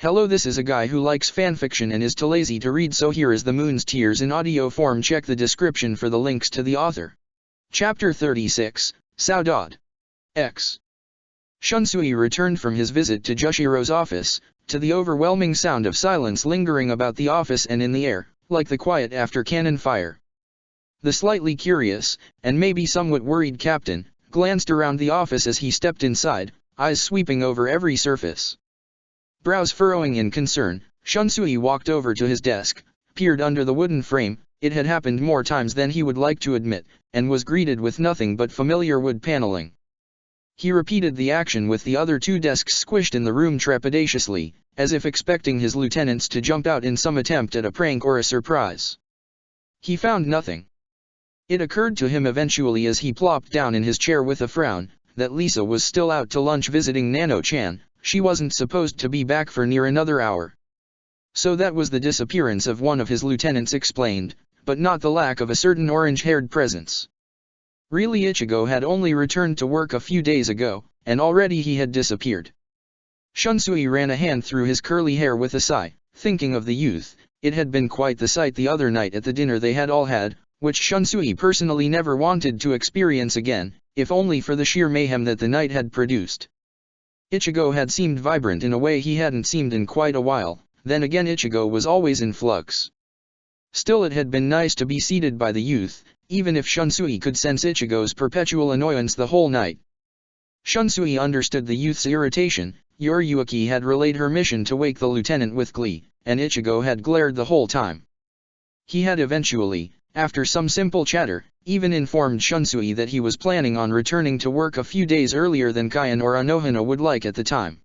Hello, this is a guy who likes fanfiction and is too lazy to read, so here is the Moon's Tears in audio form. Check the description for the links to the author. Chapter 36, Saudade. X. Shunsui returned from his visit to Jushiro's office, to the overwhelming sound of silence lingering about the office and in the air, like the quiet after cannon fire. The slightly curious, and maybe somewhat worried captain, glanced around the office as he stepped inside, eyes sweeping over every surface. Brows furrowing in concern, Shunsui walked over to his desk, peered under the wooden frame. It had happened more times than he would like to admit, and was greeted with nothing but familiar wood paneling. He repeated the action with the other two desks squished in the room trepidatiously, as if expecting his lieutenants to jump out in some attempt at a prank or a surprise. He found nothing. It occurred to him eventually as he plopped down in his chair with a frown, that Lisa was still out to lunch visiting Nano-chan. She wasn't supposed to be back for near another hour. So that was the disappearance of one of his lieutenants explained, but not the lack of a certain orange-haired presence. Really, Ichigo had only returned to work a few days ago, and already he had disappeared. Shunsui ran a hand through his curly hair with a sigh, thinking of the youth. It had been quite the sight the other night at the dinner they had all had, which Shunsui personally never wanted to experience again, if only for the sheer mayhem that the night had produced. Ichigo had seemed vibrant in a way he hadn't seemed in quite a while. Then again, Ichigo was always in flux. Still, it had been nice to be seated by the youth, even if Shunsui could sense Ichigo's perpetual annoyance the whole night. Shunsui understood the youth's irritation. Yoriyuki had relayed her mission to wake the lieutenant with glee, and Ichigo had glared the whole time. He had eventually, after some simple chatter, even informed Shunsui that he was planning on returning to work a few days earlier than Kyan or Anohana would like at the time.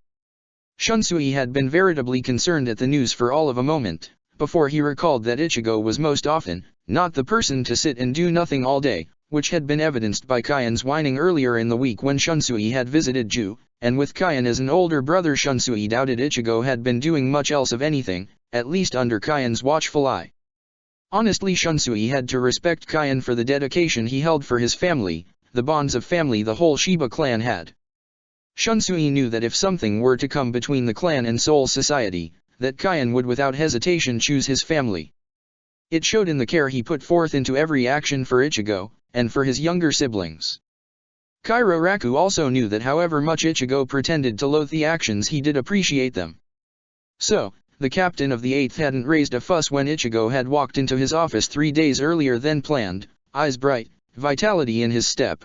Shunsui had been veritably concerned at the news for all of a moment, before he recalled that Ichigo was most often not the person to sit and do nothing all day, which had been evidenced by Kyan's whining earlier in the week when Shunsui had visited Ju, and with Kyan as an older brother, Shunsui doubted Ichigo had been doing much else of anything, at least under Kyan's watchful eye. Honestly, Shunsui had to respect Kyan for the dedication he held for his family, the bonds of family the whole Shiba clan had. Shunsui knew that if something were to come between the clan and Seoul society, that Kyan would without hesitation choose his family. It showed in the care he put forth into every action for Ichigo, and for his younger siblings. Kairaku also knew that however much Ichigo pretended to loathe the actions, he did appreciate them. So, the captain of the 8th hadn't raised a fuss when Ichigo had walked into his office 3 days earlier than planned, eyes bright, vitality in his step.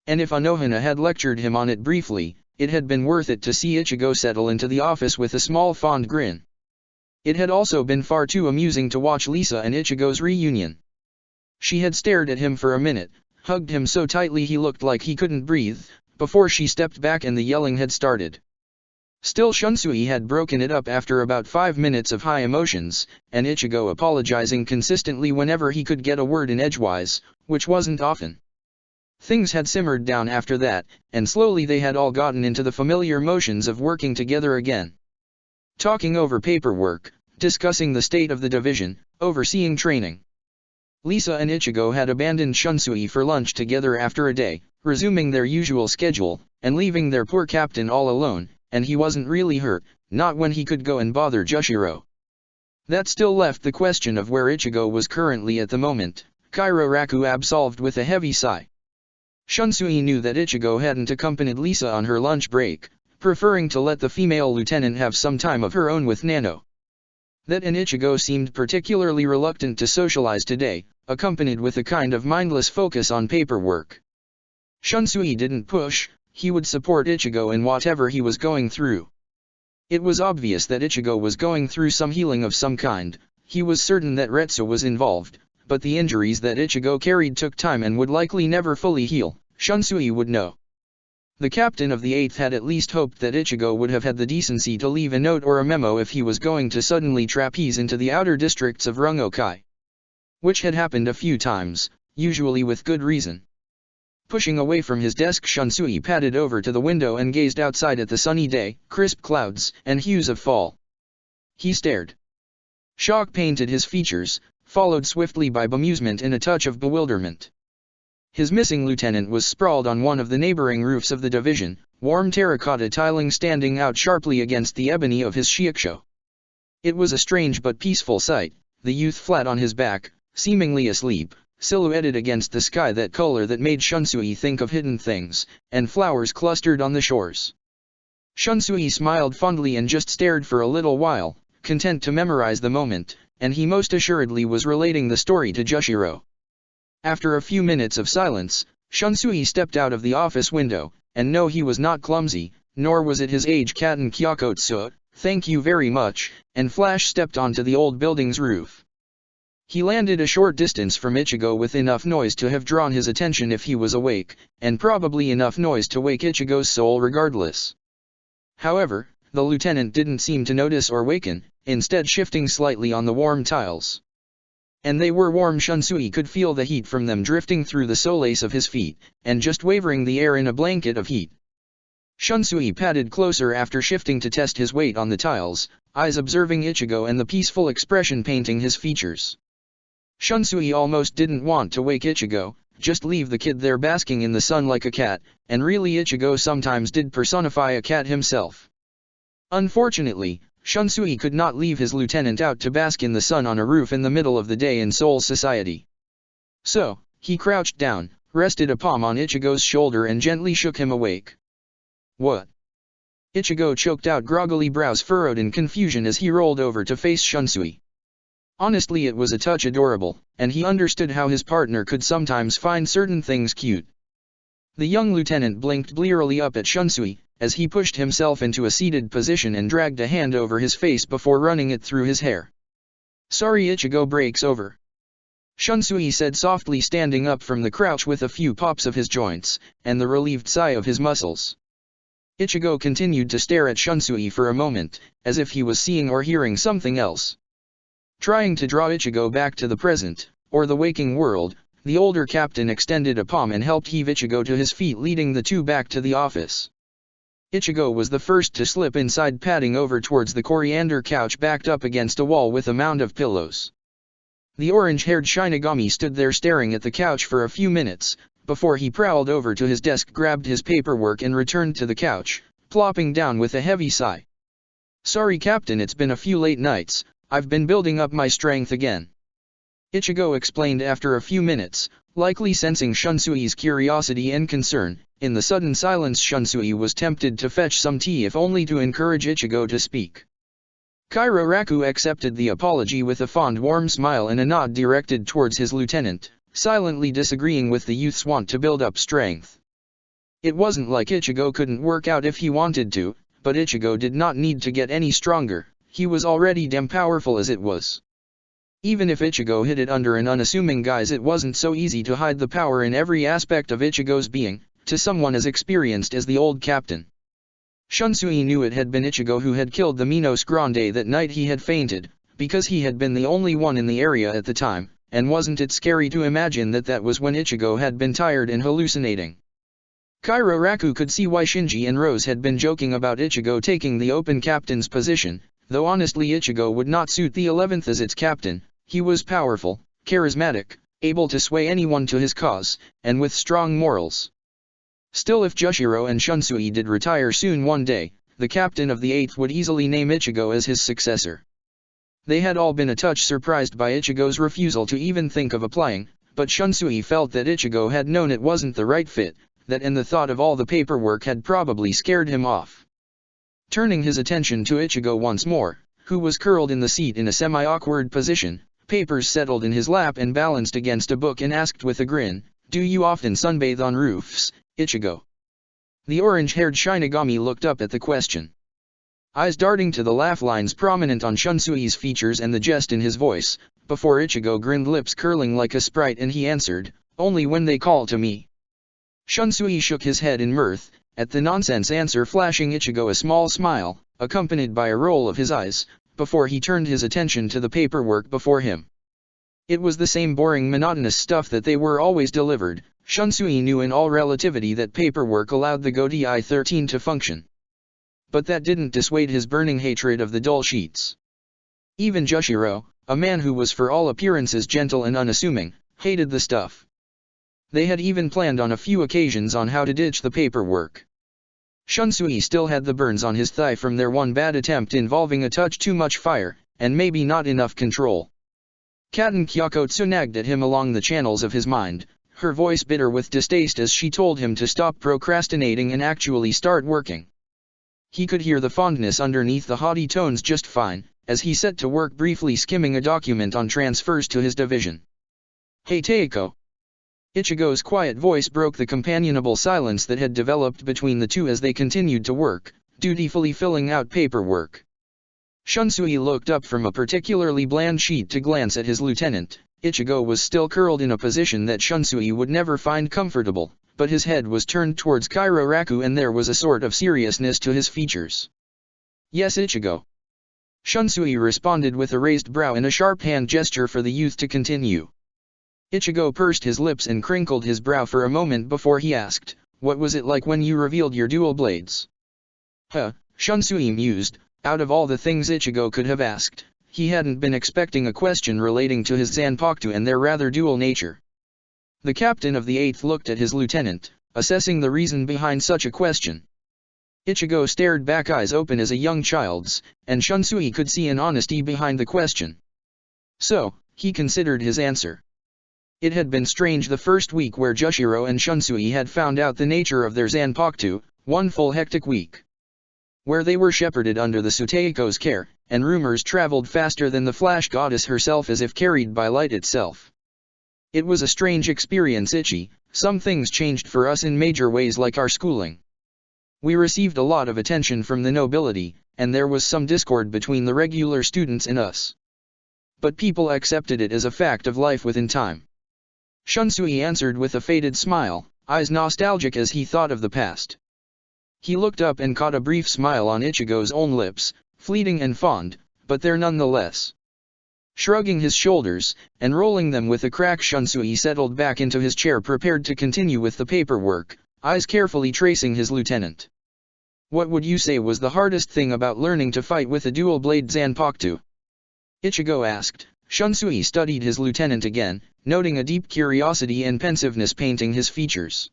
And if Anohana had lectured him on it briefly, it had been worth it to see Ichigo settle into the office with a small fond grin. It had also been far too amusing to watch Lisa and Ichigo's reunion. She had stared at him for a minute, hugged him so tightly he looked like he couldn't breathe, before she stepped back and the yelling had started. Still, Shunsui had broken it up after about 5 minutes of high emotions, and Ichigo apologizing consistently whenever he could get a word in edgewise, which wasn't often. Things had simmered down after that, and slowly they had all gotten into the familiar motions of working together again. Talking over paperwork, discussing the state of the division, overseeing training. Lisa and Ichigo had abandoned Shunsui for lunch together after a day, resuming their usual schedule, and leaving their poor captain all alone. And he wasn't really hurt, not when he could go and bother Jushiro. That still left the question of where Ichigo was currently at the moment. Kairaku absolved with a heavy sigh. Shunsui knew that Ichigo hadn't accompanied Lisa on her lunch break, preferring to let the female lieutenant have some time of her own with Nano. That and Ichigo seemed particularly reluctant to socialize today, accompanied with a kind of mindless focus on paperwork. Shunsui didn't push. He would support Ichigo in whatever he was going through. It was obvious that Ichigo was going through some healing of some kind. He was certain that Retsu was involved, but the injuries that Ichigo carried took time and would likely never fully heal. Shunsui would know. The captain of the 8th had at least hoped that Ichigo would have had the decency to leave a note or a memo if he was going to suddenly trapeze into the outer districts of Rungokai. Which had happened a few times, usually with good reason. Pushing away from his desk, Shunsui padded over to the window and gazed outside at the sunny day, crisp clouds, and hues of fall. He stared. Shock painted his features, followed swiftly by bemusement and a touch of bewilderment. His missing lieutenant was sprawled on one of the neighboring roofs of the division, warm terracotta tiling standing out sharply against the ebony of his shiksho. It was a strange but peaceful sight, the youth flat on his back, seemingly asleep, silhouetted against the sky, that color that made Shunsui think of hidden things, and flowers clustered on the shores. Shunsui smiled fondly and just stared for a little while, content to memorize the moment, and he most assuredly was relating the story to Jushiro. After a few minutes of silence, Shunsui stepped out of the office window, and no, he was not clumsy, nor was it his age. Katen Kyokotsu, thank you very much, and Flash stepped onto the old building's roof. He landed a short distance from Ichigo with enough noise to have drawn his attention if he was awake, and probably enough noise to wake Ichigo's soul regardless. However, the lieutenant didn't seem to notice or waken, instead shifting slightly on the warm tiles. And they were warm. Shunsui could feel the heat from them drifting through the soles of his feet, and just wavering the air in a blanket of heat. Shunsui padded closer after shifting to test his weight on the tiles, eyes observing Ichigo and the peaceful expression painting his features. Shunsui almost didn't want to wake Ichigo, just leave the kid there basking in the sun like a cat, and really Ichigo sometimes did personify a cat himself. Unfortunately, Shunsui could not leave his lieutenant out to bask in the sun on a roof in the middle of the day in Seoul society. So, he crouched down, rested a palm on Ichigo's shoulder and gently shook him awake. What? Ichigo choked out, groggily, brows furrowed in confusion as he rolled over to face Shunsui. Honestly, it was a touch adorable, and he understood how his partner could sometimes find certain things cute. The young lieutenant blinked blearily up at Shunsui, as he pushed himself into a seated position and dragged a hand over his face before running it through his hair. Sorry, Ichigo, breaks over. Shunsui said softly, standing up from the crouch with a few pops of his joints, and the relieved sigh of his muscles. Ichigo continued to stare at Shunsui for a moment, as if he was seeing or hearing something else. Trying to draw Ichigo back to the present, or the waking world, the older captain extended a palm and helped heave Ichigo to his feet, leading the two back to the office. Ichigo was the first to slip inside, padding over towards the coriander couch backed up against a wall with a mound of pillows. The orange-haired Shinigami stood there staring at the couch for a few minutes, before he prowled over to his desk, grabbed his paperwork and returned to the couch, plopping down with a heavy sigh. Sorry, Captain, it's been a few late nights, I've been building up my strength again. Ichigo explained after a few minutes, likely sensing Shunsui's curiosity and concern. In the sudden silence, Shunsui was tempted to fetch some tea if only to encourage Ichigo to speak. Kairaku accepted the apology with a fond warm smile and a nod directed towards his lieutenant, silently disagreeing with the youth's want to build up strength. It wasn't like Ichigo couldn't work out if he wanted to, but Ichigo did not need to get any stronger, he was already damn powerful as it was. Even if Ichigo hid it under an unassuming guise, it wasn't so easy to hide the power in every aspect of Ichigo's being, to someone as experienced as the old captain. Shunsui knew it had been Ichigo who had killed the Minos Grande that night he had fainted, because he had been the only one in the area at the time, and wasn't it scary to imagine that that was when Ichigo had been tired and hallucinating. Kairaku could see why Shinji and Rose had been joking about Ichigo taking the open captain's position, though honestly Ichigo would not suit the 11th as its captain. He was powerful, charismatic, able to sway anyone to his cause, and with strong morals. Still, if Jushiro and Shunsui did retire soon one day, the captain of the 8th would easily name Ichigo as his successor. They had all been a touch surprised by Ichigo's refusal to even think of applying, but Shunsui felt that Ichigo had known it wasn't the right fit, that and the thought of all the paperwork had probably scared him off. Turning his attention to Ichigo once more, who was curled in the seat in a semi-awkward position, papers settled in his lap and balanced against a book, and asked with a grin, "Do you often sunbathe on roofs, Ichigo?" The orange-haired Shinigami looked up at the question. Eyes darting to the laugh lines prominent on Shunsui's features and the jest in his voice, before Ichigo grinned, lips curling like a sprite, and he answered, "Only when they call to me." Shunsui shook his head in mirth, at the nonsense answer, flashing Ichigo a small smile, accompanied by a roll of his eyes, before he turned his attention to the paperwork before him. It was the same boring, monotonous stuff that they were always delivered. Shunsui knew in all relativity that paperwork allowed the Godi 13 to function. But that didn't dissuade his burning hatred of the dull sheets. Even Jushiro, a man who was for all appearances gentle and unassuming, hated the stuff. They had even planned on a few occasions on how to ditch the paperwork. Shunsui still had the burns on his thigh from their one bad attempt involving a touch too much fire, and maybe not enough control. Katen Kyokotsu nagged at him along the channels of his mind, her voice bitter with distaste as she told him to stop procrastinating and actually start working. He could hear the fondness underneath the haughty tones just fine, as he set to work briefly skimming a document on transfers to his division. "Hey Teiko." Ichigo's quiet voice broke the companionable silence that had developed between the two as they continued to work, dutifully filling out paperwork. Shunsui looked up from a particularly bland sheet to glance at his lieutenant. Ichigo was still curled in a position that Shunsui would never find comfortable, but his head was turned towards Kairaku and there was a sort of seriousness to his features. "Yes, Ichigo." Shunsui responded with a raised brow and a sharp hand gesture for the youth to continue. Ichigo pursed his lips and crinkled his brow for a moment before he asked, "What was it like when you revealed your dual blades?" Shunsui mused. Out of all the things Ichigo could have asked, he hadn't been expecting a question relating to his Zanpakuto and their rather dual nature. The captain of the 8th looked at his lieutenant, assessing the reason behind such a question. Ichigo stared back, eyes open as a young child's, and Shunsui could see an honesty behind the question. So, he considered his answer. It had been strange the first week where Jushiro and Shunsui had found out the nature of their Zanpakuto, one full hectic week. Where they were shepherded under the Suteiko's care, and rumors traveled faster than the Flash Goddess herself as if carried by light itself. It was a strange experience, Ichi. Some things changed for us in major ways, like our schooling. We received a lot of attention from the nobility, and there was some discord between the regular students and us. But people accepted it as a fact of life within time. Shunsui answered with a faded smile, eyes nostalgic as he thought of the past. He looked up and caught a brief smile on Ichigo's own lips, fleeting and fond, but there nonetheless. Shrugging his shoulders, and rolling them with a crack, Shunsui settled back into his chair prepared to continue with the paperwork, eyes carefully tracing his lieutenant. "What would you say was the hardest thing about learning to fight with a dual-blade Zanpakuto?" Ichigo asked. Shunsui studied his lieutenant again, noting a deep curiosity and pensiveness painting his features.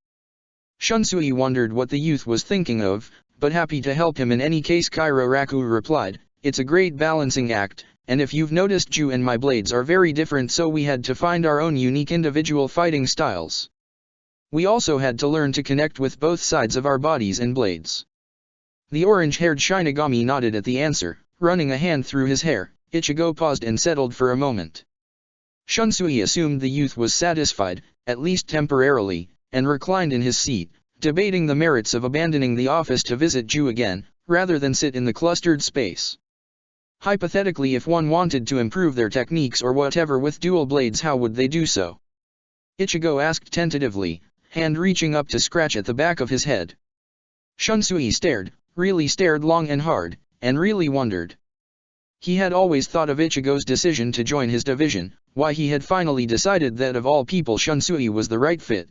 Shunsui wondered what the youth was thinking of, but happy to help him in any case, Kairaku replied, "It's a great balancing act, and if you've noticed, Ju and my blades are very different, so we had to find our own unique individual fighting styles. We also had to learn to connect with both sides of our bodies and blades." The orange-haired Shinigami nodded at the answer, running a hand through his hair. Ichigo paused and settled for a moment. Shunsui assumed the youth was satisfied, at least temporarily, and reclined in his seat, debating the merits of abandoning the office to visit Ju again, rather than sit in the clustered space. Hypothetically, if one wanted to improve their techniques or whatever with dual blades, how would they do so? Ichigo asked tentatively, hand reaching up to scratch at the back of his head. Shunsui stared, really stared long and hard, and really wondered. He had always thought of Ichigo's decision to join his division, why he had finally decided that of all people Shunsui was the right fit.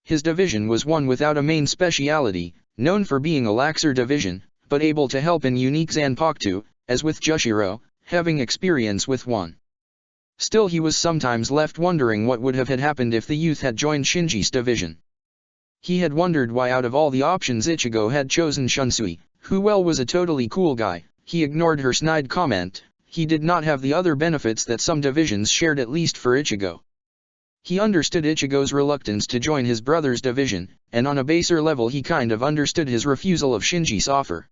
His division was one without a main speciality, known for being a laxer division, but able to help in unique Zanpakuto, as with Jushiro, having experience with one. Still, he was sometimes left wondering what would have had happened if the youth had joined Shinji's division. He had wondered why out of all the options Ichigo had chosen Shunsui, who was a totally cool guy. He ignored her snide comment. He did not have the other benefits that some divisions shared, at least for Ichigo. He understood Ichigo's reluctance to join his brother's division, and on a baser level he kind of understood his refusal of Shinji's offer.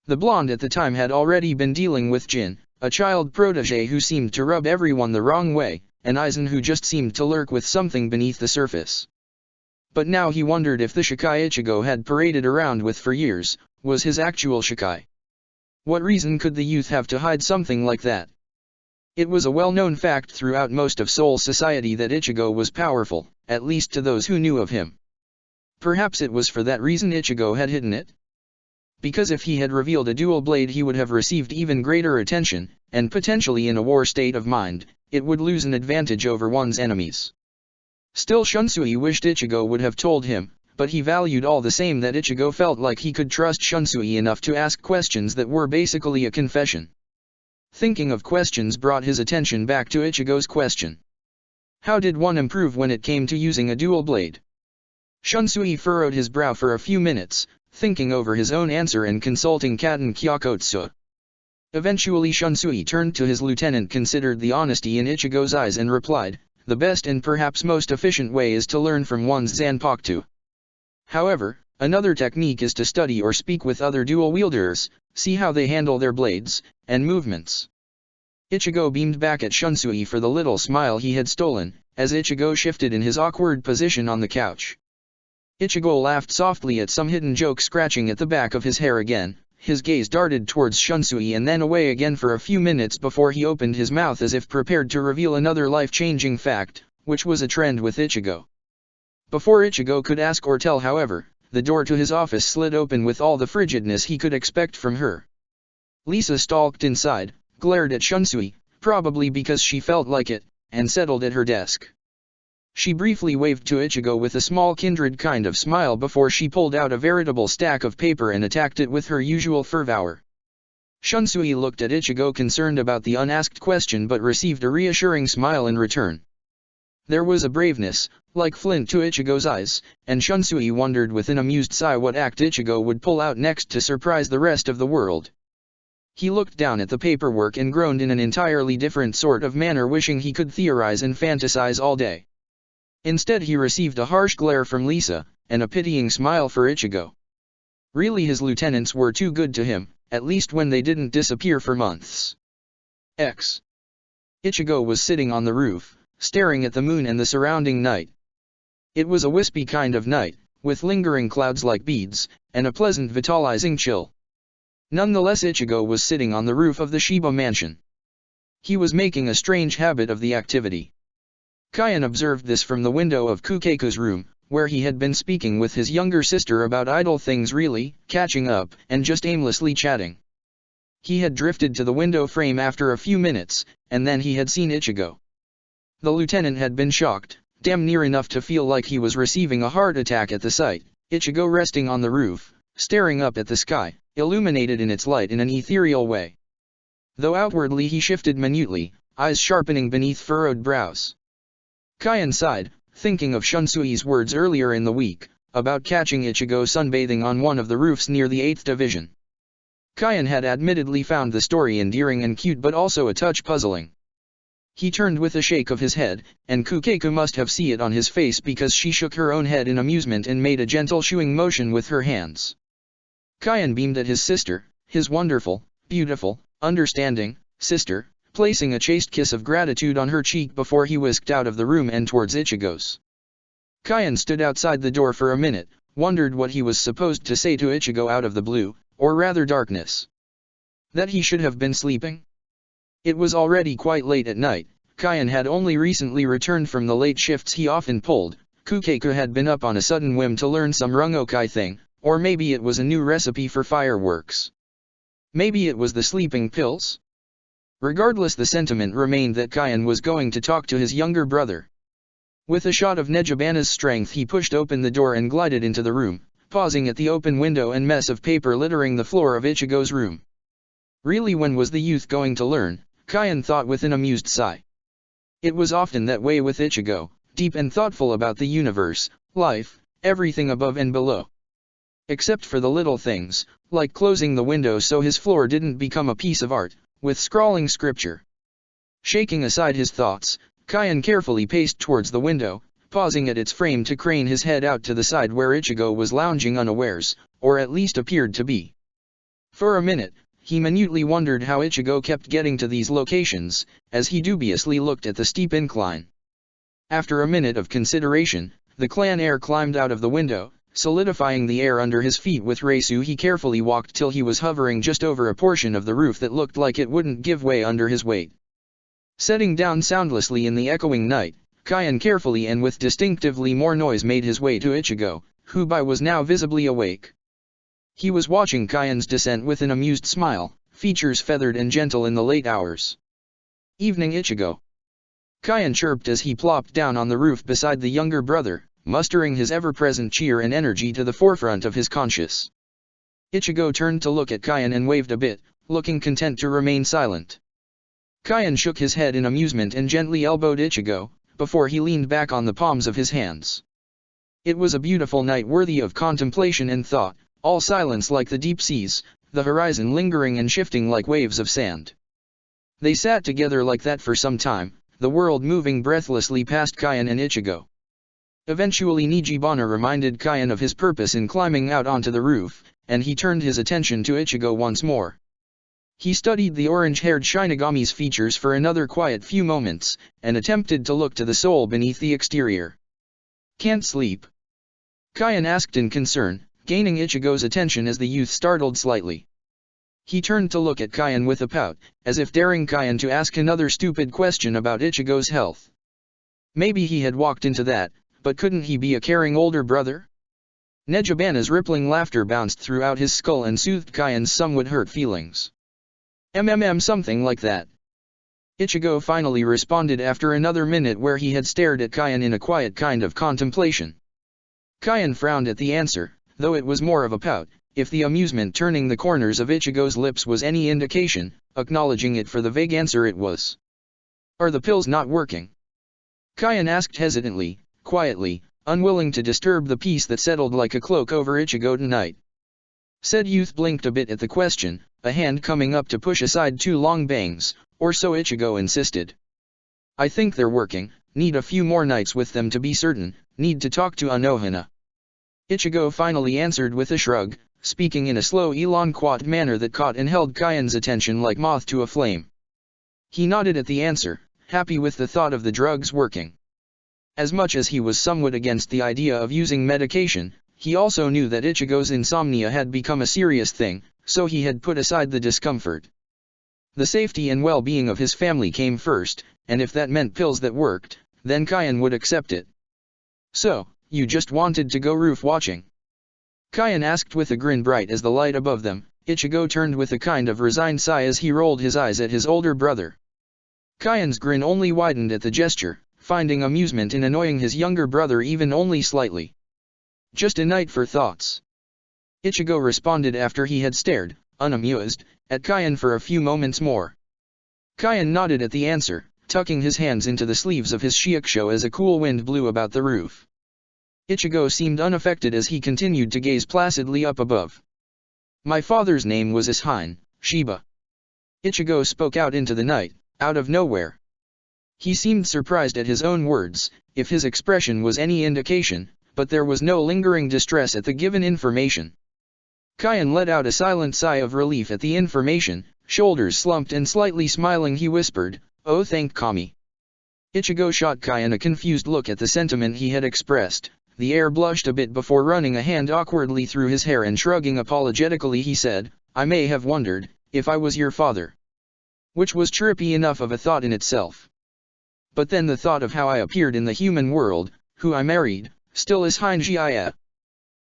The blonde at the time had already been dealing with Jin, a child protege who seemed to rub everyone the wrong way, and Aizen, who just seemed to lurk with something beneath the surface. But now he wondered if the Shikai Ichigo had paraded around with for years was his actual Shikai. What reason could the youth have to hide something like that? It was a well-known fact throughout most of Seoul society that Ichigo was powerful, at least to those who knew of him. Perhaps it was for that reason Ichigo had hidden it? Because if he had revealed a dual blade he would have received even greater attention, and potentially in a war state of mind, it would lose an advantage over one's enemies. Still, Shunsui wished Ichigo would have told him, but he valued all the same that Ichigo felt like he could trust Shunsui enough to ask questions that were basically a confession. Thinking of questions brought his attention back to Ichigo's question. How did one improve when it came to using a dual blade? Shunsui furrowed his brow for a few minutes, thinking over his own answer and consulting Katen Kyokotsu. Eventually Shunsui turned to his lieutenant, considered the honesty in Ichigo's eyes and replied, "The best and perhaps most efficient way is to learn from one's Zanpakuto. However, another technique is to study or speak with other dual wielders, see how they handle their blades and movements." Ichigo beamed back at Shunsui for the little smile he had stolen, as Ichigo shifted in his awkward position on the couch. Ichigo laughed softly at some hidden joke scratching at the back of his hair again. His gaze darted towards Shunsui and then away again for a few minutes before he opened his mouth as if prepared to reveal another life-changing fact, which was a trend with Ichigo. Before Ichigo could ask or tell, however, the door to his office slid open with all the frigidness he could expect from her. Lisa stalked inside, glared at Shunsui, probably because she felt like it, and settled at her desk. She briefly waved to Ichigo with a small kindred kind of smile before she pulled out a veritable stack of paper and attacked it with her usual fervor. Shunsui looked at Ichigo, concerned about the unasked question, but received a reassuring smile in return. There was a braveness, like flint, to Ichigo's eyes, and Shunsui wondered with an amused sigh what act Ichigo would pull out next to surprise the rest of the world. He looked down at the paperwork and groaned in an entirely different sort of manner, wishing he could theorize and fantasize all day. Instead he received a harsh glare from Lisa, and a pitying smile for Ichigo. Really, his lieutenants were too good to him, at least when they didn't disappear for months. Ichigo was sitting on the roof, staring at the moon and the surrounding night. It was a wispy kind of night, with lingering clouds like beads, and a pleasant vitalizing chill. Nonetheless, Ichigo was sitting on the roof of the Shiba mansion. He was making a strange habit of the activity. Kyan observed this from the window of Kukeiku's room, where he had been speaking with his younger sister about idle things, really, catching up, and just aimlessly chatting. He had drifted to the window frame after a few minutes, and then he had seen Ichigo. The lieutenant had been shocked, damn near enough to feel like he was receiving a heart attack at the sight. Ichigo resting on the roof, staring up at the sky, illuminated in its light in an ethereal way. Though outwardly he shifted minutely, eyes sharpening beneath furrowed brows. Kyan sighed, thinking of Shunsui's words earlier in the week, about catching Ichigo sunbathing on one of the roofs near the 8th Division. Kyan had admittedly found the story endearing and cute, but also a touch puzzling. He turned with a shake of his head, and Kukeiku must have seen it on his face because she shook her own head in amusement and made a gentle shooing motion with her hands. Kyan beamed at his sister, his wonderful, beautiful, understanding sister, placing a chaste kiss of gratitude on her cheek before he whisked out of the room and towards Ichigo's. Kyan stood outside the door for a minute, wondered what he was supposed to say to Ichigo out of the blue, or rather darkness. That he should have been sleeping? It was already quite late at night. Kyan had only recently returned from the late shifts he often pulled. Kukeiku had been up on a sudden whim to learn some rungokai thing, or maybe it was a new recipe for fireworks. Maybe it was the sleeping pills? Regardless, the sentiment remained that Kyan was going to talk to his younger brother. With a shot of Nejibana's strength, he pushed open the door and glided into the room, pausing at the open window and mess of paper littering the floor of Ichigo's room. Really, when was the youth going to learn? Kyan thought with an amused sigh. It was often that way with Ichigo, deep and thoughtful about the universe, life, everything above and below. Except for the little things, like closing the window so his floor didn't become a piece of art, with scrawling scripture. Shaking aside his thoughts, Kyan carefully paced towards the window, pausing at its frame to crane his head out to the side where Ichigo was lounging unawares, or at least appeared to be. For a minute, he minutely wondered how Ichigo kept getting to these locations, as he dubiously looked at the steep incline. After a minute of consideration, the clan heir climbed out of the window, solidifying the air under his feet with Reisu. He carefully walked till he was hovering just over a portion of the roof that looked like it wouldn't give way under his weight. Setting down soundlessly in the echoing night, Kyan carefully and with distinctively more noise made his way to Ichigo, who was now visibly awake. He was watching Kyan's descent with an amused smile, features feathered and gentle in the late hours. "Evening, Ichigo," Kyan chirped as he plopped down on the roof beside the younger brother, mustering his ever-present cheer and energy to the forefront of his conscience. Ichigo turned to look at Kyan and waved a bit, looking content to remain silent. Kyan shook his head in amusement and gently elbowed Ichigo, before he leaned back on the palms of his hands. It was a beautiful night worthy of contemplation and thought, all silence like the deep seas, the horizon lingering and shifting like waves of sand. They sat together like that for some time, the world moving breathlessly past Kyan and Ichigo. Eventually Nijibana reminded Kyan of his purpose in climbing out onto the roof, and he turned his attention to Ichigo once more. He studied the orange-haired Shinigami's features for another quiet few moments, and attempted to look to the soul beneath the exterior. "Can't sleep?" Kyan asked in concern, gaining Ichigo's attention as the youth startled slightly. He turned to look at Kyan with a pout, as if daring Kyan to ask another stupid question about Ichigo's health. Maybe he had walked into that, but couldn't he be a caring older brother? Nejibana's rippling laughter bounced throughout his skull and soothed Kyan's somewhat hurt feelings. Something like that. Ichigo finally responded after another minute where he had stared at Kyan in a quiet kind of contemplation. Kyan frowned at the answer, though it was more of a pout, if the amusement turning the corners of Ichigo's lips was any indication, acknowledging it for the vague answer it was. "Are the pills not working?" Kyan asked hesitantly, quietly, unwilling to disturb the peace that settled like a cloak over Ichigo tonight. Said youth blinked a bit at the question, a hand coming up to push aside two long bangs, or so Ichigo insisted. "I think they're working, need a few more nights with them to be certain, need to talk to Anohana." Ichigo finally answered with a shrug, speaking in a slow elan-quat manner that caught and held Kyan's attention like moth to a flame. He nodded at the answer, happy with the thought of the drugs working. As much as he was somewhat against the idea of using medication, he also knew that Ichigo's insomnia had become a serious thing, so he had put aside the discomfort. The safety and well-being of his family came first, and if that meant pills that worked, then Kyan would accept it. "So, you just wanted to go roof watching?" Kyan asked with a grin bright as the light above them. Ichigo turned with a kind of resigned sigh as he rolled his eyes at his older brother. Kyan's grin only widened at the gesture, finding amusement in annoying his younger brother even only slightly. "Just a night for thoughts," Ichigo responded after he had stared, unamused, at Kyan for a few moments more. Kyan nodded at the answer, tucking his hands into the sleeves of his shiakusho as a cool wind blew about the roof. Ichigo seemed unaffected as he continued to gaze placidly up above. "My father's name was Ishine, Shiba." Ichigo spoke out into the night, out of nowhere. He seemed surprised at his own words, if his expression was any indication, but there was no lingering distress at the given information. Kyan let out a silent sigh of relief at the information, shoulders slumped and slightly smiling he whispered, "Oh thank Kami." Ichigo shot Kyan a confused look at the sentiment he had expressed. The air blushed a bit before running a hand awkwardly through his hair and shrugging apologetically he said, "I may have wondered, if I was your father." Which was trippy enough of a thought in itself. But then the thought of how I appeared in the human world, who I married, still is Hinjia.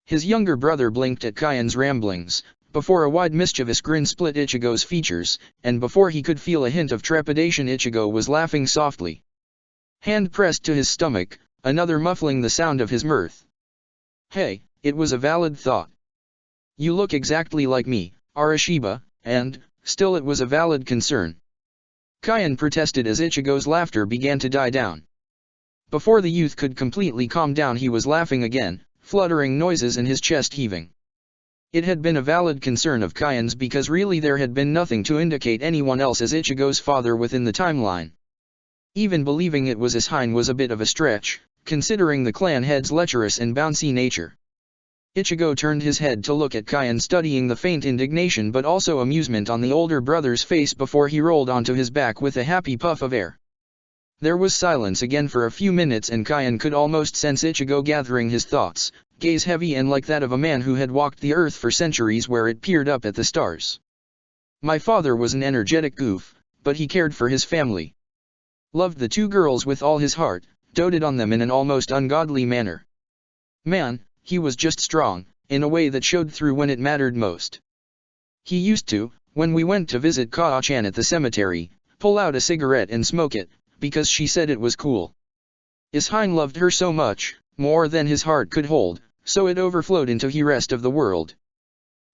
His younger brother blinked at Kyan's ramblings, before a wide mischievous grin split Ichigo's features, and before he could feel a hint of trepidation Ichigo was laughing softly. Hand pressed to his stomach, another muffling the sound of his mirth. "Hey, it was a valid thought. You look exactly like me, Arashiba," and, still it was a valid concern. Kyan protested as Ichigo's laughter began to die down. Before the youth could completely calm down he was laughing again, fluttering noises and his chest heaving. It had been a valid concern of Kyan's because really there had been nothing to indicate anyone else as Ichigo's father within the timeline. Even believing it was Ishine was a bit of a stretch, considering the clan head's lecherous and bouncy nature. Ichigo turned his head to look at Kyan studying the faint indignation but also amusement on the older brother's face before he rolled onto his back with a happy puff of air. There was silence again for a few minutes and Kyan could almost sense Ichigo gathering his thoughts, gaze heavy and like that of a man who had walked the earth for centuries where it peered up at the stars. "My father was an energetic goof, but he cared for his family. Loved the two girls with all his heart, doted on them in an almost ungodly manner. Man, he was just strong, in a way that showed through when it mattered most. He used to, when we went to visit Kaa-chan at the cemetery, pull out a cigarette and smoke it, because she said it was cool. Ishine loved her so much, more than his heart could hold, so it overflowed into the rest of the world.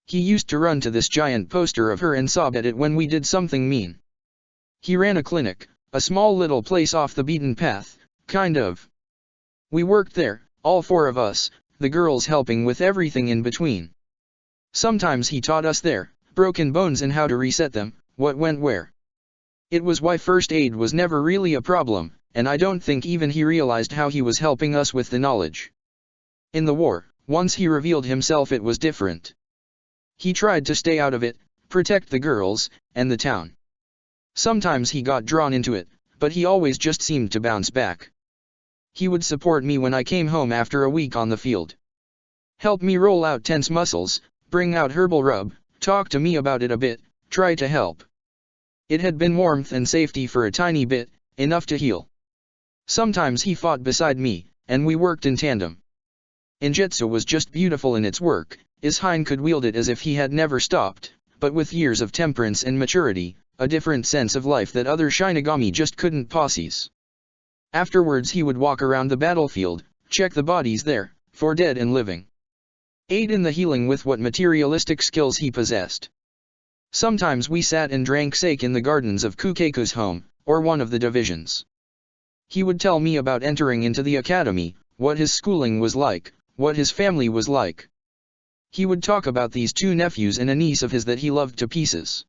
He used to run to this giant poster of her and sob at it when we did something mean. He ran a clinic, a small little place off the beaten path, kind of. We worked there, all four of us, the girls helping with everything in between. Sometimes he taught us their broken bones and how to reset them, what went where. It was why first aid was never really a problem, and I don't think even he realized how he was helping us with the knowledge. In the war, once he revealed himself, it was different. He tried to stay out of it, protect the girls, and the town. Sometimes he got drawn into it, but he always just seemed to bounce back. He would support me when I came home after a week on the field. Help me roll out tense muscles, bring out herbal rub, talk to me about it a bit, try to help. It had been warmth and safety for a tiny bit, enough to heal. Sometimes he fought beside me, and we worked in tandem. Injitsu was just beautiful in its work. Ishine could wield it as if he had never stopped, but with years of temperance and maturity, a different sense of life that other Shinigami just couldn't possess. Afterwards he would walk around the battlefield, check the bodies there, for dead and living. Aid in the healing with what materialistic skills he possessed. Sometimes we sat and drank sake in the gardens of Kukeiku's home, or one of the divisions. He would tell me about entering into the academy, what his schooling was like, what his family was like. He would talk about these two nephews and a niece of his that he loved to pieces.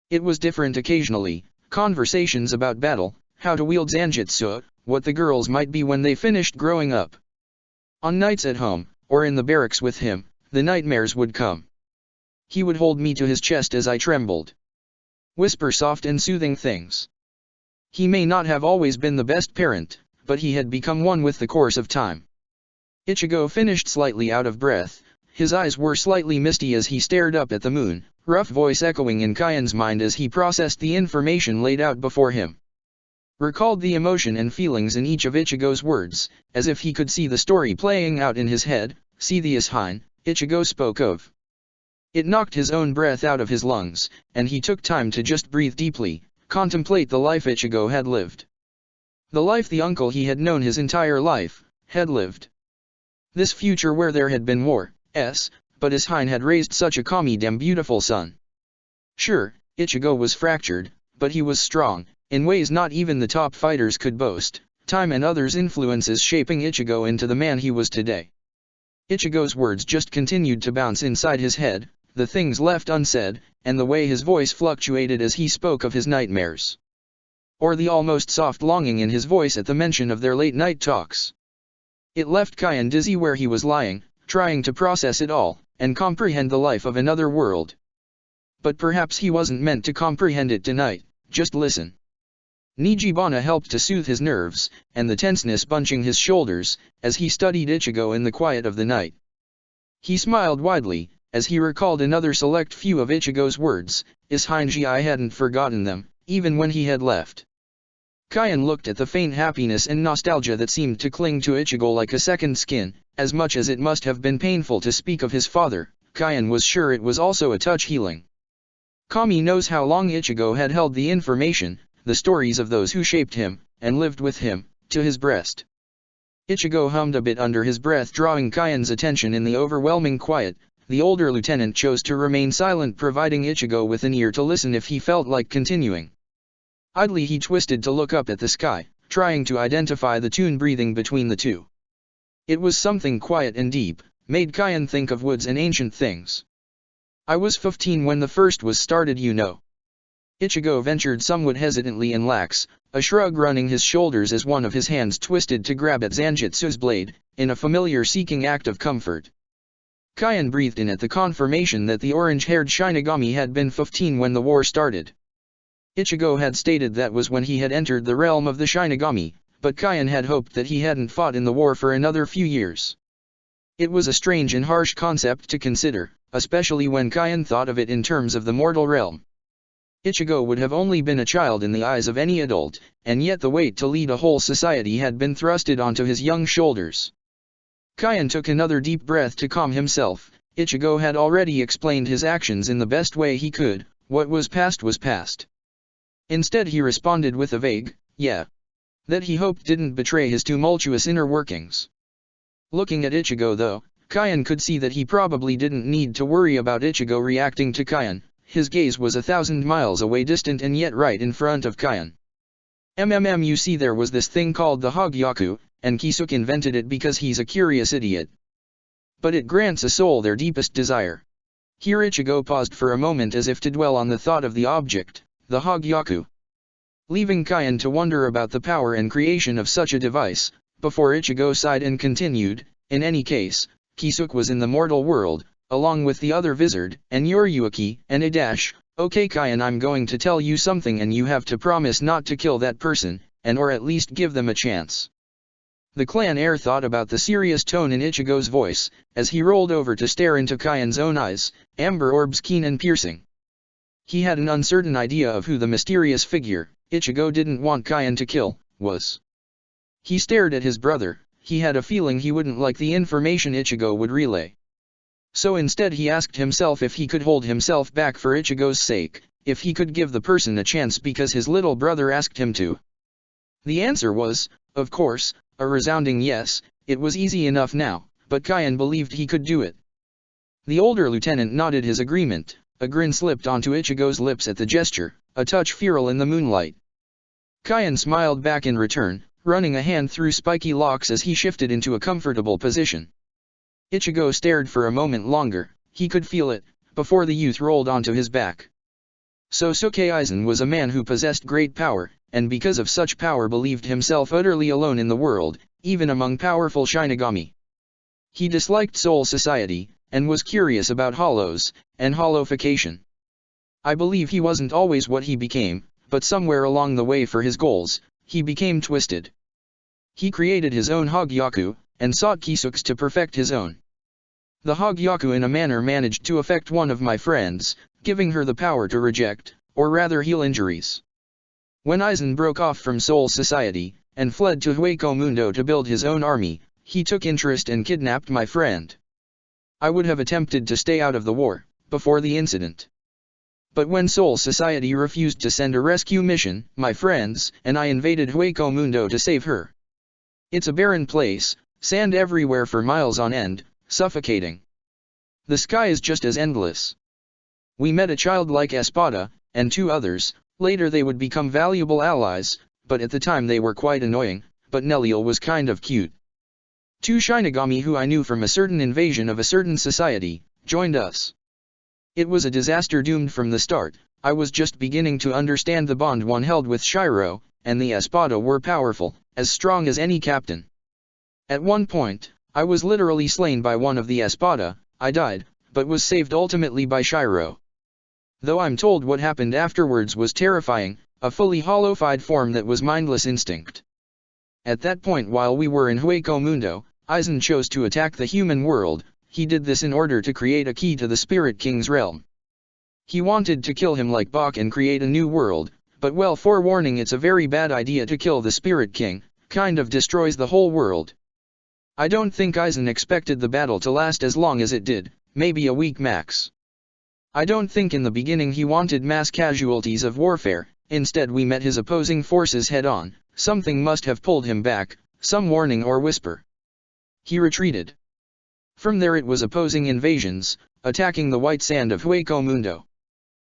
It was different occasionally, conversations about battle, how to wield Zanjutsu, what the girls might be when they finished growing up. On nights at home, or in the barracks with him, the nightmares would come. He would hold me to his chest as I trembled. Whisper soft and soothing things. He may not have always been the best parent, but he had become one with the course of time. Ichigo finished slightly out of breath. His eyes were slightly misty as he stared up at the moon, rough voice echoing in Kaien's mind as he processed the information laid out before him. Recalled the emotion and feelings in each of Ichigo's words, as if he could see the story playing out in his head. See the Ishine Ichigo spoke of. It knocked his own breath out of his lungs, and he took time to just breathe deeply, contemplate the life Ichigo had lived. The life the uncle he had known his entire life, had lived. This future where there had been war, but Ishine had raised such a calm damn beautiful son. Sure, Ichigo was fractured, but he was strong, in ways not even the top fighters could boast, time and others' influences shaping Ichigo into the man he was today. Ichigo's words just continued to bounce inside his head, the things left unsaid, and the way his voice fluctuated as he spoke of his nightmares. Or the almost soft longing in his voice at the mention of their late-night talks. It left Kaien dizzy where he was lying, trying to process it all, and comprehend the life of another world. But perhaps he wasn't meant to comprehend it tonight, just listen. Nijibana helped to soothe his nerves, and the tenseness bunching his shoulders, as he studied Ichigo in the quiet of the night. He smiled widely, as he recalled another select few of Ichigo's words. Ishine I hadn't forgotten them, even when he had left. Kaien looked at the faint happiness and nostalgia that seemed to cling to Ichigo like a second skin. As much as it must have been painful to speak of his father, Kaien was sure it was also a touch healing. Kami knows how long Ichigo had held the information, the stories of those who shaped him, and lived with him, to his breast. Ichigo hummed a bit under his breath, drawing Kaien's attention in the overwhelming quiet. The older lieutenant chose to remain silent, providing Ichigo with an ear to listen if he felt like continuing. Idly he twisted to look up at the sky, trying to identify the tune breathing between the two. It was something quiet and deep, made Kaien think of woods and ancient things. I was 15 when the first was started, you know. Ichigo ventured somewhat hesitantly and lax, a shrug running his shoulders as one of his hands twisted to grab at Zanjutsu's blade, in a familiar seeking act of comfort. Kaien breathed in at the confirmation that the orange-haired Shinigami had been 15 when the war started. Ichigo had stated that was when he had entered the realm of the Shinigami, but Kaien had hoped that he hadn't fought in the war for another few years. It was a strange and harsh concept to consider, especially when Kaien thought of it in terms of the mortal realm. Ichigo would have only been a child in the eyes of any adult, and yet the weight to lead a whole society had been thrusted onto his young shoulders. Kaien took another deep breath to calm himself. Ichigo had already explained his actions in the best way he could. What was past was past. Instead he responded with a vague, yeah. That he hoped didn't betray his tumultuous inner workings. Looking at Ichigo though, Kaien could see that he probably didn't need to worry about Ichigo reacting to Kaien. His gaze was 1,000 miles away, distant, and yet right in front of Kaien. You see, there was this thing called the Hogyaku, and Kisuke invented it because he's a curious idiot. But it grants a soul their deepest desire. Here Ichigo paused for a moment as if to dwell on the thought of the object, the Hogyaku. Leaving Kaien to wonder about the power and creation of such a device, before Ichigo sighed and continued, in any case, Kisuke was in the mortal world, along with the other Vizard, and Yoryuki, and Adachi. Okay Kaien, I'm going to tell you something and you have to promise not to kill that person, and or at least give them a chance. The clan heir thought about the serious tone in Ichigo's voice, as he rolled over to stare into Kaien's own eyes, amber orbs keen and piercing. He had an uncertain idea of who the mysterious figure, Ichigo didn't want Kaien to kill, was. He stared at his brother. He had a feeling he wouldn't like the information Ichigo would relay. So instead he asked himself if he could hold himself back for Ichigo's sake, if he could give the person a chance because his little brother asked him to. The answer was, of course, a resounding yes. It was easy enough now, but Kaien believed he could do it. The older lieutenant nodded his agreement. A grin slipped onto Ichigo's lips at the gesture, a touch feral in the moonlight. Kaien smiled back in return, running a hand through spiky locks as he shifted into a comfortable position. Ichigo stared for a moment longer. He could feel it, before the youth rolled onto his back. Sosuke Aizen was a man who possessed great power, and because of such power believed himself utterly alone in the world, even among powerful Shinigami. He disliked soul society, and was curious about hollows, and hollowification. I believe he wasn't always what he became, but somewhere along the way for his goals, he became twisted. He created his own Hogyaku, and sought Kisuke's to perfect his own. The Hogyaku in a manner managed to affect one of my friends, giving her the power to reject, or rather heal injuries. When Aizen broke off from Soul Society, and fled to Hueco Mundo to build his own army, he took interest and kidnapped my friend. I would have attempted to stay out of the war, before the incident. But when Soul Society refused to send a rescue mission, my friends and I invaded Hueco Mundo to save her. It's a barren place, sand everywhere for miles on end, suffocating. The sky is just as endless. We met a child like Espada, and 2 others. Later they would become valuable allies, but at the time they were quite annoying, but Neliel was kind of cute. 2 Shinigami who I knew from a certain invasion of a certain society, joined us. It was a disaster doomed from the start. I was just beginning to understand the bond one held with Shiro, and the Espada were powerful, as strong as any captain. At one point, I was literally slain by one of the Espada. I died, but was saved ultimately by Shiro. Though I'm told what happened afterwards was terrifying, a fully hollowified form that was mindless instinct. At that point while we were in Hueco Mundo, Aizen chose to attack the human world. He did this in order to create a key to the Spirit King's realm. He wanted to kill him like Bach and create a new world, but well, forewarning, it's a very bad idea to kill the Spirit King, kind of destroys the whole world. I don't think Aizen expected the battle to last as long as it did, maybe a week max. I don't think in the beginning he wanted mass casualties of warfare. Instead we met his opposing forces head-on. Something must have pulled him back, some warning or whisper. He retreated. From there it was opposing invasions, attacking the white sand of Hueco Mundo.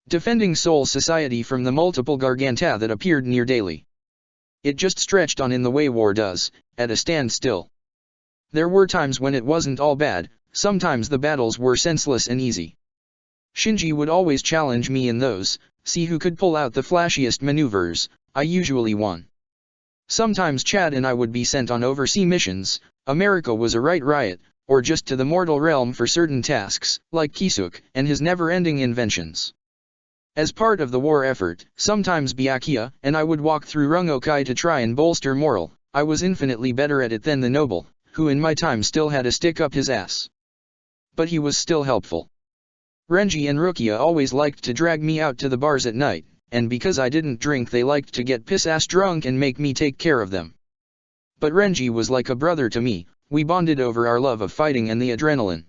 Defending Soul Society from the multiple Garganta that appeared near daily. It just stretched on in the way war does, at a standstill. There were times when it wasn't all bad, sometimes the battles were senseless and easy. Shinji would always challenge me in those, see who could pull out the flashiest maneuvers. I usually won. Sometimes Chad and I would be sent on overseas missions. America was a right riot, or just to the mortal realm for certain tasks, like Kisuke and his never-ending inventions. As part of the war effort, sometimes Byakuya and I would walk through Rungokai to try and bolster morale. I was infinitely better at it than the noble, who in my time still had a stick up his ass. But he was still helpful. Renji and Rukia always liked to drag me out to the bars at night, and because I didn't drink they liked to get piss-ass drunk and make me take care of them. But Renji was like a brother to me. We bonded over our love of fighting and the adrenaline.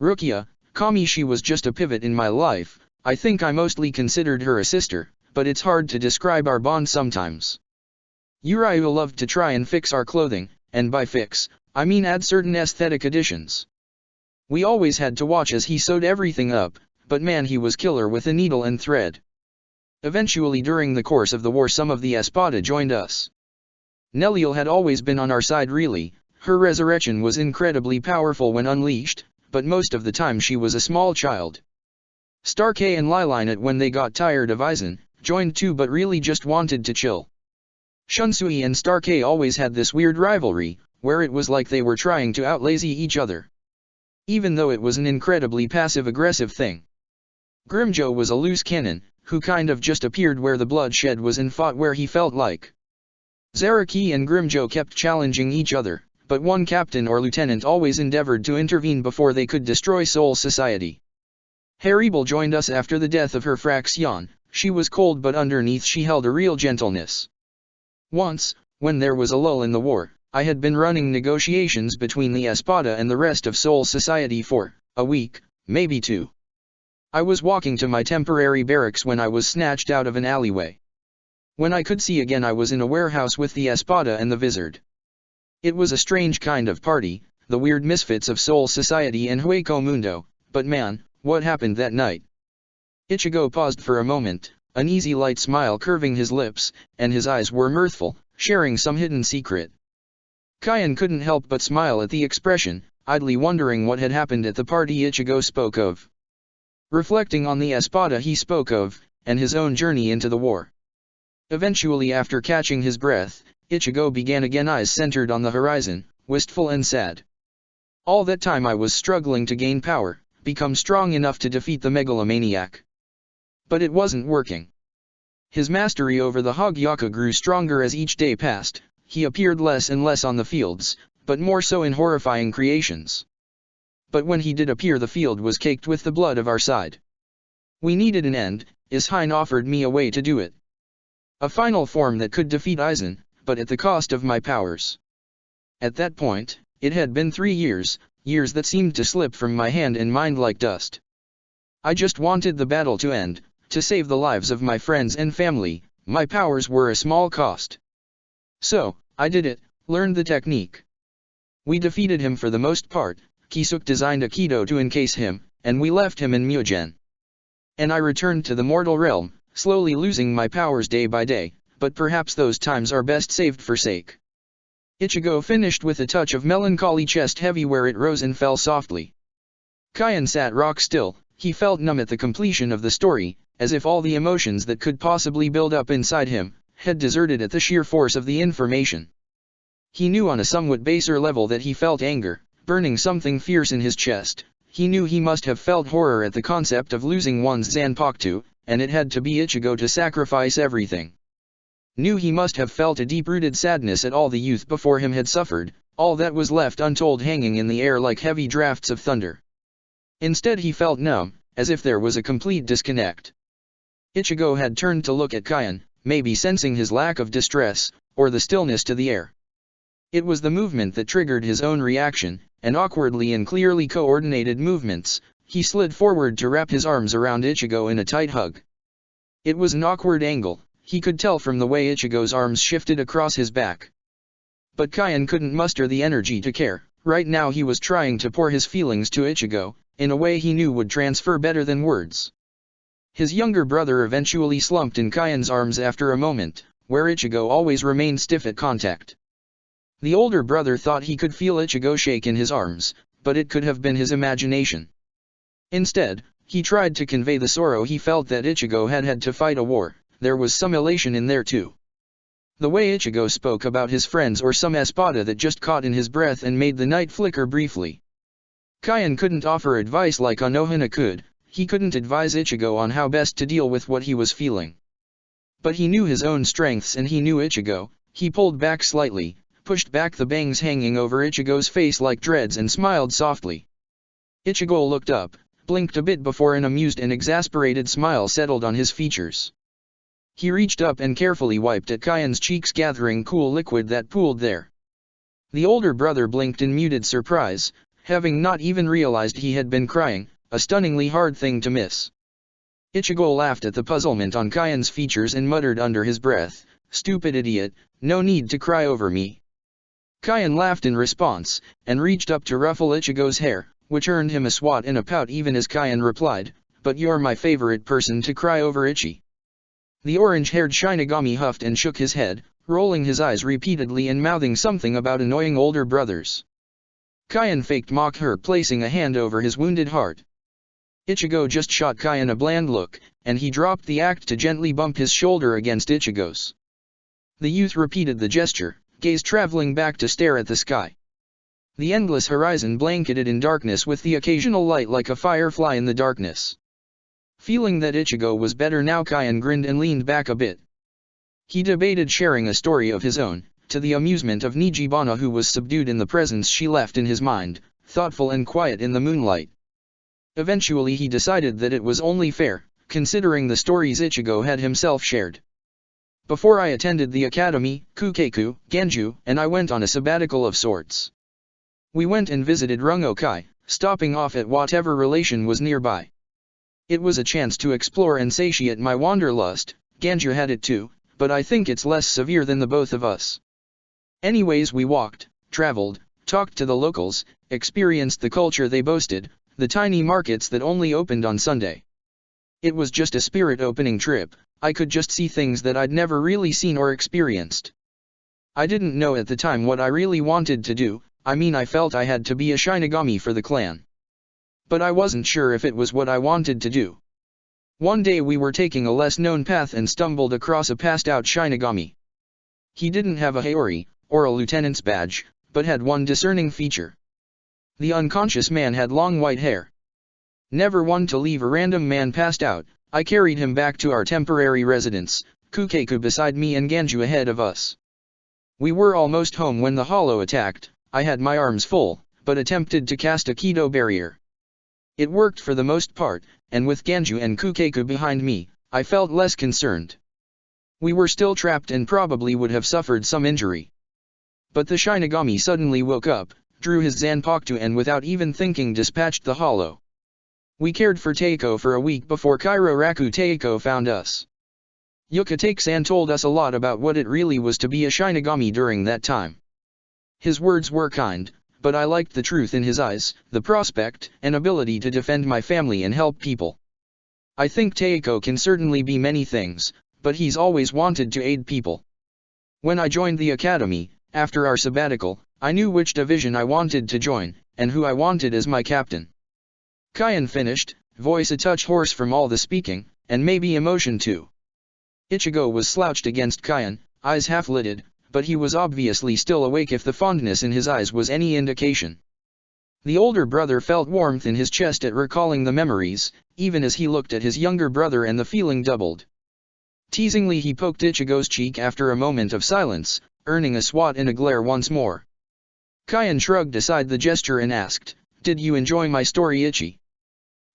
Rukia, Kami, she was just a pivot in my life. I think I mostly considered her a sister, but it's hard to describe our bond sometimes. Uriah loved to try and fix our clothing, and by fix, I mean add certain aesthetic additions. We always had to watch as he sewed everything up, but man, he was killer with a needle and thread. Eventually during the course of the war some of the Espada joined us. Neliel had always been on our side really. Her resurrection was incredibly powerful when unleashed, but most of the time she was a small child. Starkey and Lilinette, when they got tired of Aizen, joined too, but really just wanted to chill. Shunsui and Starkey always had this weird rivalry, where it was like they were trying to outlazy each other. Even though it was an incredibly passive-aggressive thing. Grimmjow was a loose cannon, who kind of just appeared where the bloodshed was and fought where he felt like. Zaraki and Grimmjow kept challenging each other, but one captain or lieutenant always endeavored to intervene before they could destroy Soul Society. Haribel joined us after the death of her fraction. She was cold, but underneath she held a real gentleness. Once, when there was a lull in the war, I had been running negotiations between the Espada and the rest of Soul Society for a week, maybe 2. I was walking to my temporary barracks when I was snatched out of an alleyway. When I could see again, I was in a warehouse with the Espada and the Vizard. It was a strange kind of party, the weird misfits of Soul Society and Hueco Mundo, but man, what happened that night? Ichigo paused for a moment, an easy light smile curving his lips, and his eyes were mirthful, sharing some hidden secret. Kyan couldn't help but smile at the expression, idly wondering what had happened at the party Ichigo spoke of. Reflecting on the Espada he spoke of, and his own journey into the war. Eventually, after catching his breath, Ichigo began again, eyes centered on the horizon, wistful and sad. All that time I was struggling to gain power, become strong enough to defeat the megalomaniac. But it wasn't working. His mastery over the Hogyaka grew stronger as each day passed. He appeared less and less on the fields, but more so in horrifying creations. But when he did appear, the field was caked with the blood of our side. We needed an end. Ishin offered me a way to do it. A final form that could defeat Aizen, but at the cost of my powers. At that point, it had been 3 years, years that seemed to slip from my hand and mind like dust. I just wanted the battle to end, to save the lives of my friends and family. My powers were a small cost. So, I did it, learned the technique. We defeated him for the most part. Kisuke designed a Kido to encase him, and we left him in Mugen. And I returned to the mortal realm, slowly losing my powers day by day, but perhaps those times are best saved for sake. Ichigo finished with a touch of melancholy, chest heavy where it rose and fell softly. Kyan sat rock still. He felt numb at the completion of the story, as if all the emotions that could possibly build up inside him had deserted at the sheer force of the information. He knew on a somewhat baser level that he felt anger, burning something fierce in his chest. He knew he must have felt horror at the concept of losing one's Zanpakuto, and it had to be Ichigo to sacrifice everything. Knew he must have felt a deep-rooted sadness at all the youth before him had suffered, all that was left untold hanging in the air like heavy drafts of thunder. Instead he felt numb, as if there was a complete disconnect. Ichigo had turned to look at Kyan, maybe sensing his lack of distress, or the stillness to the air. It was the movement that triggered his own reaction, and awkwardly and clearly coordinated movements. He slid forward to wrap his arms around Ichigo in a tight hug. It was an awkward angle, he could tell from the way Ichigo's arms shifted across his back. But Kyan couldn't muster the energy to care. Right now he was trying to pour his feelings to Ichigo, in a way he knew would transfer better than words. His younger brother eventually slumped in Kyan's arms after a moment, where Ichigo always remained stiff at contact. The older brother thought he could feel Ichigo shake in his arms, but it could have been his imagination. Instead, he tried to convey the sorrow he felt that Ichigo had had to fight a war. There was some elation in there too. The way Ichigo spoke about his friends, or some espada that just caught in his breath and made the night flicker briefly. Kyan couldn't offer advice like Anohana could. He couldn't advise Ichigo on how best to deal with what he was feeling. But he knew his own strengths and he knew Ichigo. He pulled back slightly, pushed back the bangs hanging over Ichigo's face like dreads, and smiled softly. Ichigo looked up, blinked a bit before an amused and exasperated smile settled on his features. He reached up and carefully wiped at Kyan's cheeks, gathering cool liquid that pooled there. The older brother blinked in muted surprise, having not even realized he had been crying, a stunningly hard thing to miss. Ichigo laughed at the puzzlement on Kyan's features and muttered under his breath, "Stupid idiot, no need to cry over me." Kyan laughed in response, and reached up to ruffle Ichigo's hair, which earned him a swat and a pout even as Kyan replied, "But you're my favorite person to cry over, Ichi." The orange-haired Shinigami huffed and shook his head, rolling his eyes repeatedly and mouthing something about annoying older brothers. Kyan faked mock her, placing a hand over his wounded heart. Ichigo just shot Kyan a bland look, and he dropped the act to gently bump his shoulder against Ichigo's. The youth repeated the gesture, gaze traveling back to stare at the sky. The endless horizon blanketed in darkness with the occasional light like a firefly in the darkness. Feeling that Ichigo was better now, Kyan grinned and leaned back a bit. He debated sharing a story of his own, to the amusement of Nijibana, who was subdued in the presence she left in his mind, thoughtful and quiet in the moonlight. Eventually he decided that it was only fair, considering the stories Ichigo had himself shared. Before I attended the academy, Kukeku, Genju, and I went on a sabbatical of sorts. We went and visited Rungokai, stopping off at whatever relation was nearby. It was a chance to explore and satiate my wanderlust. Genju had it too, but I think it's less severe than the both of us. Anyways, we walked, traveled, talked to the locals, experienced the culture they boasted, the tiny markets that only opened on Sunday. It was just a spirit-opening trip. I could just see things that I'd never really seen or experienced. I didn't know at the time what I really wanted to do. I felt I had to be a Shinigami for the clan. But I wasn't sure if it was what I wanted to do. One day we were taking a less-known path and stumbled across a passed-out Shinigami. He didn't have a Haori, or a lieutenant's badge, but had one discerning feature. The unconscious man had long white hair. Never one to leave a random man passed out, I carried him back to our temporary residence, Kukeku beside me and Genju ahead of us. We were almost home when the hollow attacked. I had my arms full, but attempted to cast a Kido barrier. It worked for the most part, and with Genju and Kukeku behind me, I felt less concerned. We were still trapped and probably would have suffered some injury. But the Shinigami suddenly woke up, drew his Zanpakuto and without even thinking dispatched the hollow. We cared for Teiko for a week before Kairo-raku Teiko found us. Yuka-take-san told us a lot about what it really was to be a Shinigami during that time. His words were kind, but I liked the truth in his eyes, the prospect and ability to defend my family and help people. I think Teiko can certainly be many things, but he's always wanted to aid people. When I joined the academy, after our sabbatical, I knew which division I wanted to join, and who I wanted as my captain. Kyan finished, voice a touch hoarse from all the speaking, and maybe emotion too. Ichigo was slouched against Kyan, eyes half-lidded, but he was obviously still awake if the fondness in his eyes was any indication. The older brother felt warmth in his chest at recalling the memories, even as he looked at his younger brother, and the feeling doubled. Teasingly he poked Ichigo's cheek after a moment of silence, earning a swat and a glare once more. Kyan shrugged aside the gesture and asked, "Did you enjoy my story, Ichi?"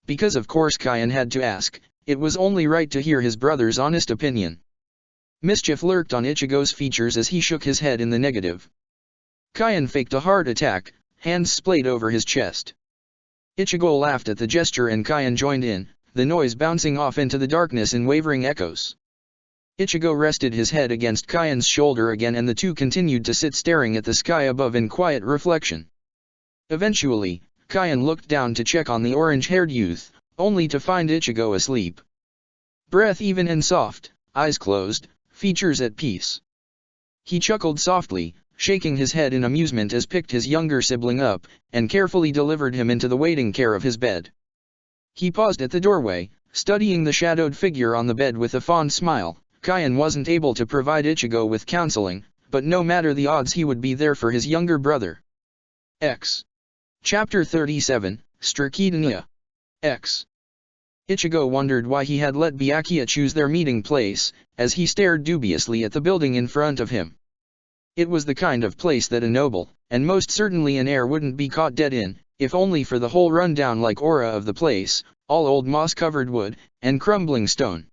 Because of course Kyan had to ask, it was only right to hear his brother's honest opinion. Mischief lurked on Ichigo's features as he shook his head in the negative. Kyan faked a heart attack, hands splayed over his chest. Ichigo laughed at the gesture and Kyan joined in, the noise bouncing off into the darkness in wavering echoes. Ichigo rested his head against Kyan's shoulder again and the two continued to sit staring at the sky above in quiet reflection. Eventually, Kyan looked down to check on the orange-haired youth, only to find Ichigo asleep. Breath even and soft, eyes closed, features at peace. He chuckled softly, shaking his head in amusement as picked his younger sibling up, and carefully delivered him into the waiting care of his bed. He paused at the doorway, studying the shadowed figure on the bed with a fond smile. Kyan wasn't able to provide Ichigo with counseling, but no matter the odds he would be there for his younger brother. X. Chapter 37, Strakidania. X. Ichigo wondered why he had let Byakuya choose their meeting place, as he stared dubiously at the building in front of him. It was the kind of place that a noble, and most certainly an heir, wouldn't be caught dead in, if only for the whole rundown-like aura of the place, all old moss-covered wood, and crumbling stone.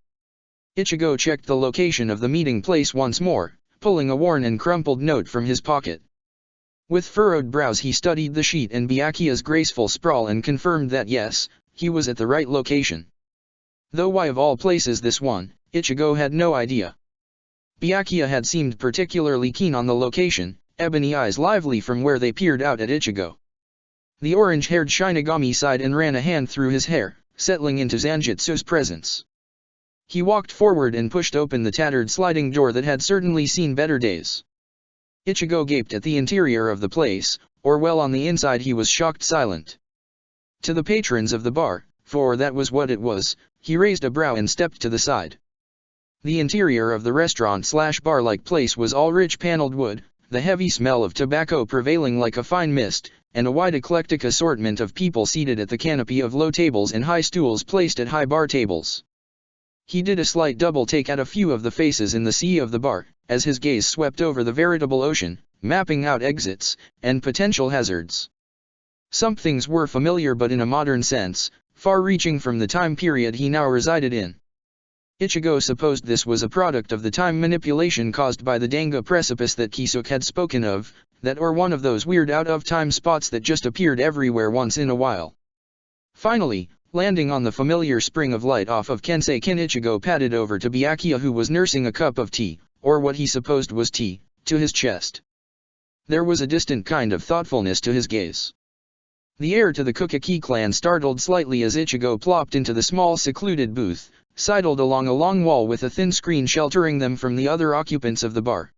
Ichigo checked the location of the meeting place once more, pulling a worn and crumpled note from his pocket. With furrowed brows he studied the sheet and Byakuya's graceful sprawl and confirmed that yes, he was at the right location. Though why of all places this one, Ichigo had no idea. Byakuya had seemed particularly keen on the location, ebony eyes lively from where they peered out at Ichigo. The orange-haired Shinigami sighed and ran a hand through his hair, settling into Zanjutsu's presence. He walked forward and pushed open the tattered sliding door that had certainly seen better days. Ichigo gaped at the interior of the place, or well on the inside he was shocked silent. To the patrons of the bar, for that was what it was, he raised a brow and stepped to the side. The interior of the restaurant/bar-like place was all rich paneled wood, the heavy smell of tobacco prevailing like a fine mist, and a wide eclectic assortment of people seated at the canopy of low tables and high stools placed at high bar tables. He did a slight double take at a few of the faces in the sea of the bar, as his gaze swept over the veritable ocean, mapping out exits and potential hazards. Some things were familiar but in a modern sense, far-reaching from the time period he now resided in. Ichigo supposed this was a product of the time manipulation caused by the Danga precipice that Kisuk had spoken of, that or one of those weird out-of-time spots that just appeared everywhere once in a while. Finally, landing on the familiar spring of light off of Kenseikin, Ichigo padded over to Byakuya, who was nursing a cup of tea, or what he supposed was tea, to his chest. There was a distant kind of thoughtfulness to his gaze. The heir to the Kukaki clan startled slightly as Ichigo plopped into the small secluded booth, sidled along a long wall with a thin screen sheltering them from the other occupants of the bar.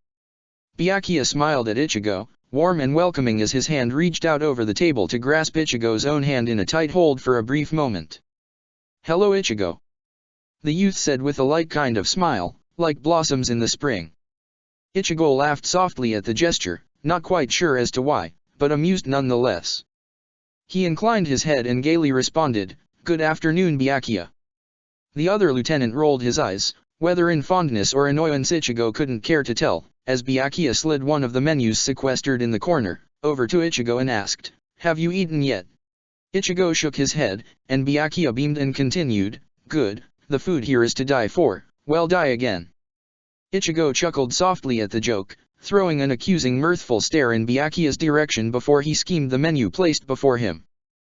Byakuya smiled at Ichigo, warm and welcoming as his hand reached out over the table to grasp Ichigo's own hand in a tight hold for a brief moment. "Hello, Ichigo," the youth said with a light kind of smile, like blossoms in the spring. Ichigo laughed softly at the gesture, not quite sure as to why, but amused nonetheless. He inclined his head and gaily responded, "Good afternoon, Byakuya." The other lieutenant rolled his eyes, whether in fondness or annoyance Ichigo couldn't care to tell, as Byakuya slid one of the menus sequestered in the corner, over to Ichigo and asked, "Have you eaten yet?" Ichigo shook his head, and Byakuya beamed and continued, "Good, the food here is to die for, well die again." Ichigo chuckled softly at the joke, throwing an accusing mirthful stare in Byakuya's direction before he schemed the menu placed before him.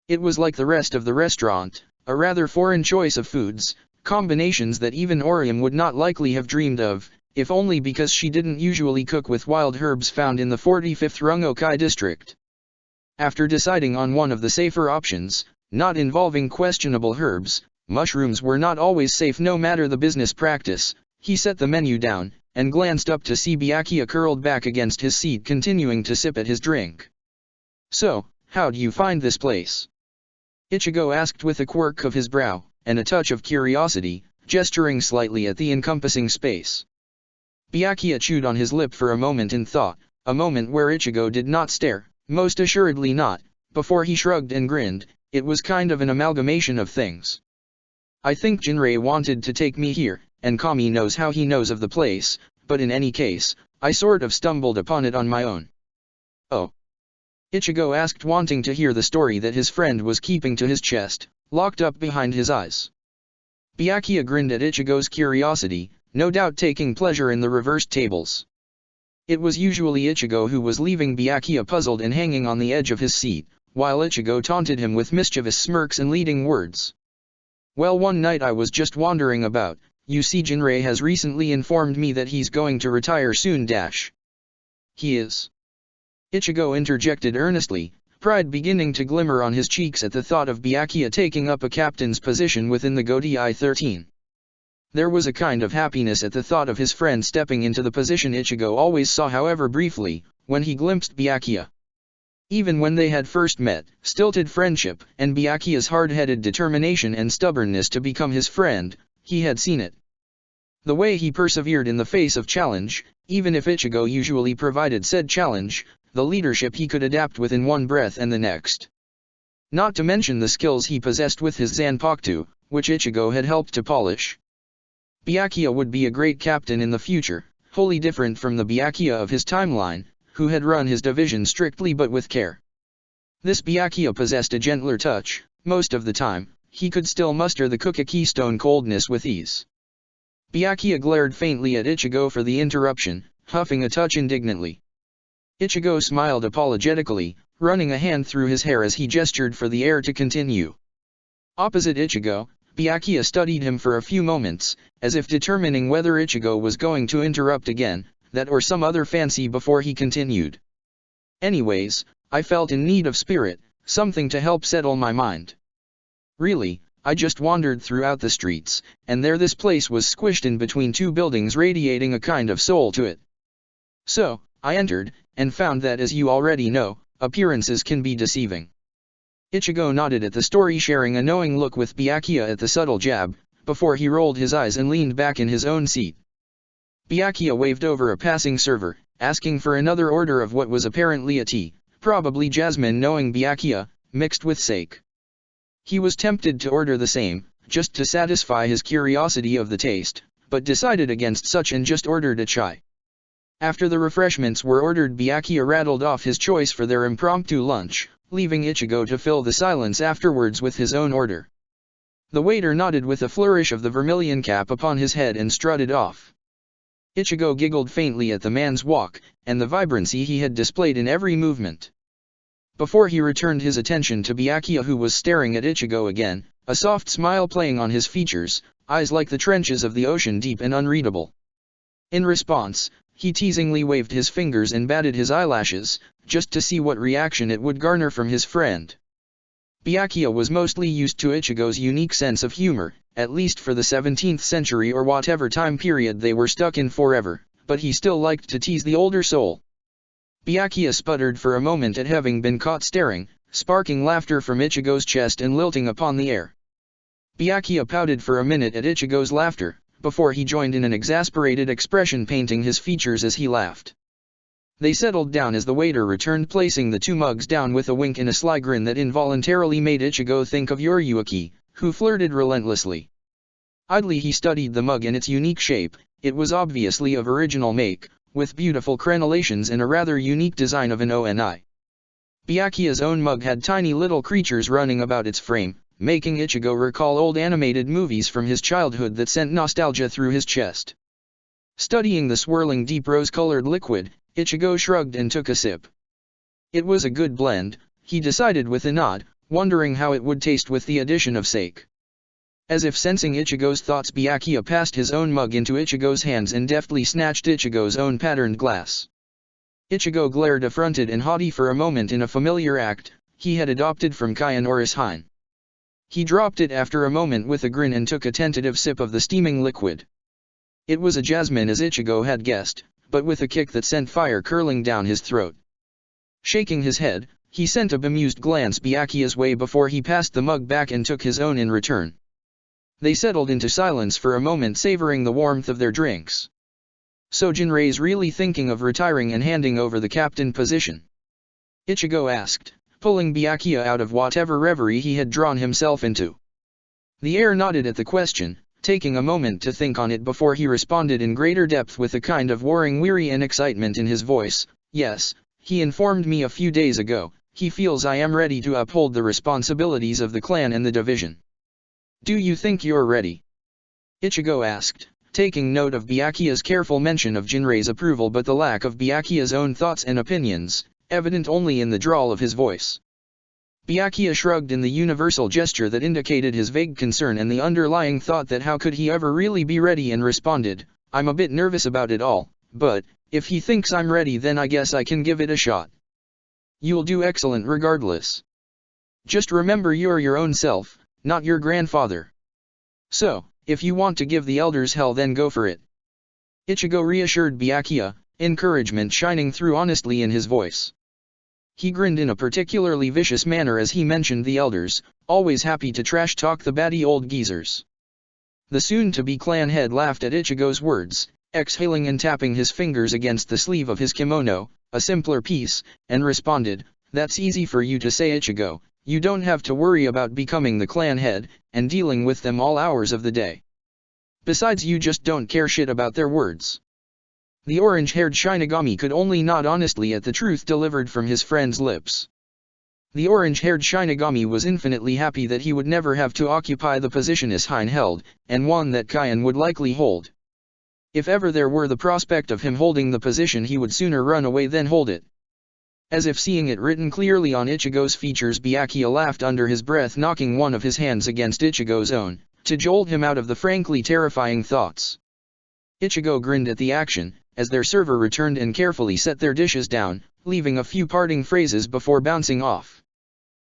It was like the rest of the restaurant, a rather foreign choice of foods, combinations that even Orium would not likely have dreamed of, if only because she didn't usually cook with wild herbs found in the 45th Rungokai district. After deciding on one of the safer options, not involving questionable herbs, mushrooms were not always safe no matter the business practice, he set the menu down, and glanced up to see Byakuya curled back against his seat continuing to sip at his drink. "So, how do you find this place?" Ichigo asked with a quirk of his brow, and a touch of curiosity, gesturing slightly at the encompassing space. Byakuya chewed on his lip for a moment in thought, a moment where Ichigo did not stare, most assuredly not, before he shrugged and grinned. It was kind of an amalgamation of things. "I think Jinrei wanted to take me here, and Kami knows how he knows of the place, but in any case, I sort of stumbled upon it on my own." "Oh?" Ichigo asked, wanting to hear the story that his friend was keeping to his chest, locked up behind his eyes. Byakuya grinned at Ichigo's curiosity, no doubt taking pleasure in the reversed tables. It was usually Ichigo who was leaving Byakuya puzzled and hanging on the edge of his seat, while Ichigo taunted him with mischievous smirks and leading words. "Well, one night I was just wandering about. You see, Jinrei has recently informed me that he's going to retire soon. He is?" Ichigo interjected earnestly, pride beginning to glimmer on his cheeks at the thought of Byakuya taking up a captain's position within the Godai 13. There was a kind of happiness at the thought of his friend stepping into the position Ichigo always saw, however briefly, when he glimpsed Byakuya. Even when they had first met, stilted friendship, and Byakuya's hard-headed determination and stubbornness to become his friend, he had seen it. The way he persevered in the face of challenge, even if Ichigo usually provided said challenge, the leadership he could adapt within one breath and the next. Not to mention the skills he possessed with his Zanpakuto, which Ichigo had helped to polish. Byakuya would be a great captain in the future, wholly different from the Byakuya of his timeline, who had run his division strictly but with care. This Byakuya possessed a gentler touch. Most of the time, he could still muster the Kukaki stone coldness with ease. Byakuya glared faintly at Ichigo for the interruption, huffing a touch indignantly. Ichigo smiled apologetically, running a hand through his hair as he gestured for the heir to continue. Opposite Ichigo, Byakuya studied him for a few moments, as if determining whether Ichigo was going to interrupt again, that or some other fancy before he continued. "Anyways, I felt in need of spirit, something to help settle my mind. Really, I just wandered throughout the streets, and there this place was squished in between two buildings radiating a kind of soul to it. So, I entered, and found that, as you already know, appearances can be deceiving. Ichigo nodded at the story, sharing a knowing look with Byakuya at the subtle jab, before he rolled his eyes and leaned back in his own seat. Byakuya waved over a passing server, asking for another order of what was apparently a tea, probably jasmine knowing Byakuya, mixed with sake. He was tempted to order the same, just to satisfy his curiosity of the taste, but decided against such and just ordered a chai. After the refreshments were ordered, Byakuya rattled off his choice for their impromptu lunch, leaving Ichigo to fill the silence afterwards with his own order. The waiter nodded with a flourish of the vermilion cap upon his head and strutted off. Ichigo giggled faintly at the man's walk, and the vibrancy he had displayed in every movement. Before he returned his attention to Byakuya, who was staring at Ichigo again, a soft smile playing on his features, eyes like the trenches of the ocean, deep and unreadable. In response, he teasingly waved his fingers and batted his eyelashes, just to see what reaction it would garner from his friend. Byakuya was mostly used to Ichigo's unique sense of humor, at least for the 17th century or whatever time period they were stuck in forever, but he still liked to tease the older soul. Byakuya sputtered for a moment at having been caught staring, sparking laughter from Ichigo's chest and lilting upon the air. Byakuya pouted for a minute at Ichigo's laughter, before he joined in an exasperated expression painting his features as he laughed. They settled down as the waiter returned, placing the two mugs down with a wink and a sly grin that involuntarily made Ichigo think of Yoriyuki, who flirted relentlessly. Idly he studied the mug and its unique shape. It was obviously of original make, with beautiful crenellations and a rather unique design of an ONI. Byakuya's own mug had tiny little creatures running about its frame, making Ichigo recall old animated movies from his childhood that sent nostalgia through his chest. Studying the swirling deep rose-colored liquid, Ichigo shrugged and took a sip. It was a good blend, he decided with a nod, wondering how it would taste with the addition of sake. As if sensing Ichigo's thoughts, Byakuya passed his own mug into Ichigo's hands and deftly snatched Ichigo's own patterned glass. Ichigo glared affronted and haughty for a moment in a familiar act he had adopted from Kaianoris Hine. He dropped it after a moment with a grin and took a tentative sip of the steaming liquid. It was a jasmine, as Ichigo had guessed, but with a kick that sent fire curling down his throat. Shaking his head, he sent a bemused glance Byakuya's way before he passed the mug back and took his own in return. They settled into silence for a moment, savoring the warmth of their drinks. "So Jinrei's really thinking of retiring and handing over the captain position?" Ichigo asked, pulling Byakuya out of whatever reverie he had drawn himself into. The heir nodded at the question, taking a moment to think on it before he responded in greater depth with a kind of warring weary and excitement in his voice. "Yes, he informed me a few days ago. He feels I am ready to uphold the responsibilities of the clan and the division." "Do you think you're ready?" Ichigo asked, taking note of Byakuya's careful mention of Jinrei's approval but the lack of Byakuya's own thoughts and opinions, evident only in the drawl of his voice. Byakuya shrugged in the universal gesture that indicated his vague concern and the underlying thought that how could he ever really be ready, and responded, "I'm a bit nervous about it all, but if he thinks I'm ready, then I guess I can give it a shot." "You'll do excellent regardless. Just remember you're your own self, not your grandfather. So, if you want to give the elders hell, then go for it." Ichigo reassured Byakuya, encouragement shining through honestly in his voice. He grinned in a particularly vicious manner as he mentioned the elders, always happy to trash-talk the batty old geezers. The soon-to-be clan head laughed at Ichigo's words, exhaling and tapping his fingers against the sleeve of his kimono, a simpler piece, and responded, "That's easy for you to say, Ichigo. You don't have to worry about becoming the clan head, and dealing with them all hours of the day. Besides, you just don't care shit about their words." The orange-haired Shinigami could only nod honestly at the truth delivered from his friend's lips. The orange-haired Shinigami was infinitely happy that he would never have to occupy the position as Hine held, and one that Kaion would likely hold. If ever there were the prospect of him holding the position, he would sooner run away than hold it. As if seeing it written clearly on Ichigo's features, Byakuya laughed under his breath, knocking one of his hands against Ichigo's own, to jolt him out of the frankly terrifying thoughts. Ichigo grinned at the action, as their server returned and carefully set their dishes down, leaving a few parting phrases before bouncing off.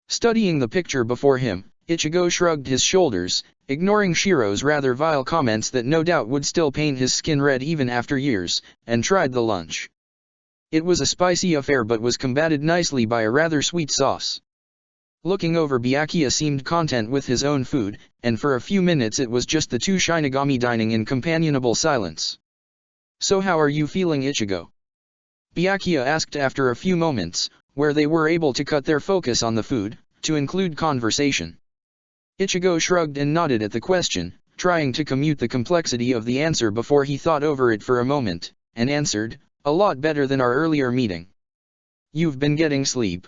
Studying the picture before him, Ichigo shrugged his shoulders, ignoring Shiro's rather vile comments that no doubt would still paint his skin red even after years, and tried the lunch. It was a spicy affair but was combated nicely by a rather sweet sauce. Looking over, Byakuya seemed content with his own food, and for a few minutes it was just the two Shinigami dining in companionable silence. "So how are you feeling, Ichigo?" Byakuya asked after a few moments, where they were able to cut their focus on the food, to include conversation. Ichigo shrugged and nodded at the question, trying to commute the complexity of the answer before he thought over it for a moment, and answered, "A lot better than our earlier meeting." "You've been getting sleep?"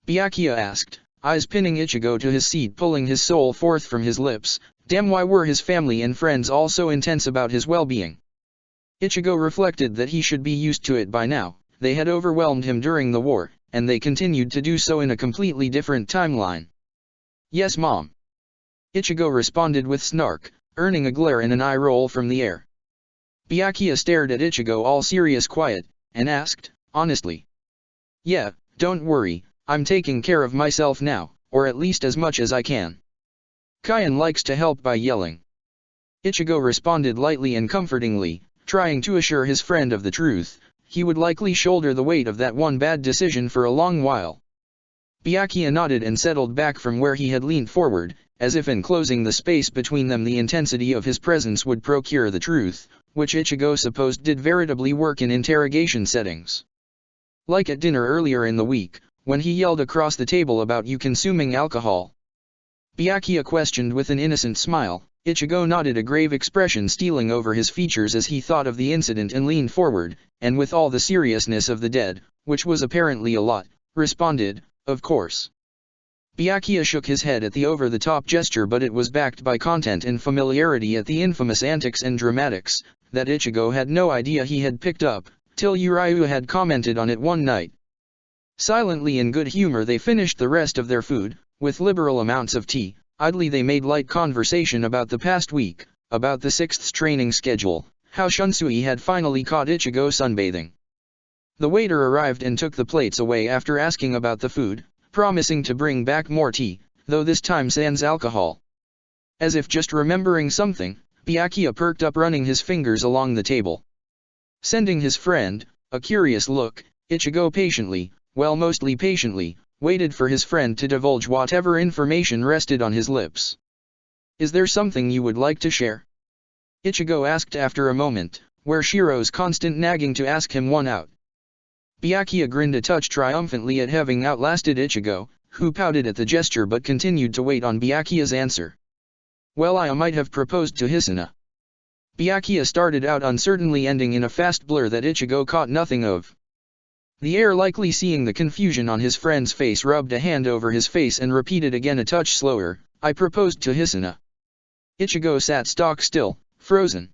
Byakuya asked, eyes pinning Ichigo to his seat, pulling his soul forth from his lips. Damn, why were his family and friends all so intense about his well-being? Ichigo reflected that he should be used to it by now. They had overwhelmed him during the war, and they continued to do so in a completely different timeline. "Yes, Mom." Ichigo responded with snark, earning a glare and an eye roll from the air. Byakuya stared at Ichigo all serious quiet, and asked, honestly. "Yeah, don't worry, I'm taking care of myself now, or at least as much as I can. Kion likes to help by yelling." Ichigo responded lightly and comfortingly, trying to assure his friend of the truth. He would likely shoulder the weight of that one bad decision for a long while. Byakuya nodded and settled back from where he had leaned forward, as if enclosing the space between them the intensity of his presence would procure the truth, which Ichigo supposed did veritably work in interrogation settings. Like at dinner earlier in the week, when he yelled across the table about you consuming alcohol. Byakuya questioned with an innocent smile. Ichigo nodded, a grave expression stealing over his features as he thought of the incident, and leaned forward, and with all the seriousness of the dead, which was apparently a lot, responded, "Of course." Byakuya shook his head at the over-the-top gesture, but it was backed by content and familiarity at the infamous antics and dramatics, that Ichigo had no idea he had picked up, till Uriu had commented on it one night. Silently in good humor they finished the rest of their food, with liberal amounts of tea. Idly they made light conversation about the past week, about the 6th's training schedule, how Shunsui had finally caught Ichigo sunbathing. The waiter arrived and took the plates away after asking about the food, promising to bring back more tea, though this time sans alcohol. As if just remembering something, Byakuya perked up, running his fingers along the table. Sending his friend a curious look, Ichigo patiently, well, mostly patiently, waited for his friend to divulge whatever information rested on his lips. "Is there something you would like to share?" Ichigo asked after a moment, where Shiro's constant nagging to ask him won out. Byakuya grinned a touch triumphantly at having outlasted Ichigo, who pouted at the gesture but continued to wait on Byakuya's answer. "Well, I might have proposed to Hisuna." Byakuya started out uncertainly, ending in a fast blur that Ichigo caught nothing of. The heir, likely seeing the confusion on his friend's face, rubbed a hand over his face and repeated again a touch slower, "I proposed to Hisuna." Ichigo sat stock still, frozen.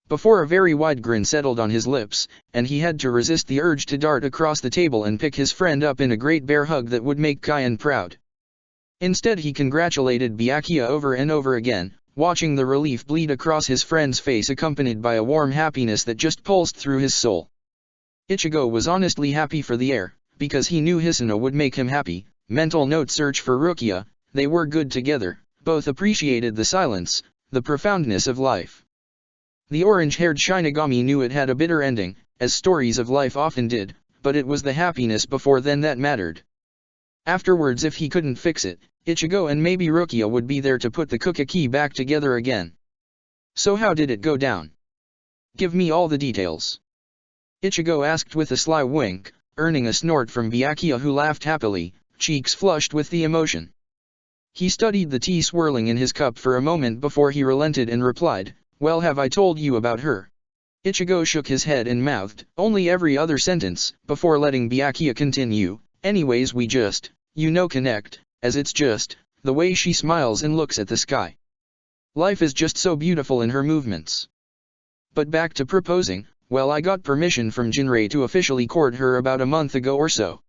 Before a very wide grin settled on his lips, and he had to resist the urge to dart across the table and pick his friend up in a great bear hug that would make Kion proud. Instead he congratulated Byakuya over and over again, watching the relief bleed across his friend's face, accompanied by a warm happiness that just pulsed through his soul. Ichigo was honestly happy for the heir, because he knew Hisuna would make him happy. Mental note: search for Rukia. They were good together, both appreciated the silence, the profoundness of life. The orange-haired Shinigami knew it had a bitter ending, as stories of life often did, but it was the happiness before then that mattered. Afterwards, if he couldn't fix it, Ichigo and maybe Rukia would be there to put the Kukaki back together again. "So how did it go down? Give me all the details," Ichigo asked with a sly wink, earning a snort from Byakuya, who laughed happily, cheeks flushed with the emotion. He studied the tea swirling in his cup for a moment before he relented and replied, "Well, have I told you about her?" Ichigo shook his head and mouthed only every other sentence, before letting Byakuya continue, "Anyways, we just, connect, as it's just, the way she smiles and looks at the sky. Life is just so beautiful in her movements. But back to proposing. Well, I got permission from Jinrei to officially court her about a month ago or so.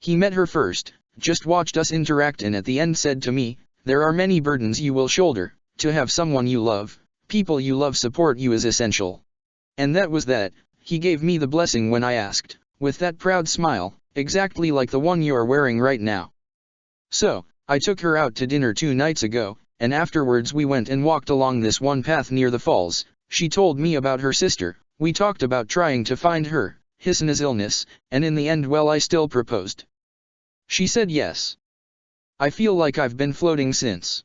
He met her first, just watched us interact, and at the end said to me, 'There are many burdens you will shoulder. To have someone you love, people you love support you is essential.' And that was that." He gave me the blessing when I asked, with that proud smile, "exactly like the one you're wearing right now. So, I took her out to dinner 2 nights ago, and afterwards we went and walked along this one path near the falls. She told me about her sister. We talked about trying to find her, Hisona's illness, and in the end I still proposed. She said yes. I feel like I've been floating since.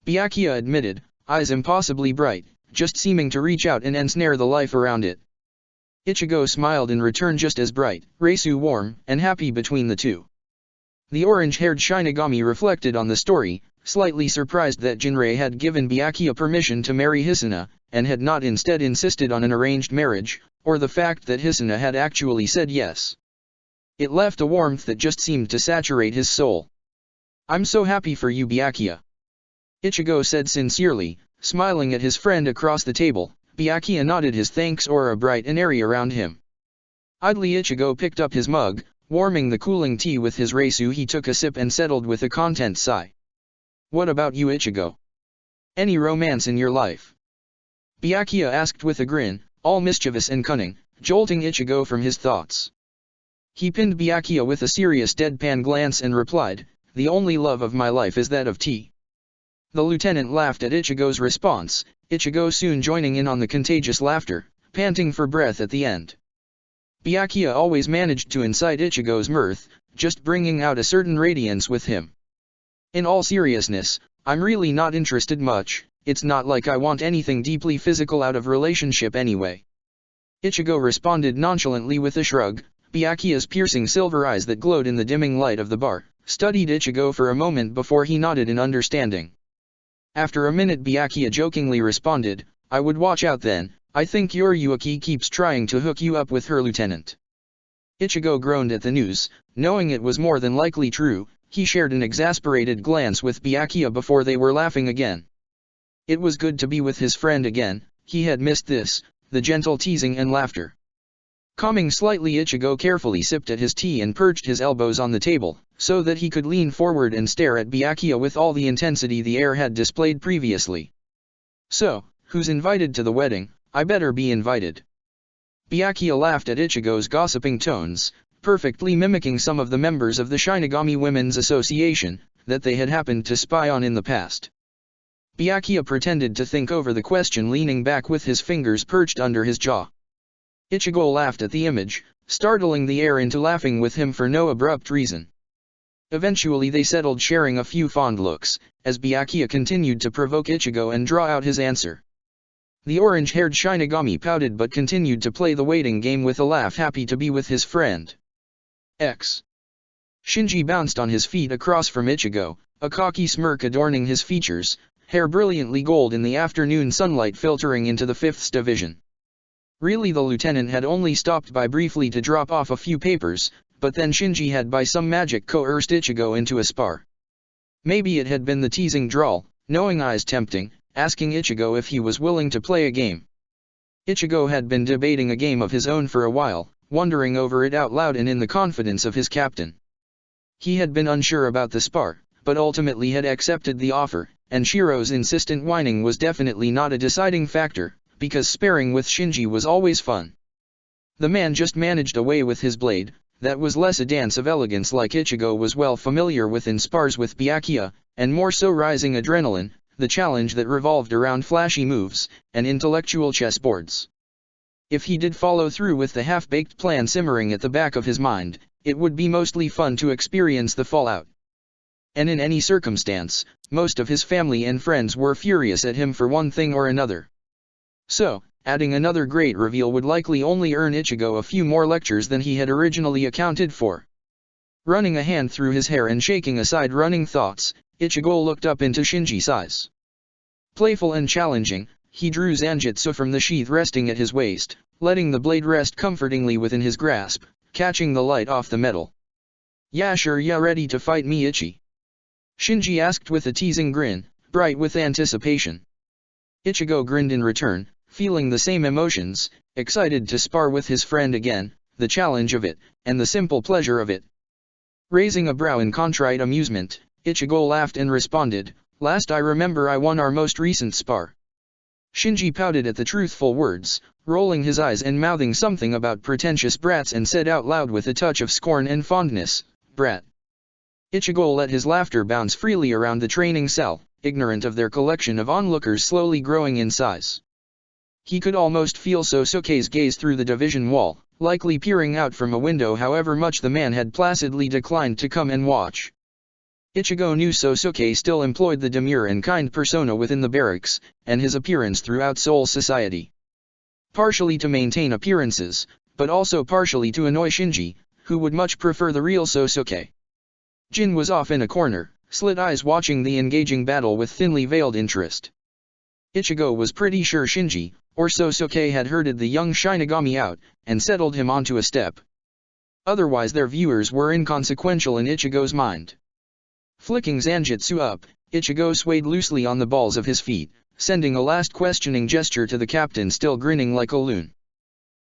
Byakuya admitted, eyes impossibly bright, just seeming to reach out and ensnare the life around it. Ichigo smiled in return, just as bright, Reisu warm, and happy between the two. The orange-haired Shinigami reflected on the story, slightly surprised that Jinrei had given Byakuya permission to marry Hisuna, and had not instead insisted on an arranged marriage, or the fact that Hisuna had actually said yes. It left a warmth that just seemed to saturate his soul. I'm so happy for you, Byakuya. Ichigo said sincerely, smiling at his friend across the table. Byakuya nodded his thanks, aura bright and airy around him. Idly Ichigo picked up his mug, warming the cooling tea with his Reisu. He took a sip and settled with a content sigh. What about you, Ichigo? Any romance in your life? Byakuya asked with a grin, all mischievous and cunning, jolting Ichigo from his thoughts. He pinned Byakuya with a serious deadpan glance and replied, the only love of my life is that of tea. The lieutenant laughed at Ichigo's response, Ichigo soon joining in on the contagious laughter, panting for breath at the end. Byakuya always managed to incite Ichigo's mirth, just bringing out a certain radiance with him. In all seriousness, I'm really not interested much. It's not like I want anything deeply physical out of relationship anyway. Ichigo responded nonchalantly with a shrug. Byakuya's piercing silver eyes that glowed in the dimming light of the bar, studied Ichigo for a moment before he nodded in understanding. After a minute Byakuya jokingly responded, I would watch out then, I think your Yuki keeps trying to hook you up with her, Lieutenant. Ichigo groaned at the news, knowing it was more than likely true. He shared an exasperated glance with Byakuya before they were laughing again. It was good to be with his friend again. He had missed this, the gentle teasing and laughter. Calming slightly, Ichigo carefully sipped at his tea and perched his elbows on the table, so that he could lean forward and stare at Byakuya with all the intensity the air had displayed previously. So, who's invited to the wedding? I better be invited. Byakuya laughed at Ichigo's gossiping tones, perfectly mimicking some of the members of the Shinigami Women's Association, that they had happened to spy on in the past. Byakuya pretended to think over the question, leaning back with his fingers perched under his jaw. Ichigo laughed at the image, startling the air into laughing with him for no abrupt reason. Eventually they settled, sharing a few fond looks, as Byakuya continued to provoke Ichigo and draw out his answer. The orange-haired Shinigami pouted but continued to play the waiting game with a laugh, happy to be with his friend. Shinji bounced on his feet across from Ichigo, a cocky smirk adorning his features, hair brilliantly gold in the afternoon sunlight filtering into the 5th division. Really, the lieutenant had only stopped by briefly to drop off a few papers, but then Shinji had by some magic coerced Ichigo into a spar. Maybe it had been the teasing drawl, knowing eyes tempting, asking Ichigo if he was willing to play a game. Ichigo had been debating a game of his own for a while, wondering over it out loud and in the confidence of his captain. He had been unsure about the spar, but ultimately had accepted the offer, and Shiro's insistent whining was definitely not a deciding factor, because sparring with Shinji was always fun. The man just managed a way with his blade, that was less a dance of elegance like Ichigo was well familiar with in spars with Byakuya, and more so rising adrenaline, the challenge that revolved around flashy moves, and intellectual chessboards. If he did follow through with the half-baked plan simmering at the back of his mind, it would be mostly fun to experience the fallout. And in any circumstance, most of his family and friends were furious at him for one thing or another. So, adding another great reveal would likely only earn Ichigo a few more lectures than he had originally accounted for. Running a hand through his hair and shaking aside running thoughts, Ichigo looked up into Shinji's eyes. Playful and challenging, he drew Zanjutsu from the sheath resting at his waist, letting the blade rest comfortingly within his grasp, catching the light off the metal. "Yeah, sure, ya ready to fight me, Ichi?" Shinji asked with a teasing grin, bright with anticipation. Ichigo grinned in return, feeling the same emotions, excited to spar with his friend again, the challenge of it, and the simple pleasure of it. Raising a brow in contrite amusement, Ichigo laughed and responded, "Last I remember I won our most recent spar." Shinji pouted at the truthful words, rolling his eyes and mouthing something about pretentious brats, and said out loud with a touch of scorn and fondness, "Brat." Ichigo let his laughter bounce freely around the training cell, ignorant of their collection of onlookers slowly growing in size. He could almost feel Sosuke's gaze through the division wall, likely peering out from a window however much the man had placidly declined to come and watch. Ichigo knew Sosuke still employed the demure and kind persona within the barracks, and his appearance throughout Seoul society. Partially to maintain appearances, but also partially to annoy Shinji, who would much prefer the real Sosuke. Jin was off in a corner, slit eyes watching the engaging battle with thinly veiled interest. Ichigo was pretty sure Shinji, or Sosuke had herded the young Shinigami out, and settled him onto a step. Otherwise their viewers were inconsequential in Ichigo's mind. Flicking Zanjutsu up, Ichigo swayed loosely on the balls of his feet, sending a last questioning gesture to the captain still grinning like a loon.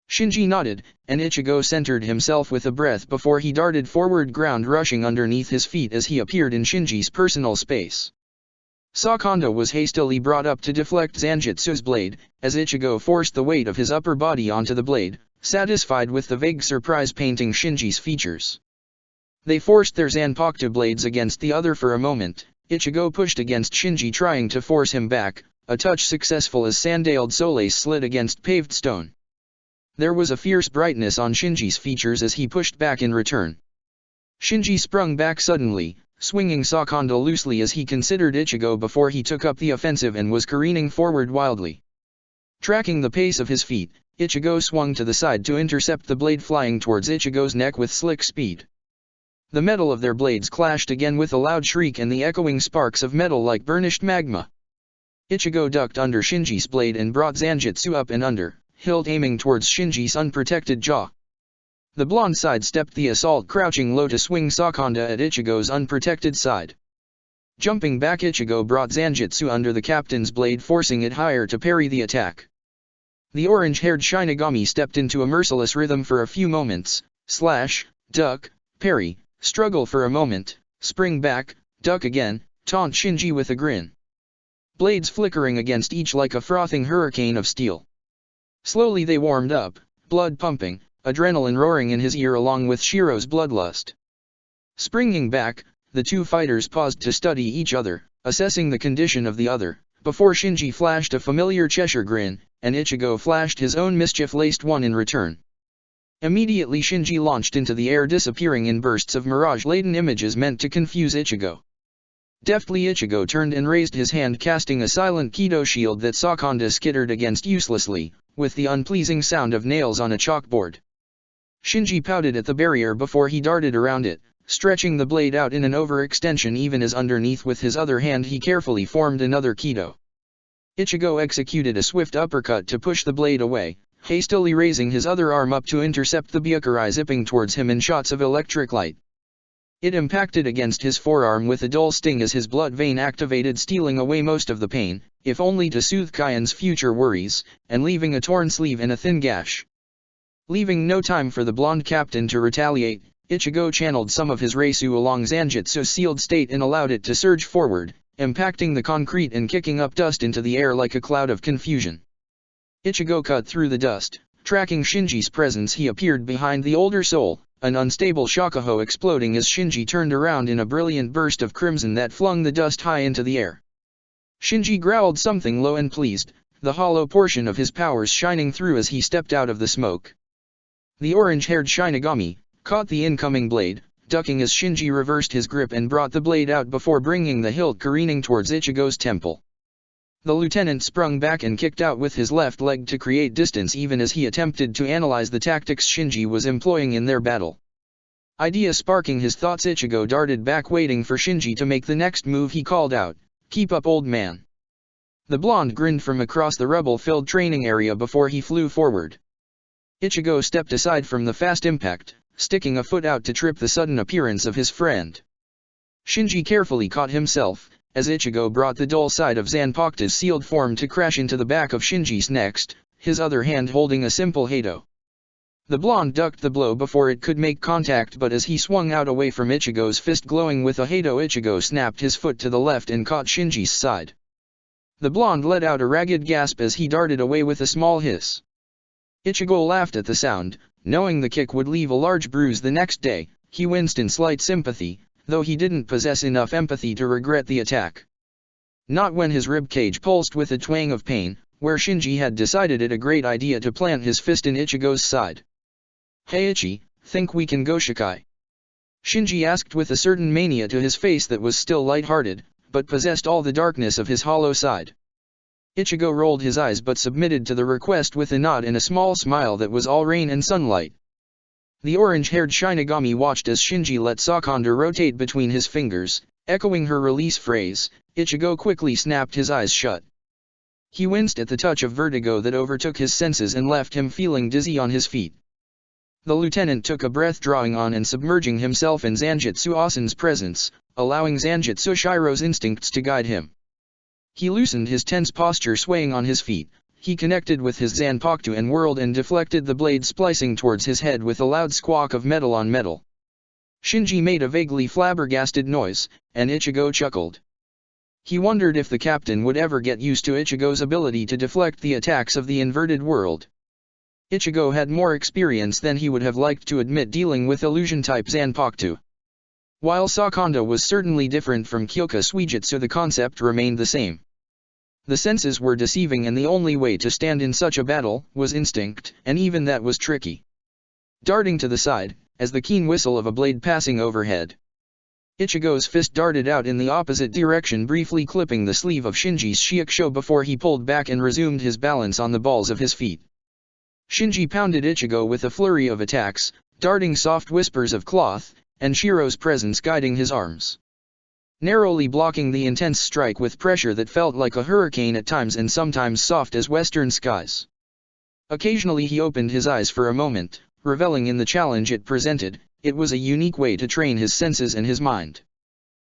Shinji nodded, and Ichigo centered himself with a breath before he darted forward, ground rushing underneath his feet as he appeared in Shinji's personal space. Sakanda was hastily brought up to deflect Zanjutsu's blade, as Ichigo forced the weight of his upper body onto the blade, satisfied with the vague surprise painting Shinji's features. They forced their Zanpakuto blades against the other for a moment. Ichigo pushed against Shinji, trying to force him back, a touch successful as sandaled solace slid against paved stone. There was a fierce brightness on Shinji's features as he pushed back in return. Shinji sprung back suddenly, swinging Sakanda loosely as he considered Ichigo before he took up the offensive and was careening forward wildly. Tracking the pace of his feet, Ichigo swung to the side to intercept the blade flying towards Ichigo's neck with slick speed. The metal of their blades clashed again with a loud shriek and the echoing sparks of metal like burnished magma. Ichigo ducked under Shinji's blade and brought Zanjutsu up and under, hilt aiming towards Shinji's unprotected jaw. The blonde sidestepped the assault, crouching low to swing Sakanda at Ichigo's unprotected side. Jumping back, Ichigo brought Zanjutsu under the captain's blade, forcing it higher to parry the attack. The orange-haired Shinigami stepped into a merciless rhythm for a few moments: slash, duck, parry, struggle for a moment, spring back, duck again, taunt Shinji with a grin. Blades flickering against each like a frothing hurricane of steel. Slowly they warmed up, blood pumping, adrenaline roaring in his ear along with Shiro's bloodlust. Springing back, the two fighters paused to study each other, assessing the condition of the other, before Shinji flashed a familiar Cheshire grin, and Ichigo flashed his own mischief-laced one in return. Immediately Shinji launched into the air, disappearing in bursts of mirage-laden images meant to confuse Ichigo. Deftly Ichigo turned and raised his hand, casting a silent Kido shield that Sakanda skittered against uselessly, with the unpleasing sound of nails on a chalkboard. Shinji pouted at the barrier before he darted around it, stretching the blade out in an overextension even as underneath with his other hand he carefully formed another Kido. Ichigo executed a swift uppercut to push the blade away, hastily raising his other arm up to intercept the Byakurai zipping towards him in shots of electric light. It impacted against his forearm with a dull sting as his blood vein activated, stealing away most of the pain, if only to soothe Kaien's future worries, and leaving a torn sleeve and a thin gash. Leaving no time for the blonde captain to retaliate, Ichigo channeled some of his Reisu along Zanjutsu's sealed state and allowed it to surge forward, impacting the concrete and kicking up dust into the air like a cloud of confusion. Ichigo cut through the dust. Tracking Shinji's presence, he appeared behind the older soul, an unstable shakuho exploding as Shinji turned around in a brilliant burst of crimson that flung the dust high into the air. Shinji growled something low and pleased, the hollow portion of his powers shining through as he stepped out of the smoke. The orange-haired Shinigami caught the incoming blade, ducking as Shinji reversed his grip and brought the blade out before bringing the hilt careening towards Ichigo's temple. The lieutenant sprung back and kicked out with his left leg to create distance even as he attempted to analyze the tactics Shinji was employing in their battle. Idea sparking his thoughts, Ichigo darted back, waiting for Shinji to make the next move. He called out, "Keep up, old man." The blonde grinned from across the rubble-filled training area before he flew forward. Ichigo stepped aside from the fast impact, sticking a foot out to trip the sudden appearance of his friend. Shinji carefully caught himself, as Ichigo brought the dull side of Zanpakuto's sealed form to crash into the back of Shinji's next, his other hand holding a simple Hado. The blonde ducked the blow before it could make contact, but as he swung out away from Ichigo's fist glowing with a Hado, Ichigo snapped his foot to the left and caught Shinji's side. The blonde let out a ragged gasp as he darted away with a small hiss. Ichigo laughed at the sound, knowing the kick would leave a large bruise the next day. He winced in slight sympathy, though he didn't possess enough empathy to regret the attack. Not when his ribcage pulsed with a twang of pain, where Shinji had decided it a great idea to plant his fist in Ichigo's side. Heiichi, think we can go Shikai? Shinji asked with a certain mania to his face that was still light-hearted, but possessed all the darkness of his hollow side. Ichigo rolled his eyes but submitted to the request with a nod and a small smile that was all rain and sunlight. The orange-haired Shinigami watched as Shinji let Sakanda rotate between his fingers, echoing her release phrase. Ichigo quickly snapped his eyes shut. He winced at the touch of vertigo that overtook his senses and left him feeling dizzy on his feet. The lieutenant took a breath, drawing on and submerging himself in Zanjutsu Asun's presence, allowing Zanjutsu Shiro's instincts to guide him. He loosened his tense posture, swaying on his feet. He connected with his Zanpakuto and whirled and deflected the blade, splicing towards his head with a loud squawk of metal on metal. Shinji made a vaguely flabbergasted noise, and Ichigo chuckled. He wondered if the captain would ever get used to Ichigo's ability to deflect the attacks of the inverted world. Ichigo had more experience than he would have liked to admit dealing with illusion-type Zanpakuto. While Sakanda was certainly different from Kyoka Suijutsu, the concept remained the same. The senses were deceiving, and the only way to stand in such a battle was instinct, and even that was tricky. Darting to the side, as the keen whistle of a blade passing overhead. Ichigo's fist darted out in the opposite direction, briefly clipping the sleeve of Shinji's shiakusho before he pulled back and resumed his balance on the balls of his feet. Shinji pounded Ichigo with a flurry of attacks, darting soft whispers of cloth, and Shiro's presence guiding his arms, narrowly blocking the intense strike with pressure that felt like a hurricane at times and sometimes soft as western skies. Occasionally he opened his eyes for a moment, reveling in the challenge it presented. It was a unique way to train his senses and his mind.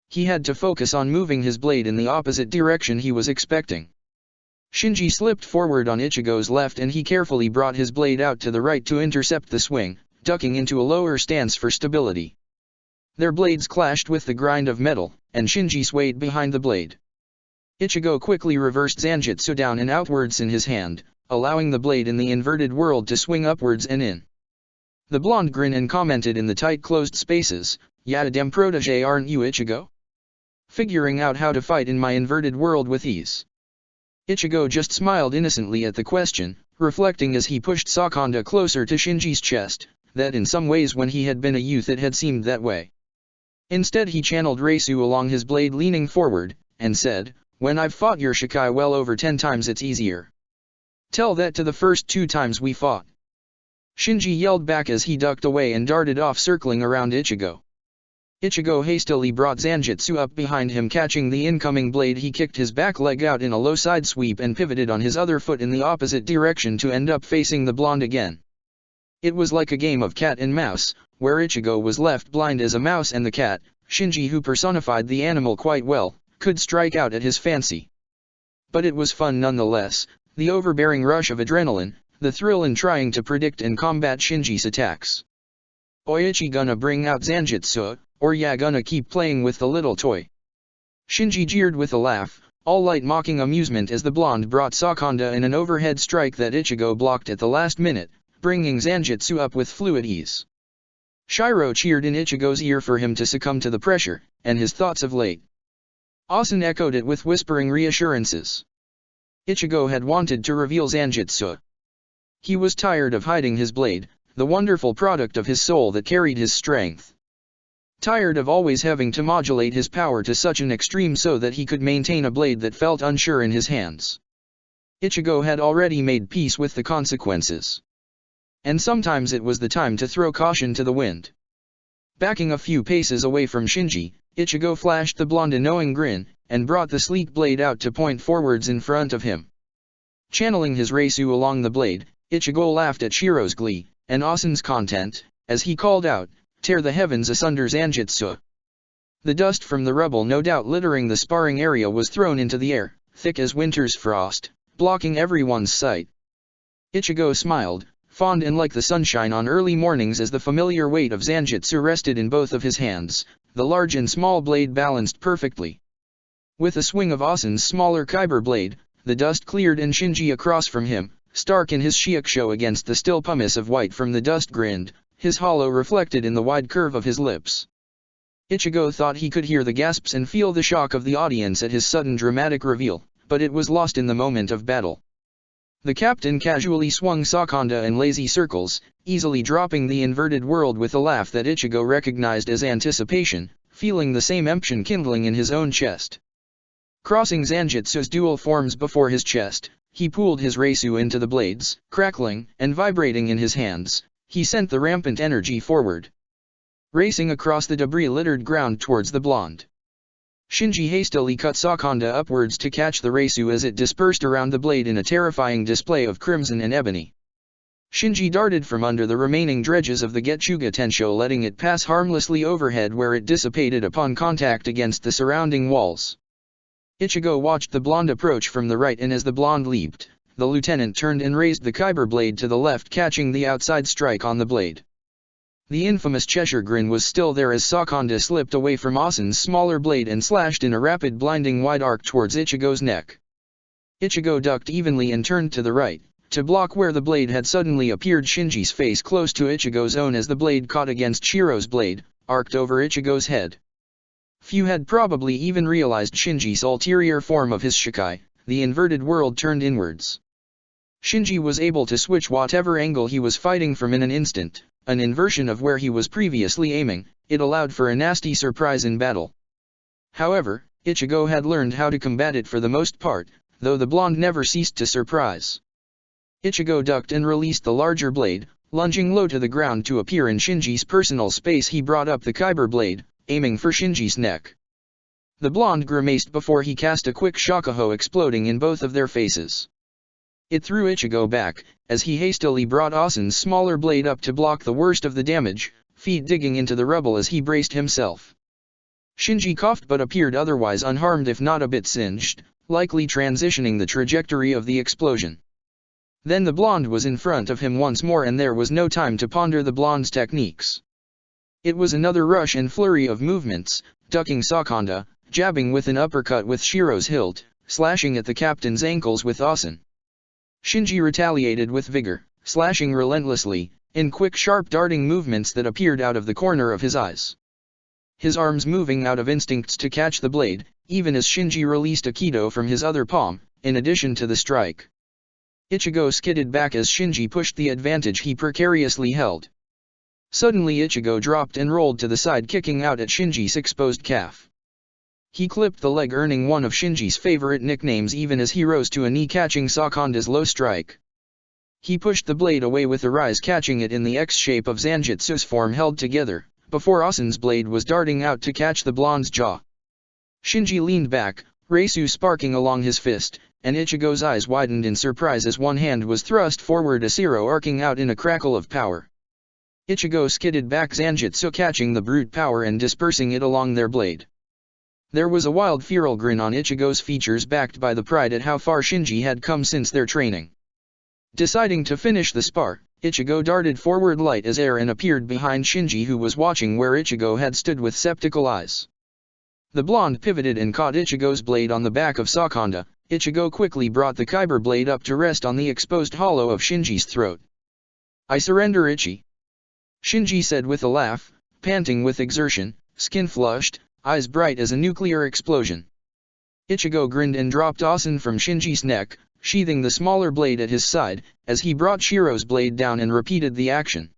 He had to focus on moving his blade in the opposite direction he was expecting. Shinji slipped forward on Ichigo's left and he carefully brought his blade out to the right to intercept the swing, ducking into a lower stance for stability. Their blades clashed with the grind of metal, and Shinji swayed behind the blade. Ichigo quickly reversed Zanjutsu down and outwards in his hand, allowing the blade in the inverted world to swing upwards and in. The blonde grinned and commented in the tight-closed spaces, "Ya dem protege, aren't you, Ichigo? Figuring out how to fight in my inverted world with ease." Ichigo just smiled innocently at the question, reflecting as he pushed Sakanda closer to Shinji's chest, that in some ways when he had been a youth it had seemed that way. Instead he channeled Reisu along his blade, leaning forward, and said, "When I've fought your Shikai well over 10 times it's easier. Tell that to the first 2 times we fought." Shinji yelled back as he ducked away and darted off, circling around Ichigo. Ichigo hastily brought Zanjutsu up behind him, catching the incoming blade. He kicked his back leg out in a low side sweep and pivoted on his other foot in the opposite direction to end up facing the blonde again. It was like a game of cat and mouse, where Ichigo was left blind as a mouse and the cat, Shinji, who personified the animal quite well, could strike out at his fancy. But it was fun nonetheless, the overbearing rush of adrenaline, the thrill in trying to predict and combat Shinji's attacks. "Oichi gonna bring out Zanjutsu, or ya gonna keep playing with the little toy?" Shinji jeered with a laugh, all light mocking amusement, as the blonde brought Sakanda in an overhead strike that Ichigo blocked at the last minute, bringing Zanjutsu up with fluid ease. Shiro cheered in Ichigo's ear for him to succumb to the pressure, and his thoughts of late. Asun echoed it with whispering reassurances. Ichigo had wanted to reveal Zanjutsu. He was tired of hiding his blade, the wonderful product of his soul that carried his strength. Tired of always having to modulate his power to such an extreme so that he could maintain a blade that felt unsure in his hands. Ichigo had already made peace with the consequences. And sometimes it was the time to throw caution to the wind. Backing a few paces away from Shinji, Ichigo flashed the blonde a knowing grin, and brought the sleek blade out to point forwards in front of him. Channeling his Reisu along the blade, Ichigo laughed at Shiro's glee, and Asun's content, as he called out, "Tear the heavens asunder Zanjutsu." The dust from the rubble, no doubt littering the sparring area, was thrown into the air, thick as winter's frost, blocking everyone's sight. Ichigo smiled, fond and like the sunshine on early mornings, as the familiar weight of Zanjutsu rested in both of his hands, the large and small blade balanced perfectly. With a swing of Asun's smaller Kyber blade, the dust cleared and Shinji across from him, stark in his shiakusho against the still pumice of white from the dust, grinned, his hollow reflected in the wide curve of his lips. Ichigo thought he could hear the gasps and feel the shock of the audience at his sudden dramatic reveal, but it was lost in the moment of battle. The captain casually swung Sakanda in lazy circles, easily dropping the inverted world with a laugh that Ichigo recognized as anticipation, feeling the same emption kindling in his own chest. Crossing Zanjutsu's dual forms before his chest, he pulled his Reisu into the blades, crackling and vibrating in his hands. He sent the rampant energy forward, racing across the debris-littered ground towards the blonde. Shinji hastily cut Sakanda upwards to catch the Reisu as it dispersed around the blade in a terrifying display of crimson and ebony. Shinji darted from under the remaining dredges of the Getsuga Tensho, letting it pass harmlessly overhead where it dissipated upon contact against the surrounding walls. Ichigo watched the blonde approach from the right, and as the blonde leaped, the lieutenant turned and raised the Kyber blade to the left, catching the outside strike on the blade. The infamous Cheshire grin was still there as Sakanda slipped away from Asen's smaller blade and slashed in a rapid blinding wide arc towards Ichigo's neck. Ichigo ducked evenly and turned to the right, to block where the blade had suddenly appeared, Shinji's face close to Ichigo's own as the blade caught against Shiro's blade, arced over Ichigo's head. Few had probably even realized Shinji's ulterior form of his Shikai, the inverted world turned inwards. Shinji was able to switch whatever angle he was fighting from in an instant, an inversion of where he was previously aiming. It allowed for a nasty surprise in battle. However, Ichigo had learned how to combat it for the most part, though the blonde never ceased to surprise. Ichigo ducked and released the larger blade, lunging low to the ground to appear in Shinji's personal space. He brought up the Kyber blade, aiming for Shinji's neck. The blonde grimaced before he cast a quick shakuho, exploding in both of their faces. It threw Ichigo back, as he hastily brought Asen's smaller blade up to block the worst of the damage, feet digging into the rubble as he braced himself. Shinji coughed but appeared otherwise unharmed, if not a bit singed, likely transitioning the trajectory of the explosion. Then the blonde was in front of him once more, and there was no time to ponder the blonde's techniques. It was another rush and flurry of movements, ducking Sakanda, jabbing with an uppercut with Shiro's hilt, slashing at the captain's ankles with Asen. Shinji retaliated with vigor, slashing relentlessly, in quick sharp darting movements that appeared out of the corner of his eyes. His arms moving out of instincts to catch the blade, even as Shinji released a Kido from his other palm, in addition to the strike. Ichigo skidded back as Shinji pushed the advantage he precariously held. Suddenly Ichigo dropped and rolled to the side, kicking out at Shinji's exposed calf. He clipped the leg, earning one of Shinji's favorite nicknames even as he rose to a knee, catching Sakanda's low strike. He pushed the blade away with a rise, catching it in the X shape of Zanjutsu's form held together, before Asen's blade was darting out to catch the blonde's jaw. Shinji leaned back, Reisu sparking along his fist, and Ichigo's eyes widened in surprise as one hand was thrust forward, a Siro arcing out in a crackle of power. Ichigo skidded back, Zanjutsu catching the brute power and dispersing it along their blade. There was a wild feral grin on Ichigo's features, backed by the pride at how far Shinji had come since their training. Deciding to finish the spar, Ichigo darted forward light as air and appeared behind Shinji, who was watching where Ichigo had stood with skeptical eyes. The blonde pivoted and caught Ichigo's blade on the back of Sakanda. Ichigo quickly brought the Kyber blade up to rest on the exposed hollow of Shinji's throat. "I surrender, Ichi," Shinji said with a laugh, panting with exertion, skin flushed, eyes bright as a nuclear explosion. Ichigo grinned and dropped Asen from Shinji's neck, sheathing the smaller blade at his side, as he brought Shiro's blade down and repeated the action.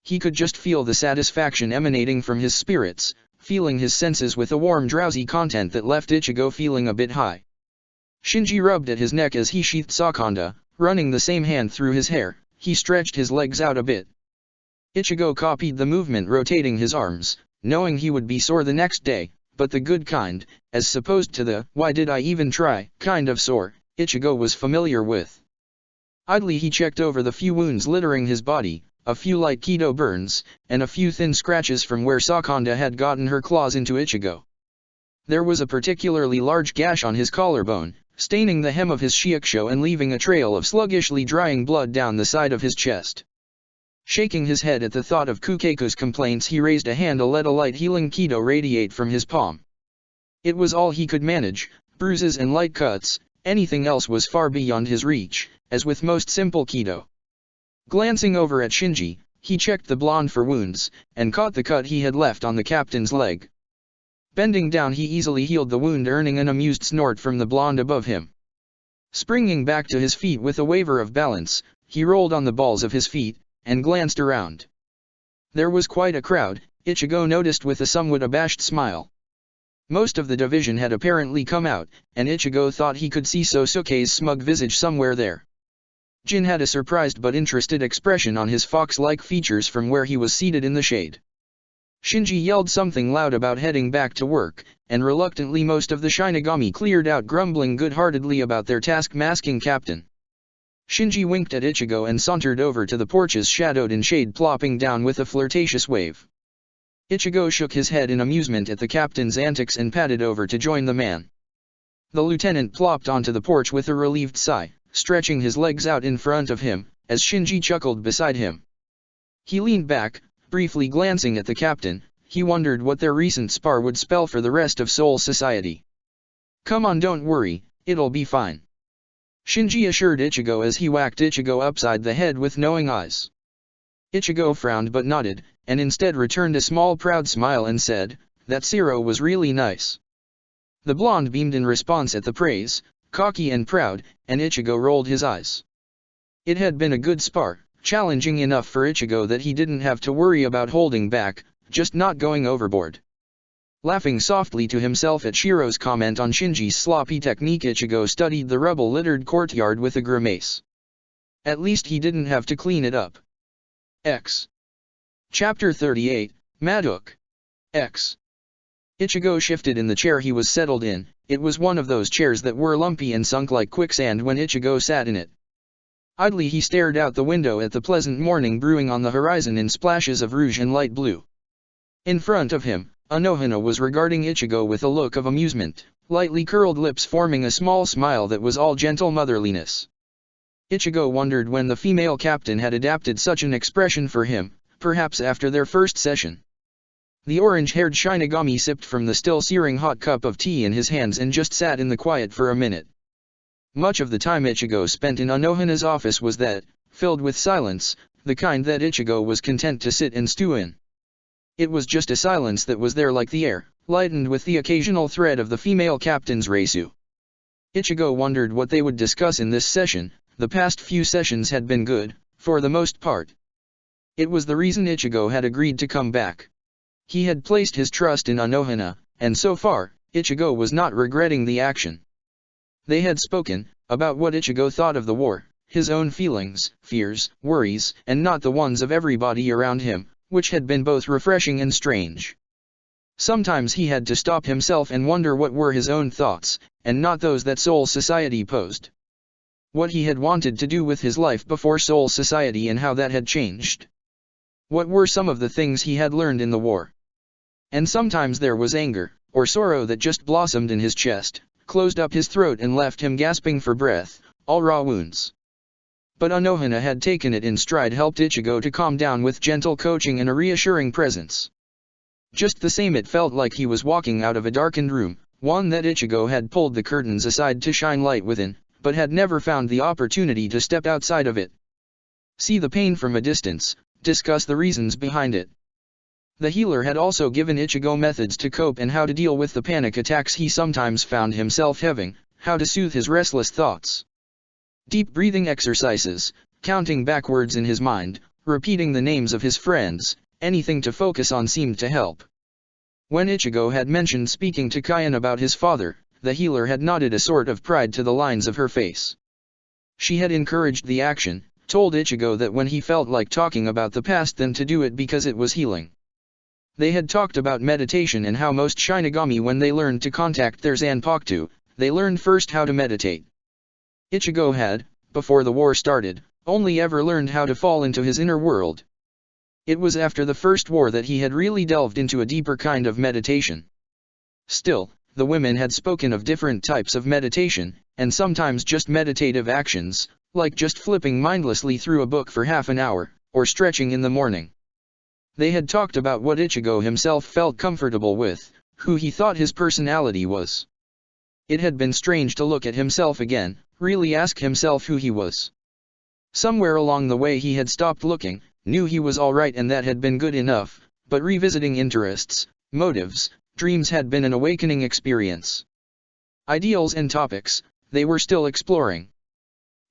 He could just feel the satisfaction emanating from his spirits, feeling his senses with a warm drowsy content that left Ichigo feeling a bit high. Shinji rubbed at his neck as he sheathed Sakanda, running the same hand through his hair. He stretched his legs out a bit. Ichigo copied the movement, rotating his arms, knowing he would be sore the next day, but the good kind, as opposed to the "why did I even try" kind of sore Ichigo was familiar with. Idly he checked over the few wounds littering his body, a few light Kido burns, and a few thin scratches from where Sakanda had gotten her claws into Ichigo. There was a particularly large gash on his collarbone, staining the hem of his shiakusho and leaving a trail of sluggishly drying blood down the side of his chest. Shaking his head at the thought of Kukeiku's complaints, he raised a hand to let a light healing Kido radiate from his palm. It was all he could manage, bruises and light cuts, anything else was far beyond his reach, as with most simple Kido. Glancing over at Shinji, he checked the blonde for wounds, and caught the cut he had left on the captain's leg. Bending down, he easily healed the wound, earning an amused snort from the blonde above him. Springing back to his feet with a waver of balance, he rolled on the balls of his feet, and glanced around. There was quite a crowd, Ichigo noticed with a somewhat abashed smile. Most of the division had apparently come out, and Ichigo thought he could see Sosuke's smug visage somewhere there. Jin had a surprised but interested expression on his fox-like features from where he was seated in the shade. Shinji yelled something loud about heading back to work, and reluctantly most of the Shinigami cleared out, grumbling good-heartedly about their task-masking captain. Shinji winked at Ichigo and sauntered over to the porches shadowed in shade, plopping down with a flirtatious wave. Ichigo shook his head in amusement at the captain's antics and padded over to join the man. The lieutenant plopped onto the porch with a relieved sigh, stretching his legs out in front of him, as Shinji chuckled beside him. He leaned back, briefly glancing at the captain. He wondered what their recent spar would spell for the rest of Soul Society. "Come on, don't worry, it'll be fine," Shinji assured Ichigo as he whacked Ichigo upside the head with knowing eyes. Ichigo frowned but nodded, and instead returned a small proud smile and said, "That Zero was really nice." The blonde beamed in response at the praise, cocky and proud, and Ichigo rolled his eyes. It had been a good spar, challenging enough for Ichigo that he didn't have to worry about holding back, just not going overboard. Laughing softly to himself at Shiro's comment on Shinji's sloppy technique, Ichigo studied the rubble-littered courtyard with a grimace. At least he didn't have to clean it up. X. Chapter 38, Maduk. X. Ichigo shifted in the chair he was settled in. It was one of those chairs that were lumpy and sunk like quicksand when Ichigo sat in it. Idly he stared out the window at the pleasant morning brewing on the horizon in splashes of rouge and light blue. In front of him, Anohana was regarding Ichigo with a look of amusement, lightly curled lips forming a small smile that was all gentle motherliness. Ichigo wondered when the female captain had adapted such an expression for him, perhaps after their first session. The orange-haired Shinigami sipped from the still searing hot cup of tea in his hands and just sat in the quiet for a minute. Much of the time Ichigo spent in Anohana's office was that, filled with silence, the kind that Ichigo was content to sit and stew in. It was just a silence that was there like the air, lightened with the occasional thread of the female captain's reisu. Ichigo wondered what they would discuss in this session. The past few sessions had been good, for the most part. It was the reason Ichigo had agreed to come back. He had placed his trust in Anohana, and so far, Ichigo was not regretting the action. They had spoken about what Ichigo thought of the war, his own feelings, fears, worries, and not the ones of everybody around him, which had been both refreshing and strange. Sometimes he had to stop himself and wonder what were his own thoughts, and not those that Soul Society posed. What he had wanted to do with his life before Soul Society and how that had changed. What were some of the things he had learned in the war? And sometimes there was anger, or sorrow that just blossomed in his chest, closed up his throat and left him gasping for breath, all raw wounds. But Anohana had taken it in stride, helped Ichigo to calm down with gentle coaching and a reassuring presence. Just the same, it felt like he was walking out of a darkened room, one that Ichigo had pulled the curtains aside to shine light within, but had never found the opportunity to step outside of it. See the pain from a distance, discuss the reasons behind it. The healer had also given Ichigo methods to cope and how to deal with the panic attacks he sometimes found himself having, how to soothe his restless thoughts. Deep breathing exercises, counting backwards in his mind, repeating the names of his friends, anything to focus on seemed to help. When Ichigo had mentioned speaking to Kaien about his father, the healer had nodded a sort of pride to the lines of her face. She had encouraged the action, told Ichigo that when he felt like talking about the past then to do it because it was healing. They had talked about meditation and how most Shinigami, when they learned to contact their Zanpakuto, they learned first how to meditate. Ichigo had, before the war started, only ever learned how to fall into his inner world. It was after the first war that he had really delved into a deeper kind of meditation. Still, the women had spoken of different types of meditation, and sometimes just meditative actions, like just flipping mindlessly through a book for half an hour, or stretching in the morning. They had talked about what Ichigo himself felt comfortable with, who he thought his personality was. It had been strange to look at himself again, really ask himself who he was. Somewhere along the way he had stopped looking, knew he was alright and that had been good enough, but revisiting interests, motives, dreams had been an awakening experience. Ideals and topics, They were still exploring.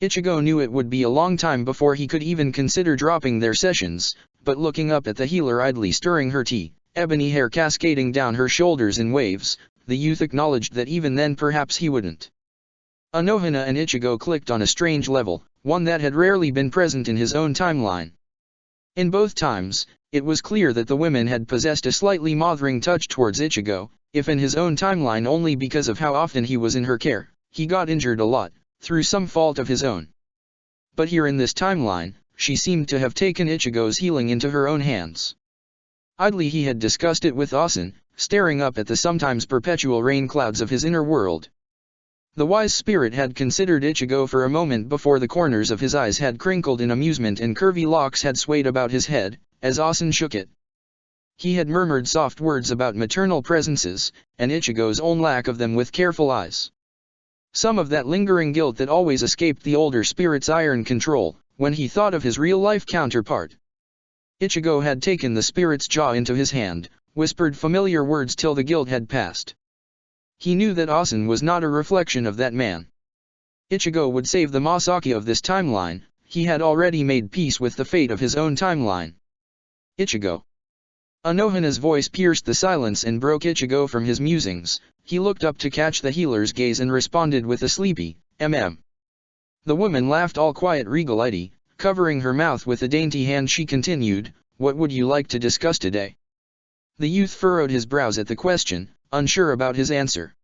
Ichigo knew it would be a long time before he could even consider dropping their sessions, but looking up at the healer idly stirring her tea, ebony hair cascading down her shoulders in waves, the youth acknowledged that even then perhaps he wouldn't. Anohana and Ichigo clicked on a strange level, one that had rarely been present in his own timeline. In both times, it was clear that the women had possessed a slightly mothering touch towards Ichigo, if in his own timeline only because of how often he was in her care. He got injured a lot, through some fault of his own. But here in this timeline, she seemed to have taken Ichigo's healing into her own hands. Idly he had discussed it with Asen, staring up at the sometimes perpetual rain clouds of his inner world. The wise spirit had considered Ichigo for a moment before the corners of his eyes had crinkled in amusement and curvy locks had swayed about his head, as Asen shook it. He had murmured soft words about maternal presences, and Ichigo's own lack of them with careful eyes. Some of that lingering guilt that always escaped the older spirit's iron control, when he thought of his real-life counterpart. Ichigo had taken the spirit's jaw into his hand, whispered familiar words till the guilt had passed. He knew that Asen was not a reflection of that man. Ichigo would save the Masaki of this timeline. He had already made peace with the fate of his own timeline. Ichigo. Anohana's voice pierced the silence and broke Ichigo from his musings. He looked up to catch the healer's gaze and responded with a sleepy, mm. The woman laughed all quiet regality, covering her mouth with a dainty hand. She continued, "What would you like to discuss today?" The youth furrowed his brows at the question, unsure about his answer.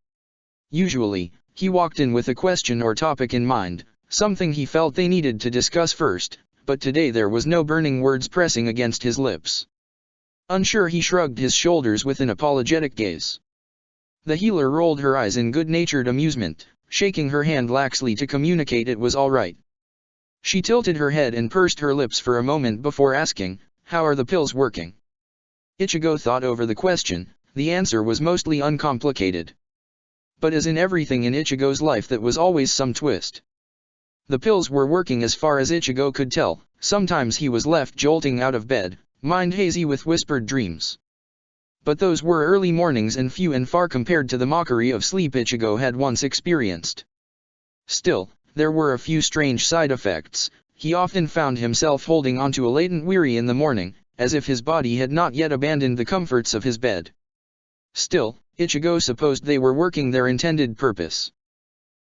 Usually, he walked in with a question or topic in mind, something he felt they needed to discuss first, but today there was no burning words pressing against his lips. Unsure, he shrugged his shoulders with an apologetic gaze. The healer rolled her eyes in good-natured amusement, shaking her hand laxly to communicate it was all right. She tilted her head and pursed her lips for a moment before asking, "How are the pills working?" Ichigo thought over the question. The answer was mostly uncomplicated. But as in everything in Ichigo's life, that was always some twist. The pills were working as far as Ichigo could tell. Sometimes he was left jolting out of bed, mind hazy with whispered dreams. But those were early mornings and few and far compared to the mockery of sleep Ichigo had once experienced. Still, there were a few strange side effects. He often found himself holding onto a latent weary in the morning, as if his body had not yet abandoned the comforts of his bed. Still, Ichigo supposed they were working their intended purpose,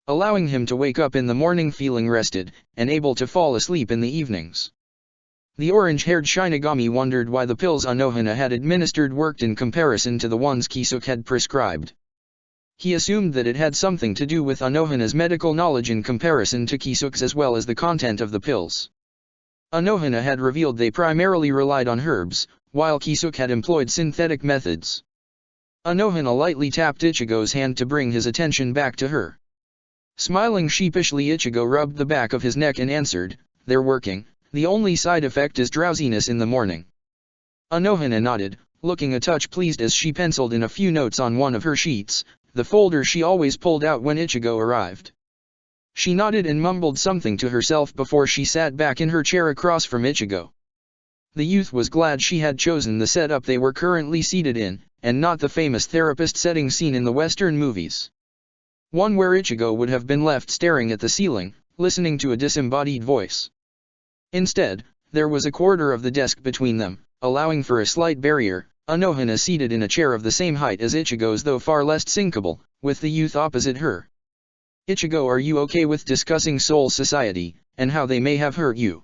allowing him to wake up in the morning feeling rested, and able to fall asleep in the evenings. The orange-haired Shinigami wondered why the pills Anohana had administered worked in comparison to the ones Kisuke had prescribed. He assumed that it had something to do with Anohana's medical knowledge in comparison to Kisuke's, as well as the content of the pills. Anohana had revealed they primarily relied on herbs, while Kisuke had employed synthetic methods. Anohana lightly tapped Ichigo's hand to bring his attention back to her. Smiling sheepishly, Ichigo rubbed the back of his neck and answered, "They're working. The only side effect is drowsiness in the morning." Anohana nodded, looking a touch pleased as she penciled in a few notes on one of her sheets, the folder she always pulled out when Ichigo arrived. She nodded and mumbled something to herself before she sat back in her chair across from Ichigo. The youth was glad she had chosen the setup they were currently seated in, and not the famous therapist setting seen in the Western movies. One where Ichigo would have been left staring at the ceiling, listening to a disembodied voice. Instead, there was a quarter of the desk between them, allowing for a slight barrier. Anohana seated in a chair of the same height as Ichigo's, though far less sinkable, with the youth opposite her. "Ichigo, are you okay with discussing Soul Society, and how they may have hurt you?"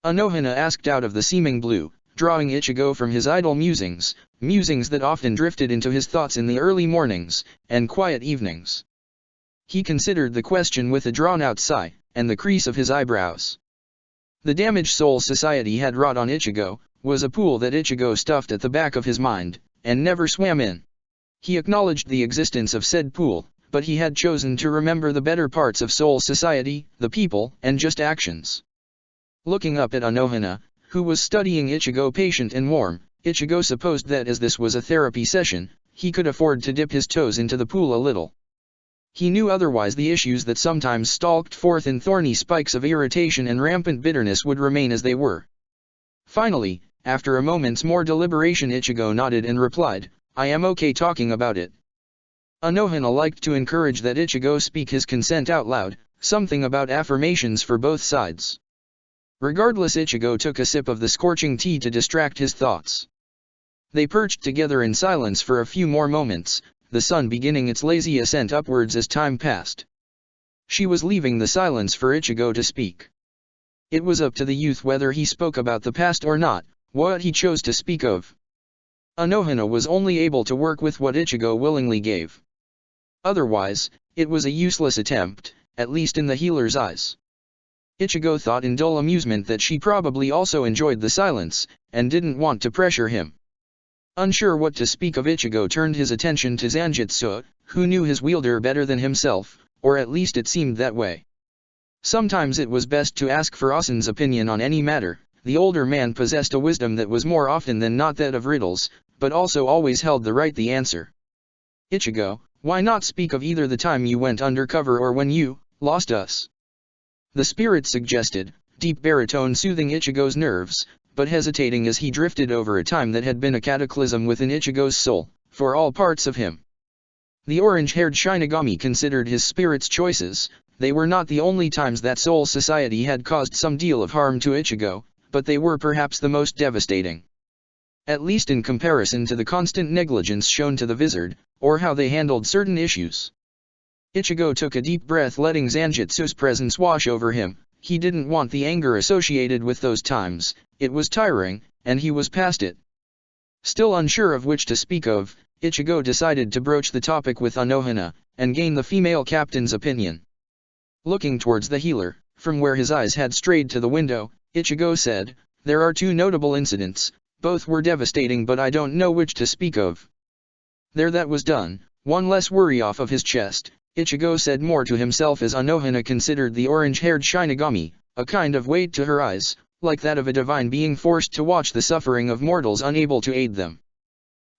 Anohana asked out of the seeming blue, drawing Ichigo from his idle musings that often drifted into his thoughts in the early mornings and quiet evenings. He considered the question with a drawn-out sigh, and the crease of his eyebrows. The damage Soul Society had wrought on Ichigo was a pool that Ichigo stuffed at the back of his mind, and never swam in. He acknowledged the existence of said pool, but he had chosen to remember the better parts of Soul Society, the people, and just actions. Looking up at Anohana, who was studying Ichigo patient and warm, Ichigo supposed that as this was a therapy session, he could afford to dip his toes into the pool a little. He knew otherwise the issues that sometimes stalked forth in thorny spikes of irritation and rampant bitterness would remain as they were. Finally, after a moment's more deliberation, Ichigo nodded and replied, "I am okay talking about it." Anohana liked to encourage that Ichigo speak his consent out loud, something about affirmations for both sides. Regardless, Ichigo took a sip of the scorching tea to distract his thoughts. They perched together in silence for a few more moments, the sun beginning its lazy ascent upwards as time passed. She was leaving the silence for Ichigo to speak. It was up to the youth whether he spoke about the past or not, what he chose to speak of. Anohana was only able to work with what Ichigo willingly gave. Otherwise, it was a useless attempt, at least in the healer's eyes. Ichigo thought in dull amusement that she probably also enjoyed the silence, and didn't want to pressure him. Unsure what to speak of, Ichigo turned his attention to Zanjitsu, who knew his wielder better than himself, or at least it seemed that way. Sometimes it was best to ask for Asen's opinion on any matter. The older man possessed a wisdom that was more often than not that of riddles, but also always held the answer. Ichigo, why not speak of either the time you went undercover or when you lost us? The spirit suggested, deep baritone soothing Ichigo's nerves, but hesitating as he drifted over a time that had been a cataclysm within Ichigo's soul, for all parts of him. The orange-haired Shinigami considered his spirit's choices. They were not the only times that Soul Society had caused some deal of harm to Ichigo, but they were perhaps the most devastating. At least in comparison to the constant negligence shown to the Vizard, or how they handled certain issues. Ichigo took a deep breath, letting Zanjitsu's presence wash over him. He didn't want the anger associated with those times, it was tiring, and he was past it. Still unsure of which to speak of, Ichigo decided to broach the topic with Anohana, and gain the female captain's opinion. Looking towards the healer, from where his eyes had strayed to the window, Ichigo said, "There are two notable incidents, both were devastating, but I don't know which to speak of." There, that was done, one less worry off of his chest. Ichigo said more to himself as Anohana considered the orange-haired Shinigami, a kind of weight to her eyes, like that of a divine being forced to watch the suffering of mortals unable to aid them.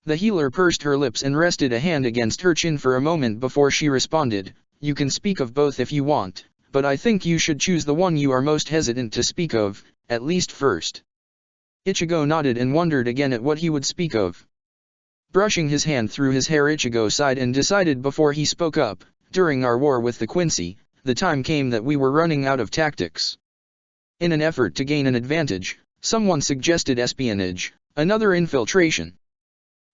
The healer pursed her lips and rested a hand against her chin for a moment before she responded, "You can speak of both if you want, but I think you should choose the one you are most hesitant to speak of, at least first." Ichigo nodded and wondered again at what he would speak of. Brushing his hand through his hair, Ichigo sighed and decided before he spoke up, "During our war with the Quincy, the time came that we were running out of tactics. In an effort to gain an advantage, someone suggested espionage, another infiltration.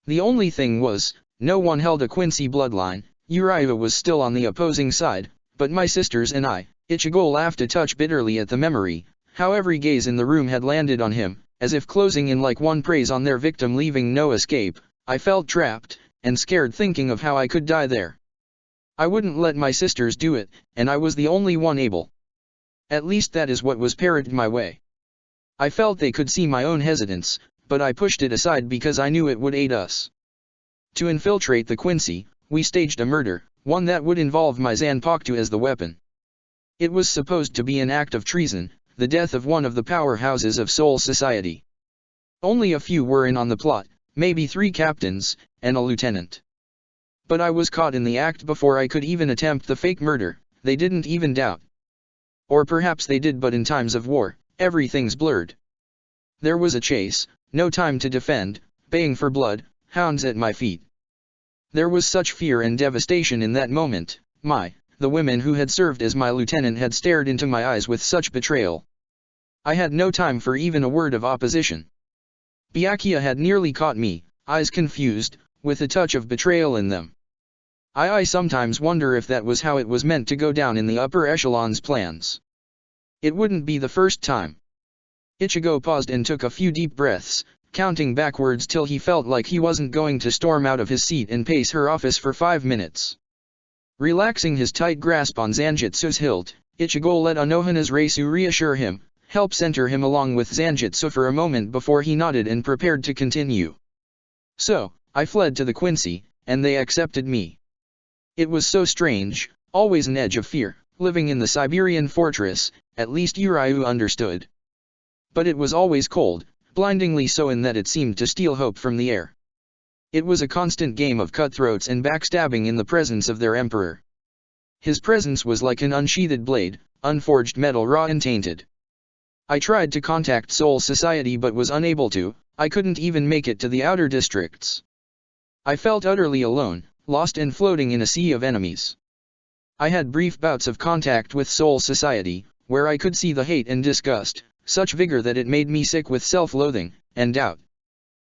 The only thing was, no one held a Quincy bloodline. Uriah was still on the opposing side, but my sisters and I." Ichigo laughed a touch bitterly at the memory, how every gaze in the room had landed on him, as if closing in like one preys on their victim, leaving no escape. "I felt trapped, and scared thinking of how I could die there. I wouldn't let my sisters do it, and I was the only one able. At least that is what was parroted my way. I felt they could see my own hesitance, but I pushed it aside because I knew it would aid us. To infiltrate the Quincy, we staged a murder, one that would involve my Zanpakuto as the weapon. It was supposed to be an act of treason, the death of one of the powerhouses of Soul Society. Only a few were in on the plot, maybe 3 captains, and a lieutenant. But I was caught in the act before I could even attempt the fake murder. They didn't even doubt. Or perhaps they did, but in times of war, everything's blurred. There was a chase, no time to defend, baying for blood, hounds at my feet. There was such fear and devastation in that moment. The women who had served as my lieutenant had stared into my eyes with such betrayal. I had no time for even a word of opposition. Byakuya had nearly caught me, eyes confused, with a touch of betrayal in them. I sometimes wonder if that was how it was meant to go down in the upper echelons' plans. It wouldn't be the first time." Ichigo paused and took a few deep breaths, counting backwards till he felt like he wasn't going to storm out of his seat and pace her office for 5 minutes. Relaxing his tight grasp on Zanjitsu's hilt, Ichigo let Anohana's Reisu reassure him, help center him along with Zanjitsu for a moment before he nodded and prepared to continue. "So, I fled to the Quincy, and they accepted me. It was so strange, always an edge of fear, living in the Siberian fortress, at least Uriah understood. But it was always cold, blindingly so in that it seemed to steal hope from the air. It was a constant game of cutthroats and backstabbing in the presence of their emperor. His presence was like an unsheathed blade, unforged metal, raw and tainted. I tried to contact Soul Society but was unable to. I couldn't even make it to the outer districts. I felt utterly alone, lost and floating in a sea of enemies. I had brief bouts of contact with Soul Society, where I could see the hate and disgust, such vigor that it made me sick with self-loathing and doubt.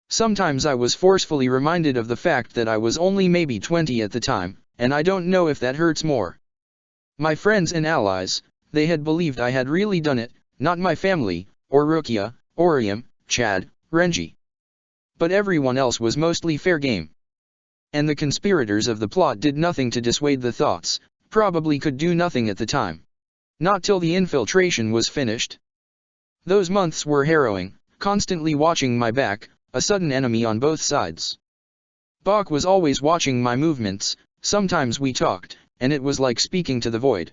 Sometimes I was forcefully reminded of the fact that I was only maybe 20 at the time, and I don't know if that hurts more. My friends and allies, they had believed I had really done it, not my family, or Rukia, Orium, Chad, Renji. But everyone else was mostly fair game. And the conspirators of the plot did nothing to dissuade the thoughts, probably could do nothing at the time. Not till the infiltration was finished. Those months were harrowing, constantly watching my back, a sudden enemy on both sides. Bach was always watching my movements, sometimes we talked, and it was like speaking to the void.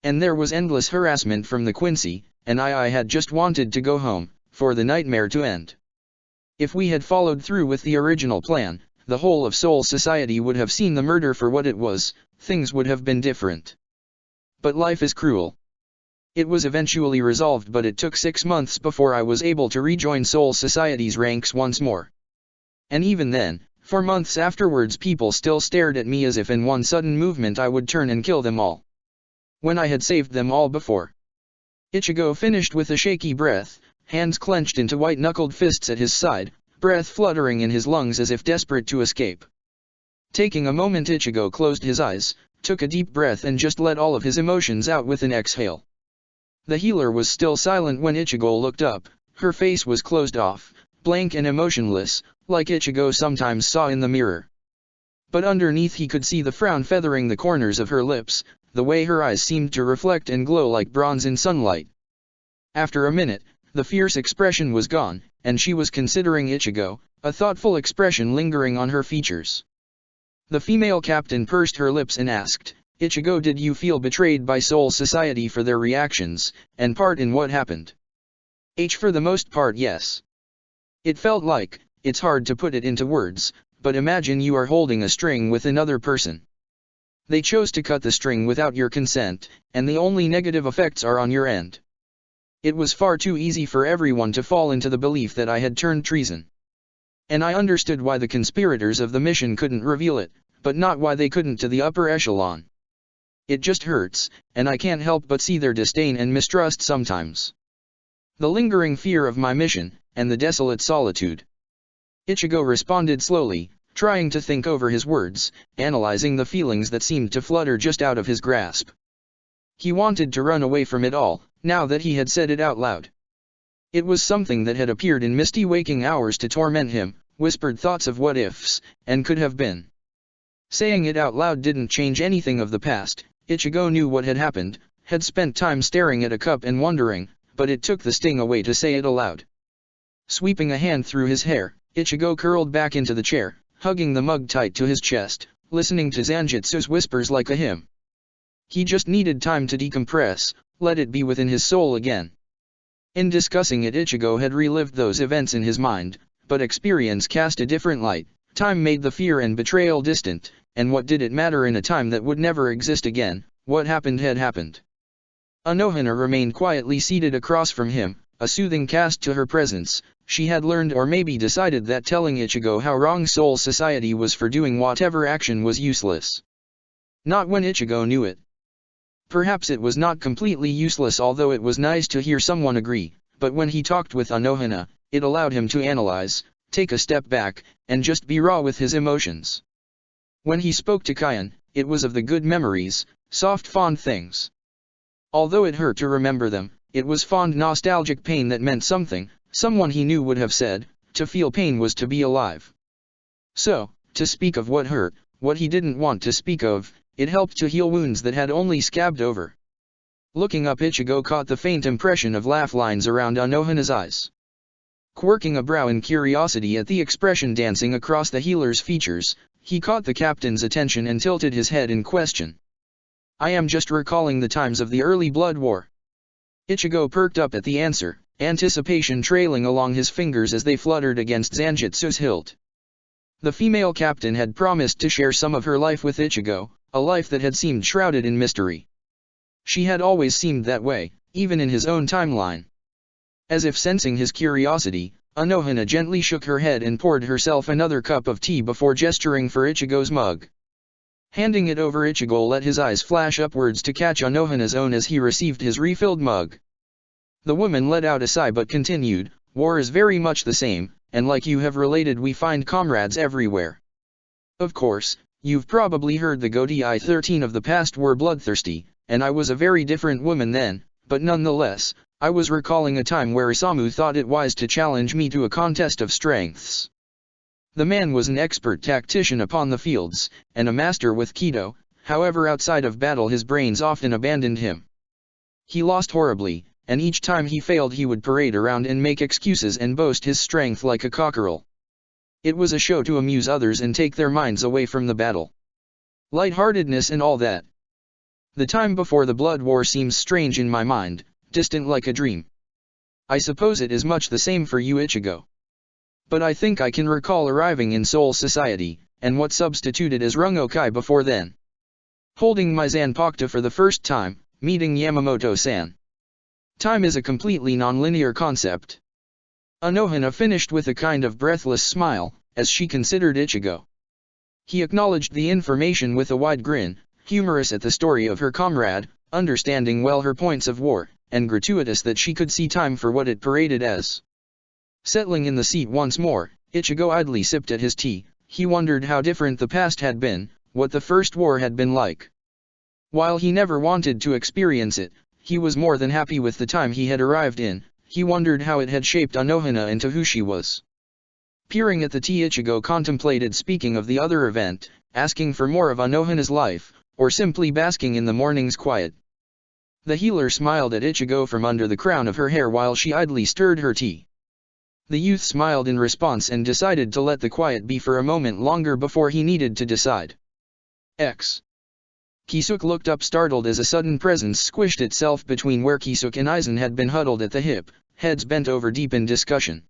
And there was endless harassment from the Quincy, and I had just wanted to go home, for the nightmare to end. If we had followed through with the original plan, the whole of Soul Society would have seen the murder for what it was, things would have been different. But life is cruel. It was eventually resolved, but it took 6 months before I was able to rejoin Soul Society's ranks once more. And even then, for months afterwards people still stared at me as if in one sudden movement I would turn and kill them all. When I had saved them all before. Ichigo finished with a shaky breath, hands clenched into white-knuckled fists at his side, breath fluttering in his lungs as if desperate to escape. Taking a moment, Ichigo closed his eyes, took a deep breath and just let all of his emotions out with an exhale. The healer was still silent when Ichigo looked up, her face was closed off, blank and emotionless, like Ichigo sometimes saw in the mirror. But underneath he could see the frown feathering the corners of her lips, the way her eyes seemed to reflect and glow like bronze in sunlight. After a minute, the fierce expression was gone, and she was considering Ichigo, a thoughtful expression lingering on her features. The female captain pursed her lips and asked, "Ichigo, did you feel betrayed by Soul Society for their reactions, and part in what happened?" For the most part, yes. It felt like, it's hard to put it into words, but imagine you are holding a string with another person. They chose to cut the string without your consent, and the only negative effects are on your end. It was far too easy for everyone to fall into the belief that I had turned treason. And I understood why the conspirators of the mission couldn't reveal it, but not why they couldn't to the upper echelon. It just hurts, and I can't help but see their disdain and mistrust sometimes. The lingering fear of my mission, and the desolate solitude. Ichigo responded slowly, trying to think over his words, analyzing the feelings that seemed to flutter just out of his grasp. He wanted to run away from it all, now that he had said it out loud. It was something that had appeared in misty waking hours to torment him, whispered thoughts of what-ifs, and could have been. Saying it out loud didn't change anything of the past. Ichigo knew what had happened, had spent time staring at a cup and wondering, but it took the sting away to say it aloud. Sweeping a hand through his hair, Ichigo curled back into the chair, hugging the mug tight to his chest, listening to Zanjitsu's whispers like a hymn. He just needed time to decompress, let it be within his soul again. In discussing it, Ichigo had relived those events in his mind, but experience cast a different light. Time made the fear and betrayal distant, and what did it matter in a time that would never exist again? What happened had happened. Anohana remained quietly seated across from him, a soothing cast to her presence. She had learned or maybe decided that telling Ichigo how wrong Soul Society was for doing whatever action was useless. Not when Ichigo knew it. Perhaps it was not completely useless, although it was nice to hear someone agree, but when he talked with Anohana, it allowed him to analyze, take a step back, and just be raw with his emotions. When he spoke to Kayan, it was of the good memories, soft fond things. Although it hurt to remember them, it was fond nostalgic pain that meant something. Someone he knew would have said, to feel pain was to be alive. So, to speak of what hurt, what he didn't want to speak of, it helped to heal wounds that had only scabbed over. Looking up, Ichigo caught the faint impression of laugh lines around Anohana's eyes. Quirking a brow in curiosity at the expression dancing across the healer's features, he caught the captain's attention and tilted his head in question. "I am just recalling the times of the early Blood War." Ichigo perked up at the answer, anticipation trailing along his fingers as they fluttered against Zanjitsu's hilt. The female captain had promised to share some of her life with Ichigo, a life that had seemed shrouded in mystery. She had always seemed that way, even in his own timeline. As if sensing his curiosity, Anohana gently shook her head and poured herself another cup of tea before gesturing for Ichigo's mug. Handing it over, Ichigo let his eyes flash upwards to catch Anohana's own as he received his refilled mug. The woman let out a sigh but continued, "War is very much the same, and like you have related, we find comrades everywhere. Of course, you've probably heard the Goti 13 of the past were bloodthirsty, and I was a very different woman then, but nonetheless, I was recalling a time where Isamu thought it wise to challenge me to a contest of strengths. The man was an expert tactician upon the fields, and a master with Kido, however outside of battle his brains often abandoned him. He lost horribly, and each time he failed he would parade around and make excuses and boast his strength like a cockerel. It was a show to amuse others and take their minds away from the battle. Lightheartedness and all that. The time before the blood war seems strange in my mind, distant like a dream. I suppose it is much the same for you, Ichigo. But I think I can recall arriving in Soul Society, and what substituted as Rungokai before then. Holding my Zanpakuto for the first time, meeting Yamamoto-san. Time is a completely non-linear concept." Anohana finished with a kind of breathless smile, as she considered Ichigo. He acknowledged the information with a wide grin, humorous at the story of her comrade, understanding well her points of war, and gratuitous that she could see time for what it paraded as. Settling in the seat once more, Ichigo idly sipped at his tea. He wondered how different the past had been, what the first war had been like. While he never wanted to experience it, he was more than happy with the time he had arrived in. He wondered how it had shaped Anohana into who she was. Peering at the tea, Ichigo contemplated speaking of the other event, asking for more of Anohana's life, or simply basking in the morning's quiet. The healer smiled at Ichigo from under the crown of her hair while she idly stirred her tea. The youth smiled in response and decided to let the quiet be for a moment longer before he needed to decide. Kisuke looked up startled as a sudden presence squished itself between where Kisuke and Aizen had been huddled at the hip, heads bent over deep in discussion.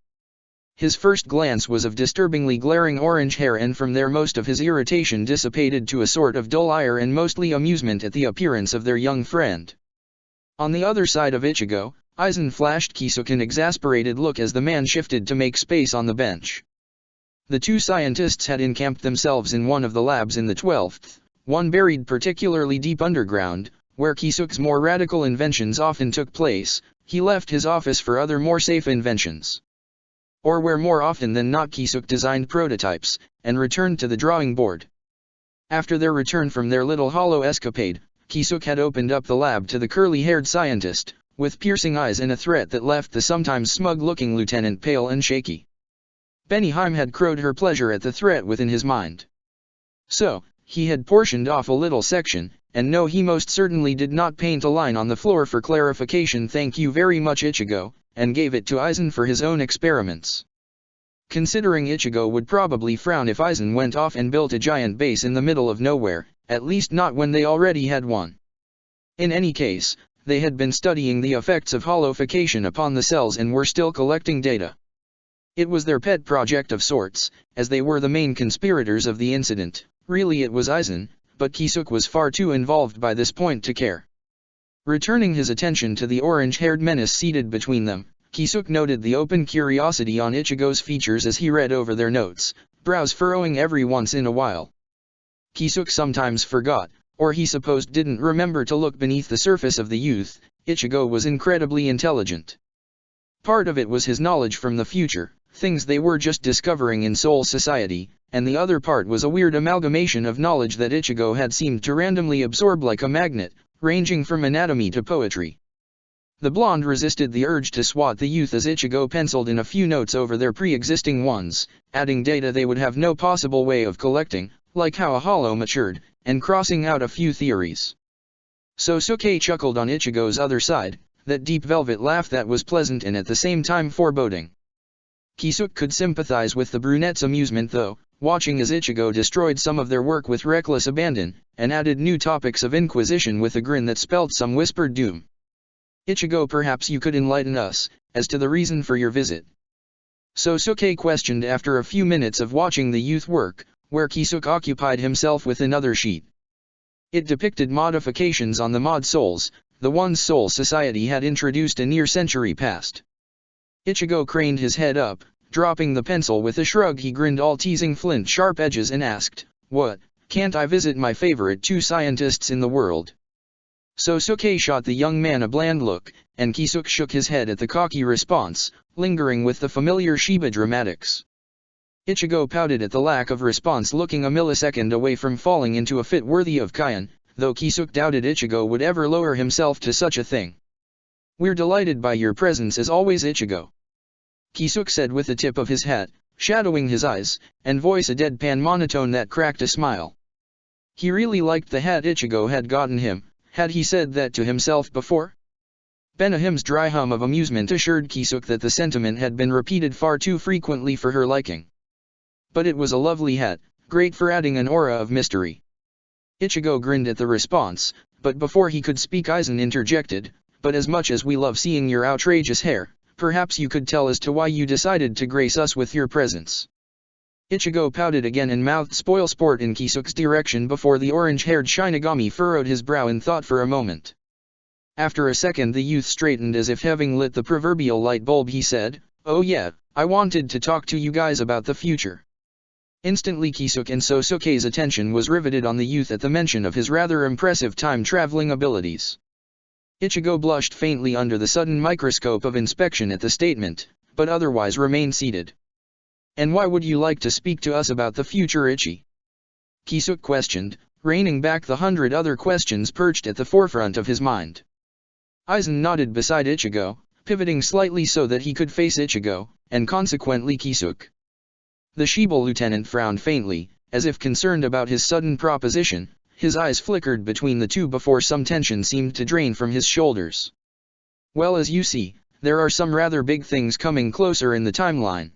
His first glance was of disturbingly glaring orange hair, and from there most of his irritation dissipated to a sort of dull ire and mostly amusement at the appearance of their young friend. On the other side of Ichigo, Aizen flashed Kisuke an exasperated look as the man shifted to make space on the bench. The two scientists had encamped themselves in one of the labs in the 12th, one buried particularly deep underground, where Kisuke's more radical inventions often took place. He left his office for other more safe inventions. Or where more often than not Kisuke designed prototypes, and returned to the drawing board. After their return from their little hollow escapade, Kisuke had opened up the lab to the curly-haired scientist, with piercing eyes and a threat that left the sometimes smug-looking lieutenant pale and shaky. Benihime had crowed her pleasure at the threat within his mind. So, he had portioned off a little section, and no, he most certainly did not paint a line on the floor for clarification "Thank you very much, Ichigo," and gave it to Aizen for his own experiments. Considering Ichigo would probably frown if Aizen went off and built a giant base in the middle of nowhere, at least not when they already had one. In any case, they had been studying the effects of hollowification upon the cells and were still collecting data. It was their pet project of sorts, as they were the main conspirators of the incident. Really it was Aizen, but Kisuke was far too involved by this point to care. Returning his attention to the orange-haired menace seated between them, Kisuke noted the open curiosity on Ichigo's features as he read over their notes, brows furrowing every once in a while. Kisuke sometimes forgot, or he supposed didn't remember, to look beneath the surface of the youth. Ichigo was incredibly intelligent. Part of it was his knowledge from the future, things they were just discovering in Soul Society, and the other part was a weird amalgamation of knowledge that Ichigo had seemed to randomly absorb like a magnet, ranging from anatomy to poetry. The blonde resisted the urge to swat the youth as Ichigo penciled in a few notes over their pre-existing ones, adding data they would have no possible way of collecting, like how a hollow matured, and crossing out a few theories. Sosuke chuckled on Ichigo's other side, that deep velvet laugh that was pleasant and at the same time foreboding. Kisuke could sympathize with the brunette's amusement though, watching as Ichigo destroyed some of their work with reckless abandon, and added new topics of inquisition with a grin that spelt some whispered doom. "Ichigo, perhaps you could enlighten us, as to the reason for your visit?" Sosuke questioned after a few minutes of watching the youth work, where Kisuke occupied himself with another sheet. It depicted modifications on the mod souls, the ones Soul Society had introduced a near century past. Ichigo craned his head up, dropping the pencil with a shrug. He grinned, all teasing flint sharp edges, and asked, "What, can't I visit my favorite two scientists in the world?" Sosuke shot the young man a bland look, and Kisuk shook his head at the cocky response, lingering with the familiar Shiba dramatics. Ichigo pouted at the lack of response, looking a millisecond away from falling into a fit worthy of Kion, though Kisuk doubted Ichigo would ever lower himself to such a thing. "We're delighted by your presence as always, Ichigo," Kisuk said with the tip of his hat, shadowing his eyes, and voice a deadpan monotone that cracked a smile. He really liked the hat Ichigo had gotten him. Had he said that to himself before? Benahim's dry hum of amusement assured Kisuk that the sentiment had been repeated far too frequently for her liking. But it was a lovely hat, great for adding an aura of mystery. Ichigo grinned at the response, but before he could speak Aizen interjected, "But as much as we love seeing your outrageous hair, perhaps you could tell as to why you decided to grace us with your presence." Ichigo pouted again and mouthed spoil sport in Kisuk's direction before the orange-haired Shinigami furrowed his brow in thought for a moment. After a second the youth straightened as if having lit the proverbial light bulb. He said, "Oh yeah, I wanted to talk to you guys about the future." Instantly Kisuk and Sosuke's attention was riveted on the youth at the mention of his rather impressive time-traveling abilities. Ichigo blushed faintly under the sudden microscope of inspection at the statement, but otherwise remained seated. "And why would you like to speak to us about the future, Ichi?" Kisuk questioned, reining back the 100 other questions perched at the forefront of his mind. Aizen nodded beside Ichigo, pivoting slightly so that he could face Ichigo, and consequently Kisuk. The Shiba lieutenant frowned faintly, as if concerned about his sudden proposition. His eyes flickered between the two before some tension seemed to drain from his shoulders. "Well, as you see, there are some rather big things coming closer in the timeline.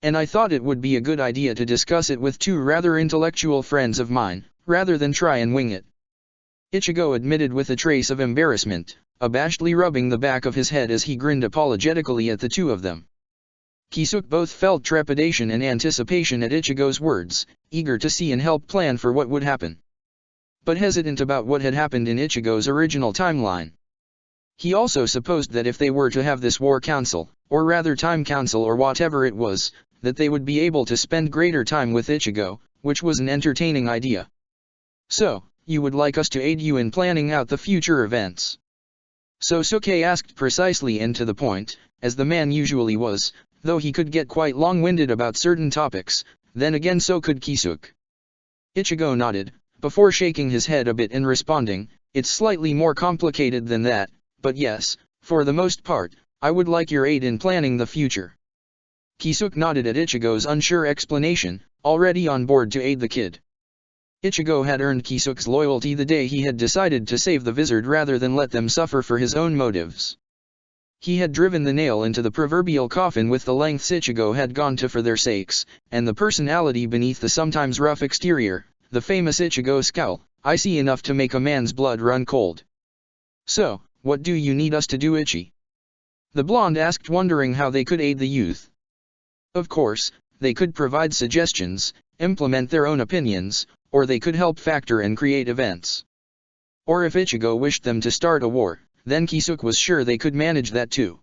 And I thought it would be a good idea to discuss it with two rather intellectual friends of mine, rather than try and wing it," Ichigo admitted with a trace of embarrassment, abashedly rubbing the back of his head as he grinned apologetically at the two of them. Kisuk both felt trepidation and anticipation at Ichigo's words, eager to see and help plan for what would happen, but hesitant about what had happened in Ichigo's original timeline. He also supposed that if they were to have this war council, or rather time council or whatever it was, that they would be able to spend greater time with Ichigo, which was an entertaining idea. "So, you would like us to aid you in planning out the future events?" Sosuke asked precisely and to the point, as the man usually was, though he could get quite long-winded about certain topics. Then again so could Kisuk. Ichigo nodded, before shaking his head a bit and responding, "It's slightly more complicated than that, but yes, for the most part, I would like your aid in planning the future." Kisuk nodded at Ichigo's unsure explanation, already on board to aid the kid. Ichigo had earned Kisuk's loyalty the day he had decided to save the Vizard rather than let them suffer for his own motives. He had driven the nail into the proverbial coffin with the lengths Ichigo had gone to for their sakes, and the personality beneath the sometimes rough exterior, the famous Ichigo scowl, "I see enough to make a man's blood run cold." "So, what do you need us to do, Ichi?" the blonde asked, wondering how they could aid the youth. Of course, they could provide suggestions, implement their own opinions, or they could help factor and create events. Or if Ichigo wished them to start a war, then Kisuk was sure they could manage that too.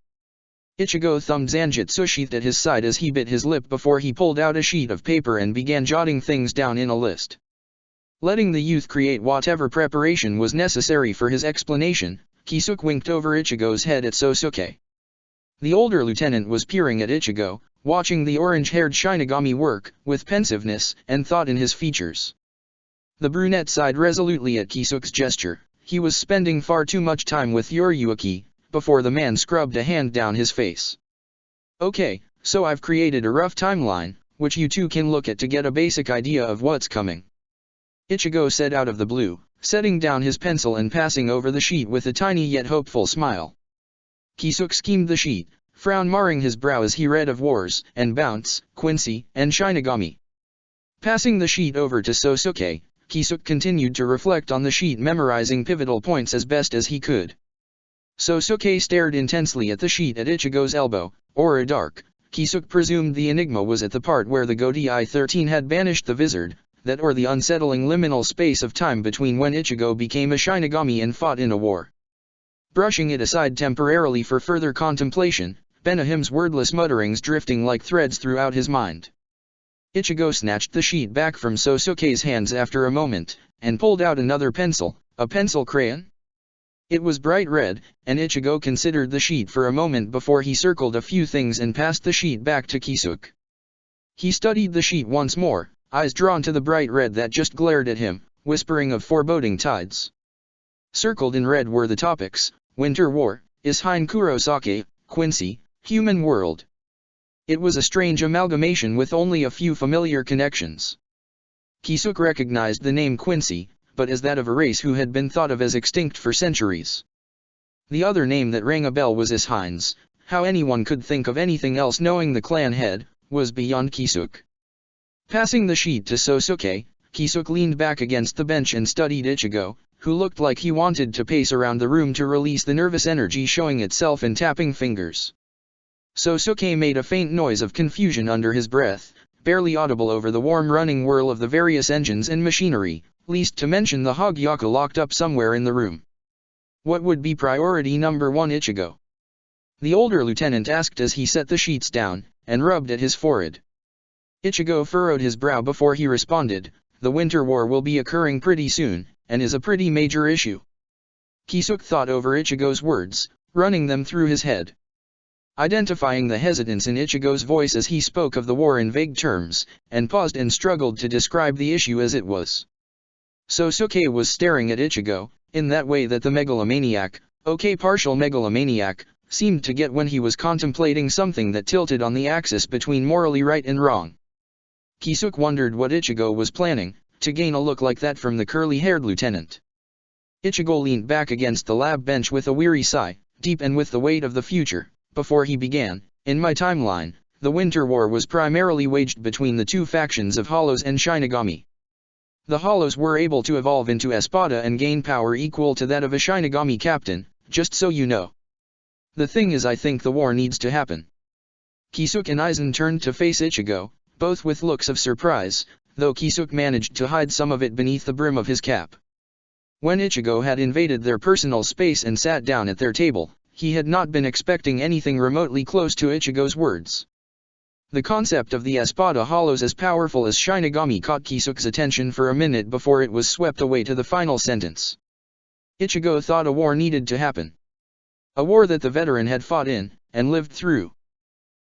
Ichigo thumbed Zanjitsu sheathed at his side as he bit his lip before he pulled out a sheet of paper and began jotting things down in a list. Letting the youth create whatever preparation was necessary for his explanation, Kisuk winked over Ichigo's head at Sosuke. The older lieutenant was peering at Ichigo, watching the orange-haired Shinigami work, with pensiveness and thought in his features. The brunette sighed resolutely at Kisuk's gesture. He was spending far too much time with Yoriyuki, before the man scrubbed a hand down his face. "Okay, so I've created a rough timeline, which you two can look at to get a basic idea of what's coming," Ichigo said out of the blue, setting down his pencil and passing over the sheet with a tiny yet hopeful smile. Kisuk skimmed the sheet, frown marring his brow as he read of wars, and Bounce, Quincy, and Shinigami. Passing the sheet over to Sosuke, Kisuk continued to reflect on the sheet, memorizing pivotal points as best as he could. Sosuke stared intensely at the sheet at Ichigo's elbow. Aura dark, Kisuk presumed the enigma was at the part where the Godei 13 had banished the Vizard, that or the unsettling liminal space of time between when Ichigo became a Shinigami and fought in a war. Brushing it aside temporarily for further contemplation, Benihim's wordless mutterings drifting like threads throughout his mind. Ichigo snatched the sheet back from Sosuke's hands after a moment, and pulled out another pencil, a pencil crayon? It was bright red, and Ichigo considered the sheet for a moment before he circled a few things and passed the sheet back to Kisuke. He studied the sheet once more, eyes drawn to the bright red that just glared at him, whispering of foreboding tides. Circled in red were the topics: Winter War, Isshin Kurosake, Quincy, Human World. It was a strange amalgamation with only a few familiar connections. Kisuke recognized the name Quincy, but as that of a race who had been thought of as extinct for centuries. The other name that rang a bell was Isshin's. How anyone could think of anything else knowing the clan head, was beyond Kisuke. Passing the sheet to Sosuke, Kisuke leaned back against the bench and studied Ichigo, who looked like he wanted to pace around the room to release the nervous energy showing itself in tapping fingers. Sosuke made a faint noise of confusion under his breath, barely audible over the warm running whirl of the various engines and machinery, least to mention the Hogyaku locked up somewhere in the room. What would be priority number 1, Ichigo? The older lieutenant asked as he set the sheets down, and rubbed at his forehead. Ichigo furrowed his brow before he responded, the Winter War will be occurring pretty soon, and is a pretty major issue. Kisuke thought over Ichigo's words, running them through his head. Identifying the hesitance in Ichigo's voice as he spoke of the war in vague terms, and paused and struggled to describe the issue as it was. Sosuke was staring at Ichigo, in that way that the megalomaniac, partial megalomaniac, seemed to get when he was contemplating something that tilted on the axis between morally right and wrong. Kisuke wondered what Ichigo was planning, to gain a look like that from the curly-haired lieutenant. Ichigo leaned back against the lab bench with a weary sigh, deep and with the weight of the future. Before he began, in my timeline, the Winter War was primarily waged between the two factions of Hollows and Shinigami. The Hollows were able to evolve into Espada and gain power equal to that of a Shinigami captain, just so you know. The thing is, I think the war needs to happen. Kisuke and Aizen turned to face Ichigo, both with looks of surprise, though Kisuke managed to hide some of it beneath the brim of his cap. When Ichigo had invaded their personal space and sat down at their table, he had not been expecting anything remotely close to Ichigo's words. The concept of the Espada Hollows as powerful as Shinigami caught Kisuke's attention for a minute before it was swept away to the final sentence. Ichigo thought a war needed to happen. A war that the veteran had fought in, and lived through.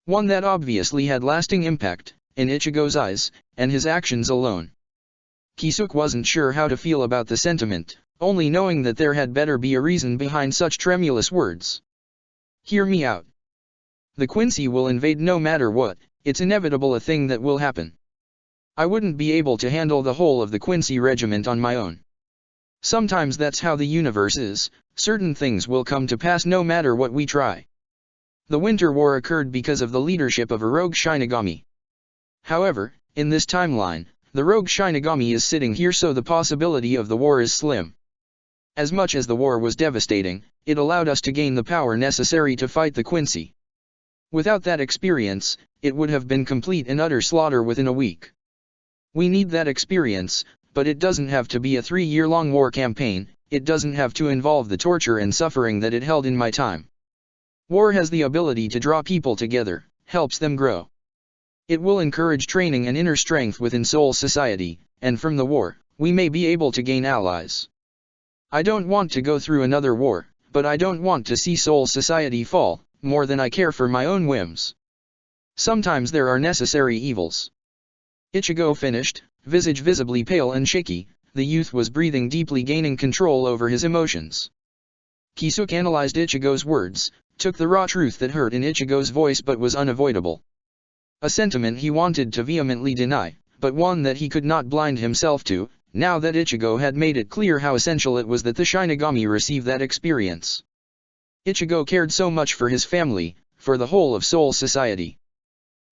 One that obviously had lasting impact, in Ichigo's eyes, and his actions alone. Kisuke wasn't sure how to feel about the sentiment, only knowing that there had better be a reason behind such tremulous words. Hear me out. The Quincy will invade no matter what, it's inevitable, a thing that will happen. I wouldn't be able to handle the whole of the Quincy regiment on my own. Sometimes that's how the universe is, certain things will come to pass no matter what we try. The Winter War occurred because of the leadership of a rogue Shinigami. However, in this timeline, the rogue Shinigami is sitting here, so the possibility of the war is slim. As much as the war was devastating, it allowed us to gain the power necessary to fight the Quincy. Without that experience, it would have been complete and utter slaughter within a week. We need that experience, but it doesn't have to be a 3-year-long war campaign, it doesn't have to involve the torture and suffering that it held in my time. War has the ability to draw people together, helps them grow. It will encourage training and inner strength within Soul Society, and from the war, we may be able to gain allies. I don't want to go through another war, but I don't want to see Soul Society fall, more than I care for my own whims. Sometimes there are necessary evils. Ichigo finished, visage visibly pale and shaky. The youth was breathing deeply, gaining control over his emotions. Kisuke analyzed Ichigo's words, took the raw truth that hurt in Ichigo's voice but was unavoidable. A sentiment he wanted to vehemently deny, but one that he could not blind himself to, now that Ichigo had made it clear how essential it was that the Shinigami receive that experience. Ichigo cared so much for his family, for the whole of Soul Society,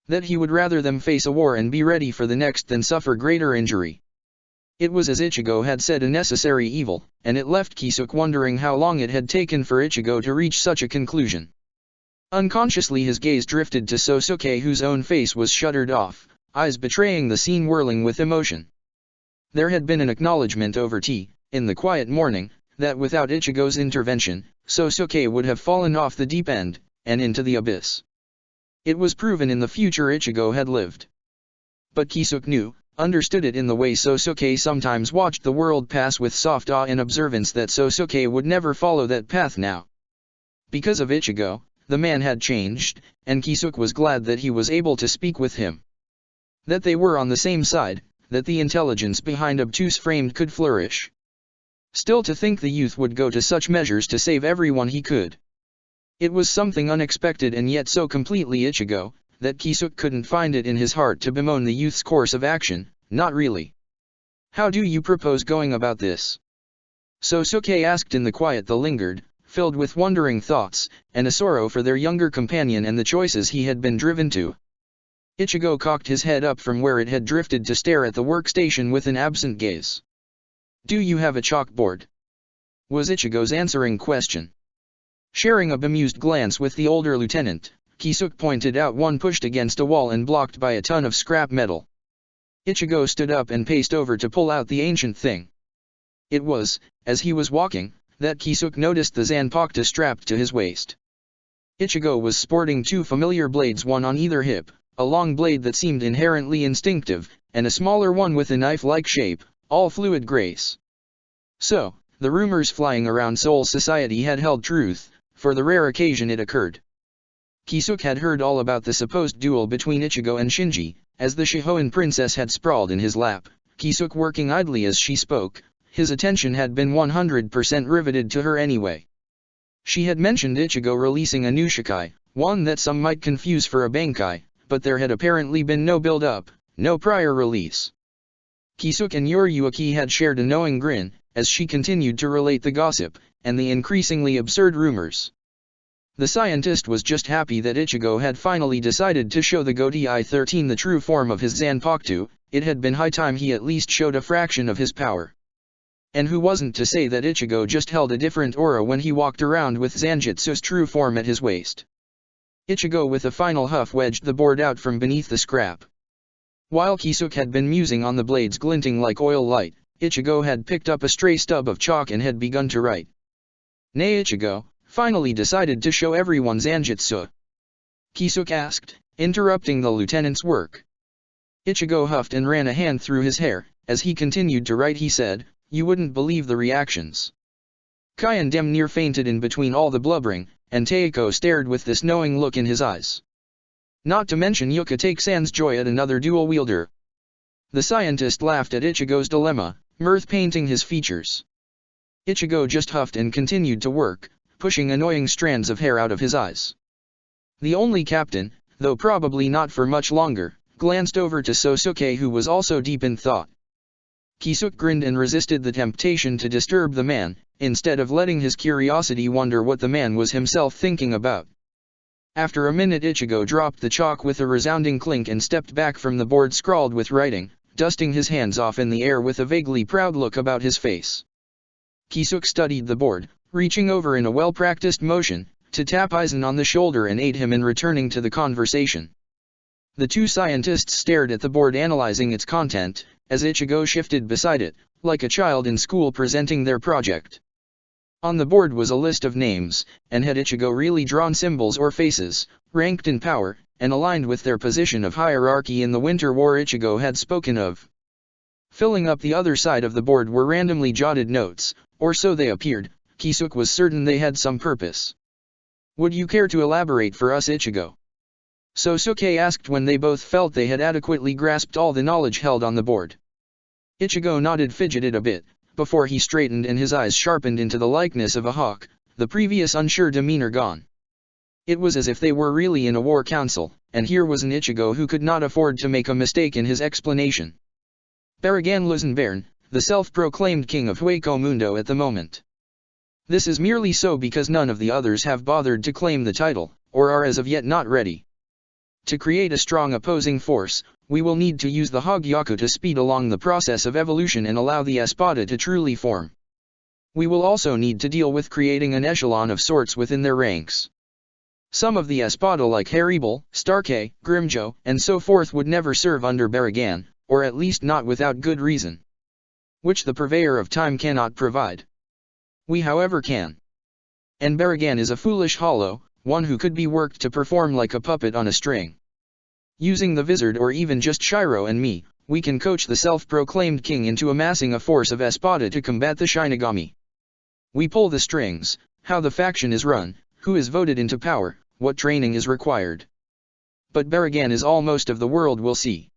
that he would rather them face a war and be ready for the next than suffer greater injury. It was, as Ichigo had said, a necessary evil, and it left Kisuke wondering how long it had taken for Ichigo to reach such a conclusion. Unconsciously his gaze drifted to Sosuke, whose own face was shuttered off, eyes betraying the scene whirling with emotion. There had been an acknowledgement over tea, in the quiet morning, that without Ichigo's intervention, Sosuke would have fallen off the deep end, and into the abyss. It was proven in the future Ichigo had lived. But Kisuke understood it in the way Sosuke sometimes watched the world pass with soft awe and observance that Sosuke would never follow that path now. Because of Ichigo, the man had changed, and Kisuke was glad that he was able to speak with him. That they were on the same side, that the intelligence behind obtuse framed could flourish. Still, to think the youth would go to such measures to save everyone he could. It was something unexpected and yet so completely Ichigo, that Kisuke couldn't find it in his heart to bemoan the youth's course of action. Not really. How do you propose going about this? Sosuke asked in the quiet that lingered, filled with wondering thoughts, and a sorrow for their younger companion and the choices he had been driven to. Ichigo cocked his head up from where it had drifted to stare at the workstation with an absent gaze. Do you have a chalkboard? Was Ichigo's answering question. Sharing a bemused glance with the older lieutenant, Kisuke pointed out one pushed against a wall and blocked by a ton of scrap metal. Ichigo stood up and paced over to pull out the ancient thing. It was, as he was walking, that Kisuke noticed the Zanpakuto strapped to his waist. Ichigo was sporting two familiar blades, one on either hip, a long blade that seemed inherently instinctive, and a smaller one with a knife-like shape, all fluid grace. So, the rumors flying around Soul Society had held truth, for the rare occasion it occurred. Kisuke had heard all about the supposed duel between Ichigo and Shinji, as the Shihoin princess had sprawled in his lap, Kisuke working idly as she spoke. His attention had been 100% riveted to her anyway. She had mentioned Ichigo releasing a new Shikai, one that some might confuse for a Bankai, but there had apparently been no build-up, no prior release. Kisuke and Yoriyuki had shared a knowing grin, as she continued to relate the gossip, and the increasingly absurd rumors. The scientist was just happy that Ichigo had finally decided to show the Gotei 13 the true form of his Zanpakuto. It had been high time he at least showed a fraction of his power. And who wasn't to say that Ichigo just held a different aura when he walked around with Zanjutsu's true form at his waist. Ichigo with a final huff wedged the board out from beneath the scrap. While Kisuke had been musing on the blades glinting like oil light, Ichigo had picked up a stray stub of chalk and had begun to write. Nay, Ichigo, finally decided to show everyone Zanjutsu? Kisuke asked, interrupting the lieutenant's work. Ichigo huffed and ran a hand through his hair. As he continued to write, he said, "You wouldn't believe the reactions." Kaien damn near fainted in between all the blubbering, and Teiko stared with this knowing look in his eyes. Not to mention Yuka-take-san's joy at another dual wielder. The scientist laughed at Ichigo's dilemma, mirth painting his features. Ichigo just huffed and continued to work, pushing annoying strands of hair out of his eyes. The only captain, though probably not for much longer, glanced over to Sosuke, who was also deep in thought. Kisuke grinned and resisted the temptation to disturb the man, instead of letting his curiosity wonder what the man was himself thinking about. After a minute, Ichigo dropped the chalk with a resounding clink and stepped back from the board scrawled with writing, dusting his hands off in the air with a vaguely proud look about his face. Kisuke studied the board, reaching over in a well-practiced motion, to tap Aizen on the shoulder and aid him in returning to the conversation. The two scientists stared at the board analyzing its content, as Ichigo shifted beside it, like a child in school presenting their project. On the board was a list of names, and had Ichigo really drawn symbols or faces, ranked in power, and aligned with their position of hierarchy in the Winter War Ichigo had spoken of. Filling up the other side of the board were randomly jotted notes, or so they appeared. Kisuke was certain they had some purpose. "Would you care to elaborate for us, Ichigo?" Sosuke asked when they both felt they had adequately grasped all the knowledge held on the board. Ichigo nodded, fidgeted a bit, before he straightened and his eyes sharpened into the likeness of a hawk, the previous unsure demeanor gone. It was as if they were really in a war council, and here was an Ichigo who could not afford to make a mistake in his explanation. Baragan Luzenbaern, the self-proclaimed king of Hueco Mundo at the moment. This is merely so because none of the others have bothered to claim the title, or are as of yet not ready. To create a strong opposing force, we will need to use the Hogyaku to speed along the process of evolution and allow the Espada to truly form. We will also need to deal with creating an echelon of sorts within their ranks. Some of the Espada like Haribel, Starkey, Grimjo, and so forth would never serve under Baragan, or at least not without good reason. Which the purveyor of time cannot provide. We however can. And Baragan is a foolish hollow, one who could be worked to perform like a puppet on a string. Using the Vizard or even just Shiro and me, we can coach the self-proclaimed king into amassing a force of Espada to combat the Shinigami. We pull the strings, how the faction is run, who is voted into power, what training is required. But Baragan is all most of the world will see.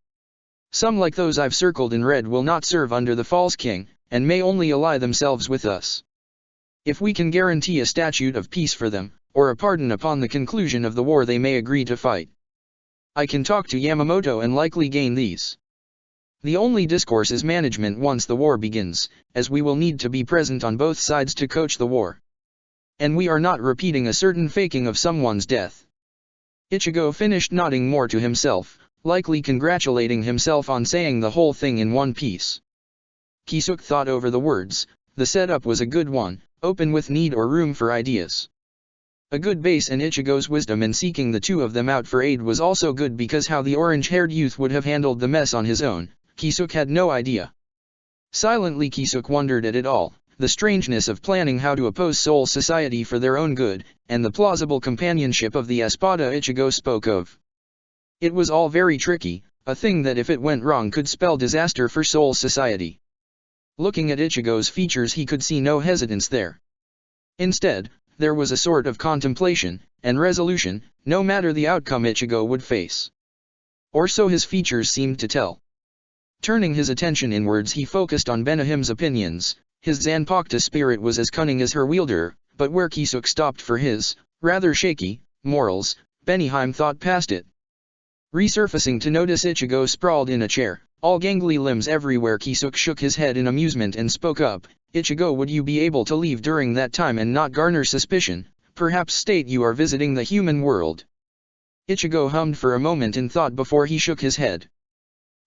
Some like those I've circled in red will not serve under the false king, and may only ally themselves with us. If we can guarantee a statute of peace for them, or a pardon upon the conclusion of the war, they may agree to fight. I can talk to Yamamoto and likely gain these. The only discourse is management once the war begins, as we will need to be present on both sides to coach the war. And we are not repeating a certain faking of someone's death. Ichigo finished nodding more to himself, likely congratulating himself on saying the whole thing in one piece. Kisuke thought over the words. The setup was a good one, open with need or room for ideas. A good base, and Ichigo's wisdom in seeking the two of them out for aid was also good, because how the orange-haired youth would have handled the mess on his own, Kisuke had no idea. Silently Kisuke wondered at it all, the strangeness of planning how to oppose Soul Society for their own good, and the plausible companionship of the Espada Ichigo spoke of. It was all very tricky, a thing that if it went wrong could spell disaster for Soul Society. Looking at Ichigo's features, he could see no hesitance there. Instead, there was a sort of contemplation and resolution, no matter the outcome Ichigo would face. Or so his features seemed to tell. Turning his attention inwards, he focused on Benihim's opinions. His Zanpakuto spirit was as cunning as her wielder, but where Kisuke stopped for his, rather shaky, morals, Benihim thought past it. Resurfacing to notice Ichigo sprawled in a chair, all gangly limbs everywhere, Kisuke shook his head in amusement and spoke up. Ichigo, would you be able to leave during that time and not garner suspicion, perhaps state you are visiting the human world? Ichigo hummed for a moment in thought before he shook his head.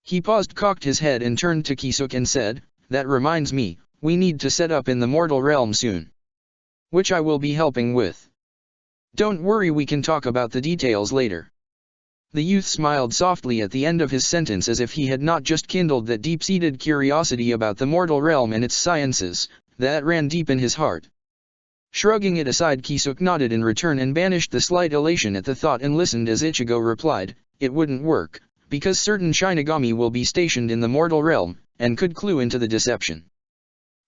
He paused, cocked his head and turned to Kisuke and said, that reminds me, we need to set up in the mortal realm soon. Which I will be helping with. Don't worry, we can talk about the details later. The youth smiled softly at the end of his sentence, as if he had not just kindled that deep-seated curiosity about the mortal realm and its sciences, that ran deep in his heart. Shrugging it aside, Kisuke nodded in return and banished the slight elation at the thought and listened as Ichigo replied, it wouldn't work, because certain Shinigami will be stationed in the mortal realm, and could clue into the deception.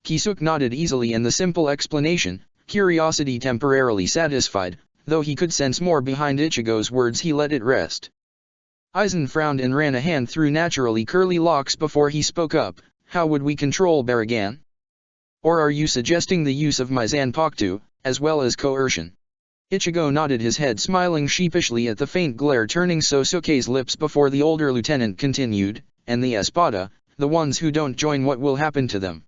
Kisuke nodded easily, and the simple explanation, curiosity temporarily satisfied. Though he could sense more behind Ichigo's words, he let it rest. Aizen frowned and ran a hand through naturally curly locks before he spoke up, how would we control Baragan? Or are you suggesting the use of my Zanpakuto, as well as coercion? Ichigo nodded his head, smiling sheepishly at the faint glare turning Sosuke's lips before the older lieutenant continued, and the Espada, the ones who don't join, what will happen to them?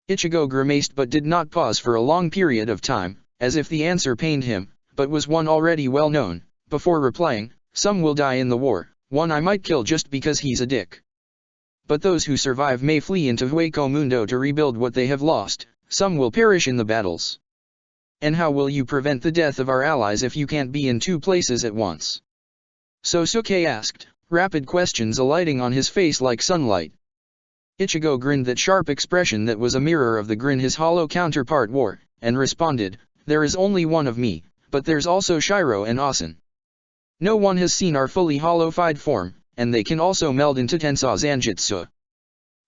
Ichigo grimaced but did not pause for a long period of time, as if the answer pained him, but was one already well known, before replying, some will die in the war, one I might kill just because he's a dick. But those who survive may flee into Hueco Mundo to rebuild what they have lost, some will perish in the battles. And how will you prevent the death of our allies if you can't be in two places at once? Sosuke asked, rapid questions alighting on his face like sunlight. Ichigo grinned that sharp expression that was a mirror of the grin his hollow counterpart wore, and responded, there is only one of me. But there's also Shiro and Asen. No one has seen our fully hollowified form, and they can also meld into Tensei Zanjutsu,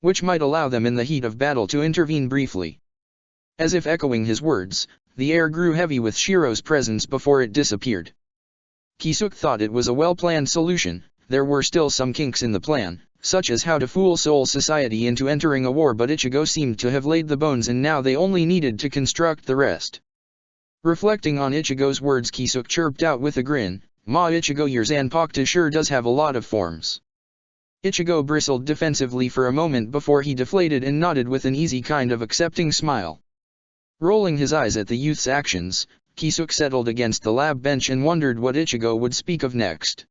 which might allow them in the heat of battle to intervene briefly. As if echoing his words, the air grew heavy with Shiro's presence before it disappeared. Kisuke thought it was a well-planned solution. There were still some kinks in the plan, such as how to fool Soul Society into entering a war, but Ichigo seemed to have laid the bones, and now they only needed to construct the rest. Reflecting on Ichigo's words, Kisuke chirped out with a grin, Ma Ichigo, your Zanpakuto sure does have a lot of forms. Ichigo bristled defensively for a moment before he deflated and nodded with an easy kind of accepting smile. Rolling his eyes at the youth's actions, Kisuke settled against the lab bench and wondered what Ichigo would speak of next.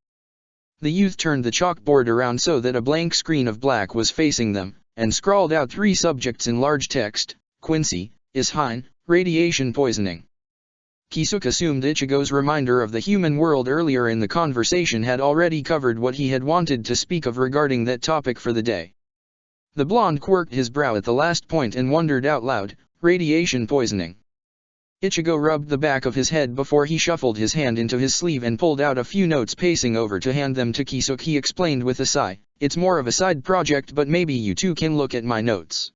The youth turned the chalkboard around so that a blank screen of black was facing them, and scrawled out 3 subjects in large text, Quincy, Ishine, radiation poisoning. Kisuke assumed Ichigo's reminder of the human world earlier in the conversation had already covered what he had wanted to speak of regarding that topic for the day. The blonde quirked his brow at the last point and wondered out loud, radiation poisoning. Ichigo rubbed the back of his head before he shuffled his hand into his sleeve and pulled out a few notes. Pacing over to hand them to Kisuke, he explained with a sigh, "It's more of a side project, but maybe you two can look at my notes."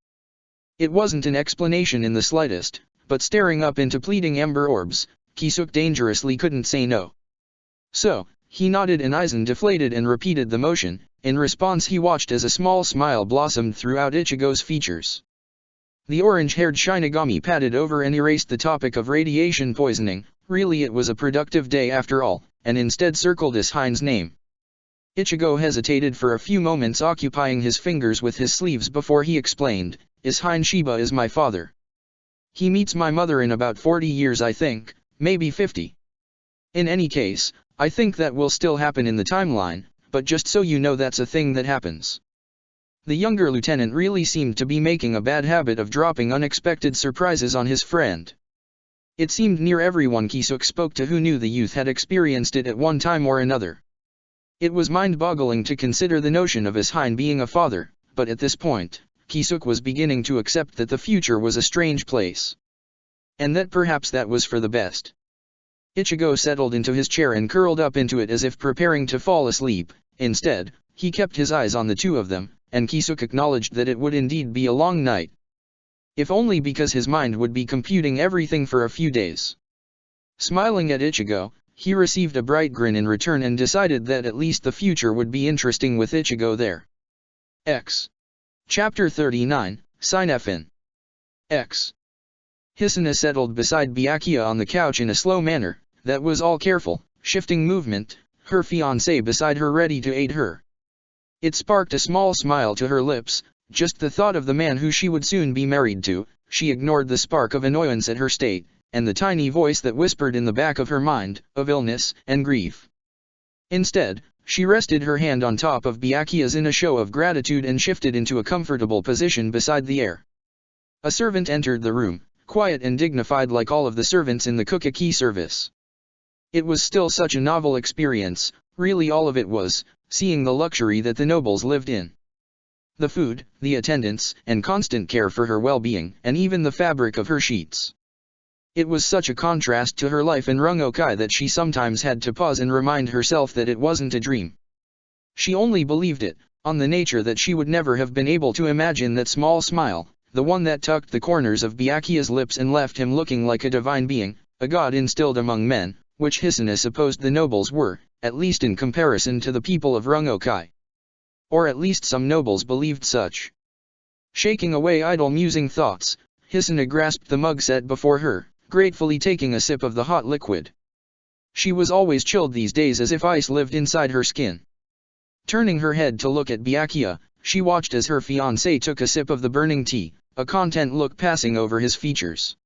It wasn't an explanation in the slightest, but staring up into pleading ember orbs, Kisuke dangerously couldn't say no. So, he nodded, and Aizen deflated and repeated the motion. In response, he watched as a small smile blossomed throughout Ichigo's features. The orange-haired Shinigami patted over and erased the topic of radiation poisoning. Really, it was a productive day after all, and instead circled Hine's name. Ichigo hesitated for a few moments, occupying his fingers with his sleeves before he explained, "Hine Shiba is my father. He meets my mother in about 40 years, I think, maybe 50. In any case, I think that will still happen in the timeline, but just so you know, that's a thing that happens." The younger lieutenant really seemed to be making a bad habit of dropping unexpected surprises on his friend. It seemed near everyone Kisuke spoke to who knew the youth had experienced it at one time or another. It was mind-boggling to consider the notion of Hine being a father, but at this point, Kisuke was beginning to accept that the future was a strange place. And that perhaps that was for the best. Ichigo settled into his chair and curled up into it as if preparing to fall asleep. Instead, he kept his eyes on the two of them, and Kisuke acknowledged that it would indeed be a long night. If only because his mind would be computing everything for a few days. Smiling at Ichigo, he received a bright grin in return and decided that at least the future would be interesting with Ichigo there. X. Chapter 39, Sinefin. X. Hisuna settled beside Byakuya on the couch in a slow manner, that was all careful, shifting movement, her fiancé beside her ready to aid her. It sparked a small smile to her lips, just the thought of the man who she would soon be married to. She ignored the spark of annoyance at her state, and the tiny voice that whispered in the back of her mind, of illness and grief. Instead, she rested her hand on top of Byakuya's in a show of gratitude and shifted into a comfortable position beside the heir. A servant entered the room, quiet and dignified like all of the servants in the Kokeki service. It was still such a novel experience, really all of it was, seeing the luxury that the nobles lived in. The food, the attendance, and constant care for her well-being, and even the fabric of her sheets. It was such a contrast to her life in Rungokai that she sometimes had to pause and remind herself that it wasn't a dream. She only believed it, on the nature that she would never have been able to imagine that small smile, the one that tucked the corners of Byakuya's lips and left him looking like a divine being, a god instilled among men, which Hisuna supposed the nobles were, at least in comparison to the people of Rungokai. Or at least some nobles believed such. Shaking away idle musing thoughts, Hisuna grasped the mug set before her, gratefully taking a sip of the hot liquid. She was always chilled these days, as if ice lived inside her skin. Turning her head to look at Byakuya, she watched as her fiancé took a sip of the burning tea, a content look passing over his features.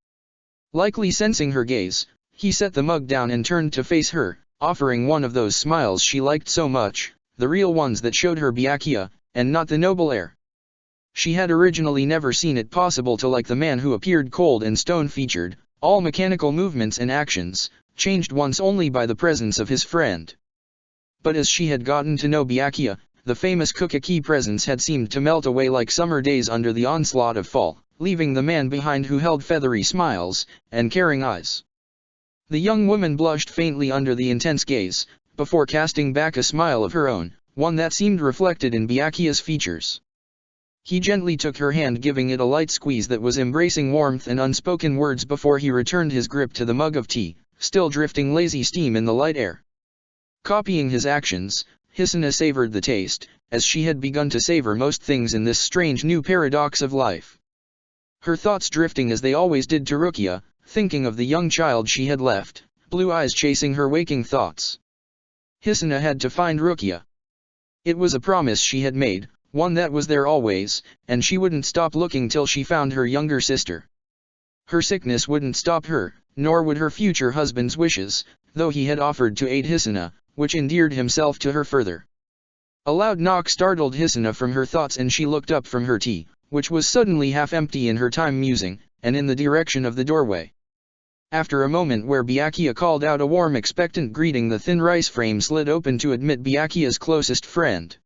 Likely sensing her gaze, he set the mug down and turned to face her, offering one of those smiles she liked so much, the real ones that showed her Byakuya, and not the noble air. She had originally never seen it possible to like the man who appeared cold and stone-featured, all mechanical movements and actions, changed once only by the presence of his friend. But as she had gotten to know Byakuya, the famous Kokeki presence had seemed to melt away like summer days under the onslaught of fall, leaving the man behind who held feathery smiles and caring eyes. The young woman blushed faintly under the intense gaze, before casting back a smile of her own, one that seemed reflected in Byakuya's features. He gently took her hand, giving it a light squeeze that was embracing warmth and unspoken words before he returned his grip to the mug of tea, still drifting lazy steam in the light air. Copying his actions, Hisuna savored the taste, as she had begun to savor most things in this strange new paradox of life. Her thoughts drifting as they always did to Rukia, thinking of the young child she had left, blue eyes chasing her waking thoughts. Hisuna had to find Rukia. It was a promise she had made, one that was there always, and she wouldn't stop looking till she found her younger sister. Her sickness wouldn't stop her, nor would her future husband's wishes, though he had offered to aid Hisuna, which endeared himself to her further. A loud knock startled Hisuna from her thoughts, and she looked up from her tea, which was suddenly half empty in her time musing, and in the direction of the doorway. After a moment where Byakuya called out a warm expectant greeting, the thin rice frame slid open to admit Byakuya's closest friend.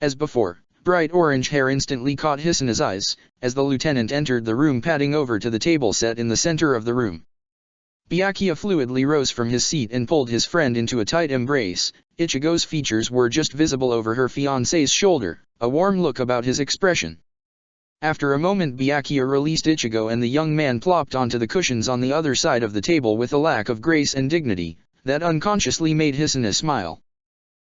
As before, bright orange hair instantly caught Hisuna's eyes, as the lieutenant entered the room, padding over to the table set in the center of the room. Byakuya fluidly rose from his seat and pulled his friend into a tight embrace. Ichigo's features were just visible over her fiancé's shoulder, a warm look about his expression. After a moment Byakuya released Ichigo and the young man plopped onto the cushions on the other side of the table with a lack of grace and dignity that unconsciously made Hisuna smile.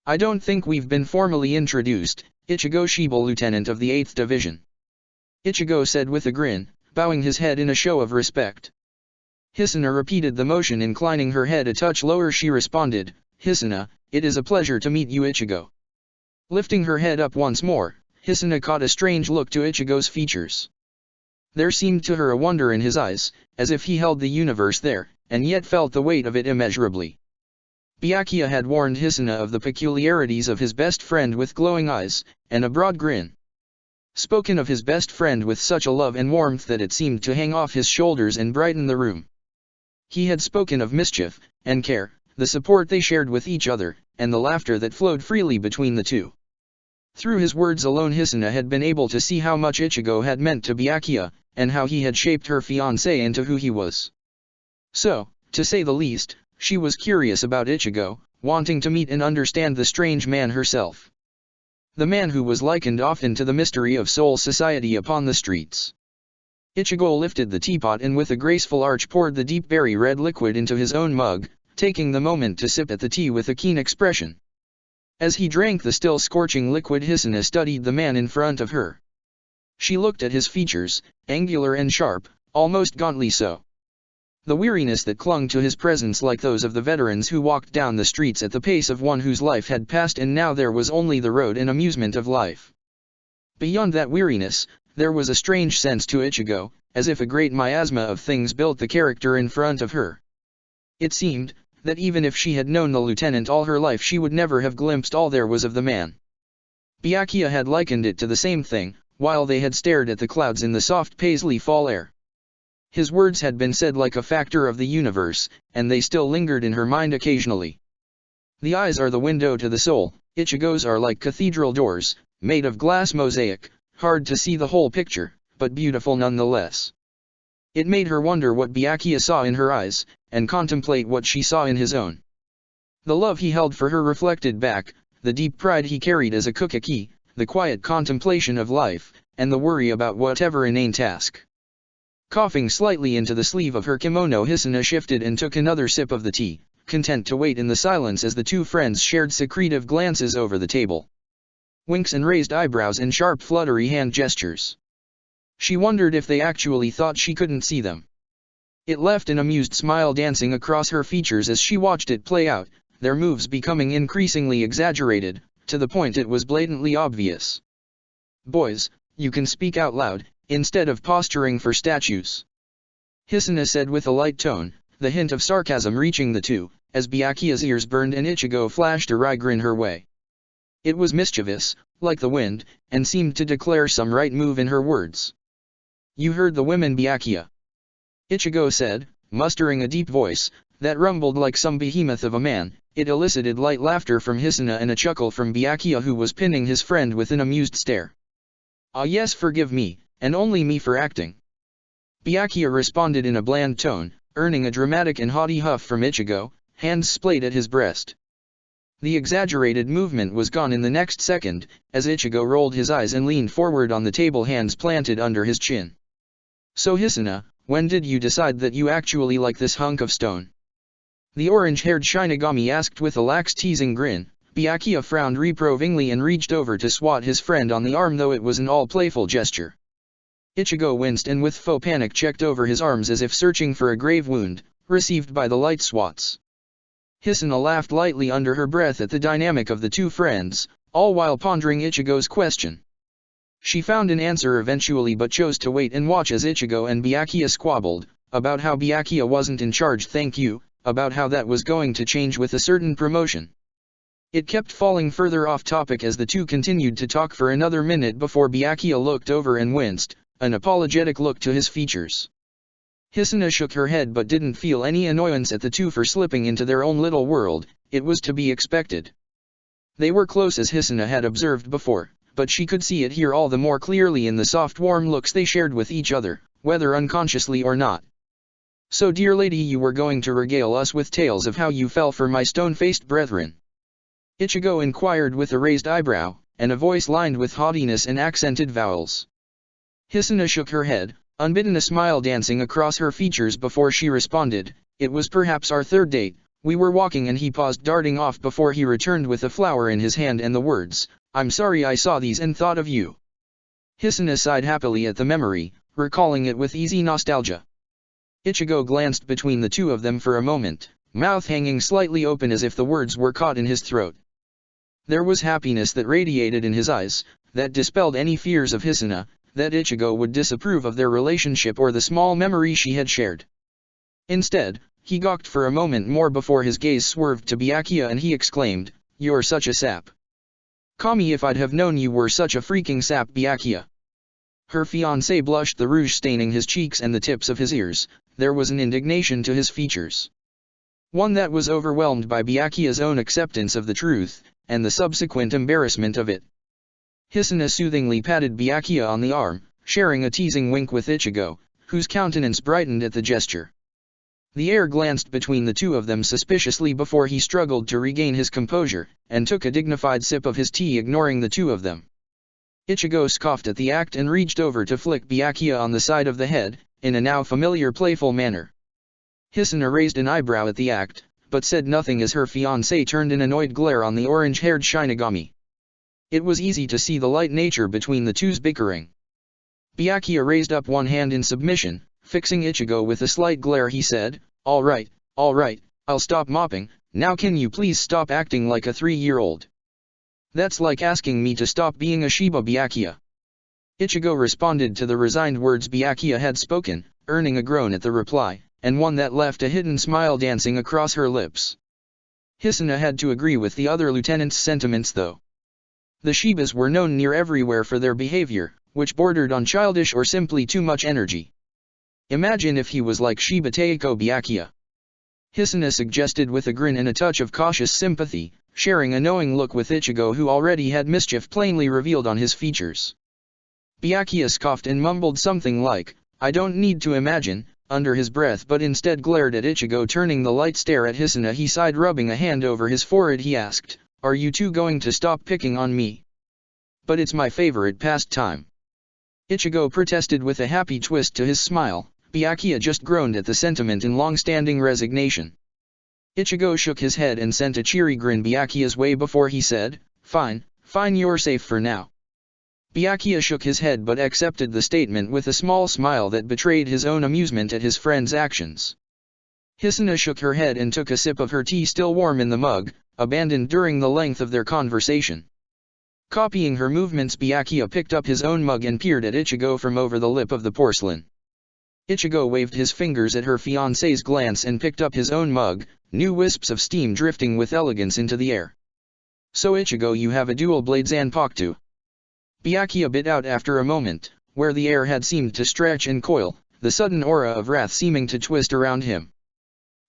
"I don't think we've been formally introduced, Ichigo Shiba, Lieutenant of the 8th Division," Ichigo said with a grin, bowing his head in a show of respect. Hisuna repeated the motion, inclining her head a touch lower. She responded, "Hisuna, it is a pleasure to meet you, Ichigo." Lifting her head up once more, Hisuna caught a strange look to Ichigo's features. There seemed to her a wonder in his eyes, as if he held the universe there, and yet felt the weight of it immeasurably. Byakuya had warned Hisuna of the peculiarities of his best friend with glowing eyes, and a broad grin. Spoken of his best friend with such a love and warmth that it seemed to hang off his shoulders and brighten the room. He had spoken of mischief, and care, the support they shared with each other, and the laughter that flowed freely between the two. Through his words alone Hisuna had been able to see how much Ichigo had meant to Byakuya, and how he had shaped her fiancé into who he was. So, to say the least, she was curious about Ichigo, wanting to meet and understand the strange man herself. The man who was likened often to the mystery of soul society upon the streets. Ichigo lifted the teapot and with a graceful arch poured the deep berry red liquid into his own mug, taking the moment to sip at the tea with a keen expression. As he drank the still scorching liquid, Hisuna studied the man in front of her. She looked at his features, angular and sharp, almost gauntly so. The weariness that clung to his presence like those of the veterans who walked down the streets at the pace of one whose life had passed and now there was only the road and amusement of life. Beyond that weariness, there was a strange sense to Ichigo, as if a great miasma of things built the character in front of her. It seemed that even if she had known the lieutenant all her life she would never have glimpsed all there was of the man. Byakuya had likened it to the same thing, while they had stared at the clouds in the soft paisley fall air. His words had been said like a factor of the universe, and they still lingered in her mind occasionally. The eyes are the window to the soul, Ichigo's are like cathedral doors, made of glass mosaic, hard to see the whole picture, but beautiful nonetheless. It made her wonder what Byakuya saw in her eyes, and contemplate what she saw in his own. The love he held for her reflected back, the deep pride he carried as a Kukaki, the quiet contemplation of life, and the worry about whatever inane task. Coughing slightly into the sleeve of her kimono, Hisuna shifted and took another sip of the tea, content to wait in the silence as the two friends shared secretive glances over the table. Winks and raised eyebrows and sharp fluttery hand gestures. She wondered if they actually thought she couldn't see them. It left an amused smile dancing across her features as she watched it play out, their moves becoming increasingly exaggerated, to the point it was blatantly obvious. "Boys, you can speak out loud, instead of posturing for statues," Hisuna said with a light tone, the hint of sarcasm reaching the two, as Byakuya's ears burned and Ichigo flashed a wry grin her way. It was mischievous, like the wind, and seemed to declare some right move in her words. "You heard the women, Byakuya," Ichigo said, mustering a deep voice that rumbled like some behemoth of a man. It elicited light laughter from Hisuna and a chuckle from Byakuya, who was pinning his friend with an amused stare. "Ah yes, forgive me, and only me for acting," Byakuya responded in a bland tone, earning a dramatic and haughty huff from Ichigo, hands splayed at his breast. The exaggerated movement was gone in the next second, as Ichigo rolled his eyes and leaned forward on the table, hands planted under his chin. "So Hisuna, when did you decide that you actually like this hunk of stone?" the orange-haired Shinigami asked with a lax teasing grin. Byakuya frowned reprovingly and reached over to swat his friend on the arm, though it was an all-playful gesture. Ichigo winced and with faux panic checked over his arms as if searching for a grave wound, received by the light swats. Hisuna laughed lightly under her breath at the dynamic of the two friends, all while pondering Ichigo's question. She found an answer eventually but chose to wait and watch as Ichigo and Byakuya squabbled, about how Byakuya wasn't in charge, thank you, about how that was going to change with a certain promotion. It kept falling further off topic as the two continued to talk for another minute before Byakuya looked over and winced, an apologetic look to his features. Hisuna shook her head but didn't feel any annoyance at the two for slipping into their own little world. It was to be expected. They were close as Hisuna had observed before, but she could see it here all the more clearly in the soft warm looks they shared with each other, whether unconsciously or not. So dear lady, you were going to regale us with tales of how you fell for my stone-faced brethren? Ichigo inquired with a raised eyebrow, and a voice lined with haughtiness and accented vowels. Hisuna shook her head, unbidden a smile dancing across her features before she responded, it was perhaps our third date, we were walking and he paused, darting off before he returned with a flower in his hand and the words, I'm sorry I saw these and thought of you. Hisuna sighed happily at the memory, recalling it with easy nostalgia. Ichigo glanced between the two of them for a moment, mouth hanging slightly open as if the words were caught in his throat. There was happiness that radiated in his eyes, that dispelled any fears of Hisuna, that Ichigo would disapprove of their relationship or the small memory she had shared. Instead, he gawked for a moment more before his gaze swerved to Byakuya and he exclaimed, You're such a sap. Kami, if I'd have known you were such a freaking sap, Byakuya. Her fiancé blushed, the rouge staining his cheeks and the tips of his ears. There was an indignation to his features. One that was overwhelmed by Byakuya's own acceptance of the truth, and the subsequent embarrassment of it. Hisuna soothingly patted Byakuya on the arm, sharing a teasing wink with Ichigo, whose countenance brightened at the gesture. The heir glanced between the two of them suspiciously before he struggled to regain his composure, and took a dignified sip of his tea, ignoring the two of them. Ichigo scoffed at the act and reached over to flick Byakuya on the side of the head, in a now familiar playful manner. Hisuna raised an eyebrow at the act, but said nothing as her fiancé turned an annoyed glare on the orange-haired Shinigami. It was easy to see the light nature between the two's bickering. Byakuya raised up one hand in submission, fixing Ichigo with a slight glare. He said, all right, I'll stop mopping, now can you please stop acting like a 3-year-old? That's like asking me to stop being a Shiba, Byakuya. Ichigo responded to the resigned words Byakuya had spoken, earning a groan at the reply, and one that left a hidden smile dancing across her lips. Hisuna had to agree with the other lieutenant's sentiments though. The Shibas were known near everywhere for their behavior, which bordered on childish or simply too much energy. Imagine if he was like Shiba Taiko, Byakuya. Hisuna suggested with a grin and a touch of cautious sympathy, sharing a knowing look with Ichigo, who already had mischief plainly revealed on his features. Byakuya scoffed and mumbled something like, I don't need to imagine, under his breath, but instead glared at Ichigo, turning the light stare at Hisuna. He sighed, rubbing a hand over his forehead. He asked, are you two going to stop picking on me? But it's my favorite pastime. Ichigo protested with a happy twist to his smile. Byakuya just groaned at the sentiment in long-standing resignation. Ichigo shook his head and sent a cheery grin Byakuya's way before he said, fine, you're safe for now. Byakuya shook his head but accepted the statement with a small smile that betrayed his own amusement at his friend's actions. Hisuna shook her head and took a sip of her tea, still warm in the mug, abandoned during the length of their conversation. Copying her movements, Byakuya picked up his own mug and peered at Ichigo from over the lip of the porcelain. Ichigo waved his fingers at her fiancé's glance and picked up his own mug, new wisps of steam drifting with elegance into the air. So Ichigo, you have a dual-blade Zanpakuto. Byakuya bit out after a moment, where the air had seemed to stretch and coil, the sudden aura of wrath seeming to twist around him.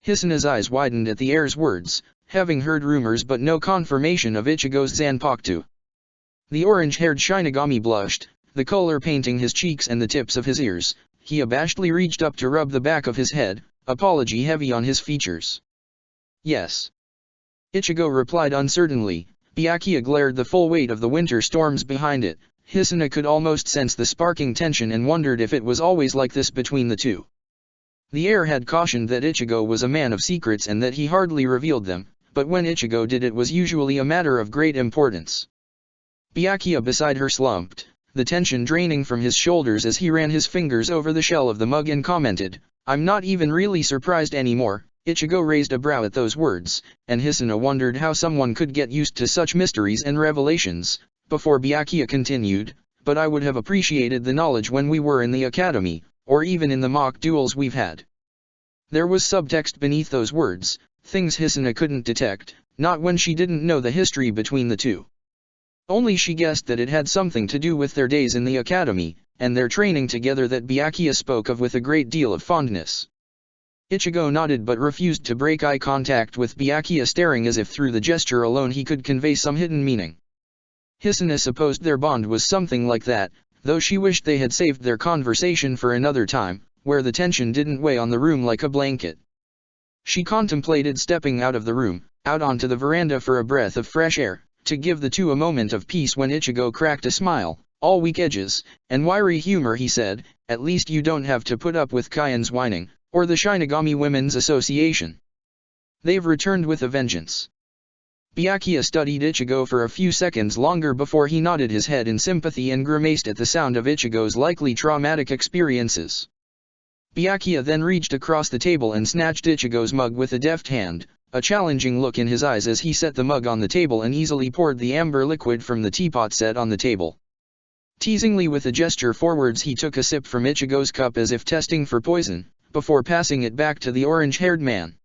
Hisuna's eyes widened at the heir's words, having heard rumors but no confirmation of Ichigo's Zanpakuto. The orange-haired Shinigami blushed, the color painting his cheeks and the tips of his ears. He abashedly reached up to rub the back of his head, apology heavy on his features. Yes. Ichigo replied uncertainly. Byakuya glared, the full weight of the winter storms behind it. Hisuna could almost sense the sparking tension and wondered if it was always like this between the two. The heir had cautioned that Ichigo was a man of secrets and that he hardly revealed them, but when Ichigo did, it was usually a matter of great importance. Byakuya beside her slumped, the tension draining from his shoulders as he ran his fingers over the shell of the mug and commented, I'm not even really surprised anymore. Ichigo raised a brow at those words, and Hisuna wondered how someone could get used to such mysteries and revelations, before Byakuya continued, but I would have appreciated the knowledge when we were in the academy, or even in the mock duels we've had. There was subtext beneath those words, things Hisuna couldn't detect, not when she didn't know the history between the two. Only she guessed that it had something to do with their days in the academy, and their training together that Byakuya spoke of with a great deal of fondness. Ichigo nodded but refused to break eye contact with Byakuya, staring as if through the gesture alone he could convey some hidden meaning. Hisuna supposed their bond was something like that, though she wished they had saved their conversation for another time, where the tension didn't weigh on the room like a blanket. She contemplated stepping out of the room, out onto the veranda for a breath of fresh air, to give the two a moment of peace when Ichigo cracked a smile, all weak edges, and wiry humor. He said, "At least you don't have to put up with Kaien's whining, or the Shinigami Women's Association. They've returned with a vengeance." Byakuya studied Ichigo for a few seconds longer before he nodded his head in sympathy and grimaced at the sound of Ichigo's likely traumatic experiences. Byakuya then reached across the table and snatched Ichigo's mug with a deft hand, a challenging look in his eyes as he set the mug on the table and easily poured the amber liquid from the teapot set on the table. Teasingly, with a gesture forwards, he took a sip from Ichigo's cup as if testing for poison, before passing it back to the orange-haired man.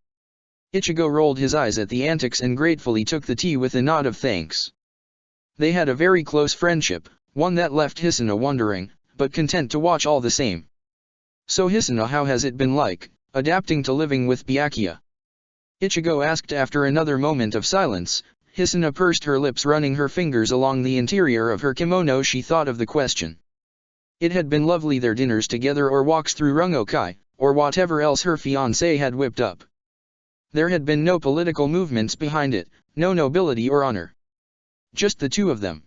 Ichigo rolled his eyes at the antics and gratefully took the tea with a nod of thanks. They had a very close friendship, one that left Hisuna wondering, but content to watch all the same. "So Hisuna, how has it been like, adapting to living with Byakuya?" Ichigo asked after another moment of silence. Hisuna pursed her lips, running her fingers along the interior of her kimono. She thought of the question. It had been lovely, their dinners together or walks through Rungokai, or whatever else her fiancé had whipped up. There had been no political movements behind it, no nobility or honor. Just the two of them.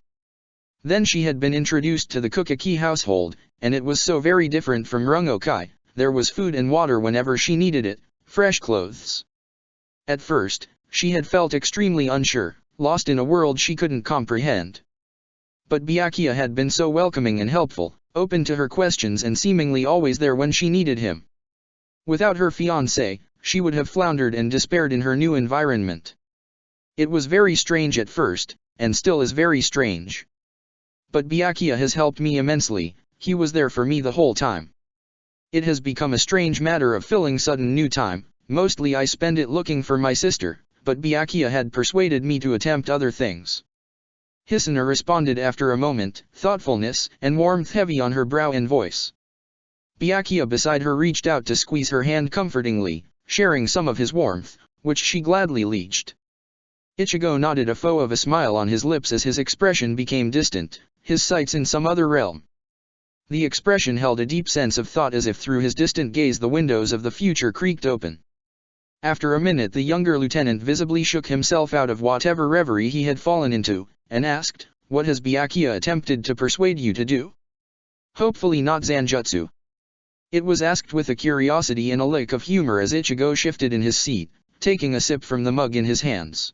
Then she had been introduced to the Kukaki household, and it was so very different from Rungokai. There was food and water whenever she needed it, fresh clothes. At first, she had felt extremely unsure, lost in a world she couldn't comprehend. But Byakuya had been so welcoming and helpful, open to her questions and seemingly always there when she needed him. Without her fiancé, she would have floundered and despaired in her new environment. It was very strange at first, and still is very strange. But Byakuya has helped me immensely. He was there for me the whole time. It has become a strange matter of filling sudden new time. Mostly I spend it looking for my sister, but Byakuya had persuaded me to attempt other things." Hisuna responded after a moment, thoughtfulness and warmth heavy on her brow and voice. Byakuya beside her reached out to squeeze her hand comfortingly, sharing some of his warmth, which she gladly leached. Ichigo nodded, a foe of a smile on his lips as his expression became distant, his sights in some other realm. The expression held a deep sense of thought, as if through his distant gaze the windows of the future creaked open. After a minute the younger lieutenant visibly shook himself out of whatever reverie he had fallen into, and asked, "What has Byakuya attempted to persuade you to do?" "Hopefully not Zanjutsu." It was asked with a curiosity and a lick of humor as Ichigo shifted in his seat, taking a sip from the mug in his hands.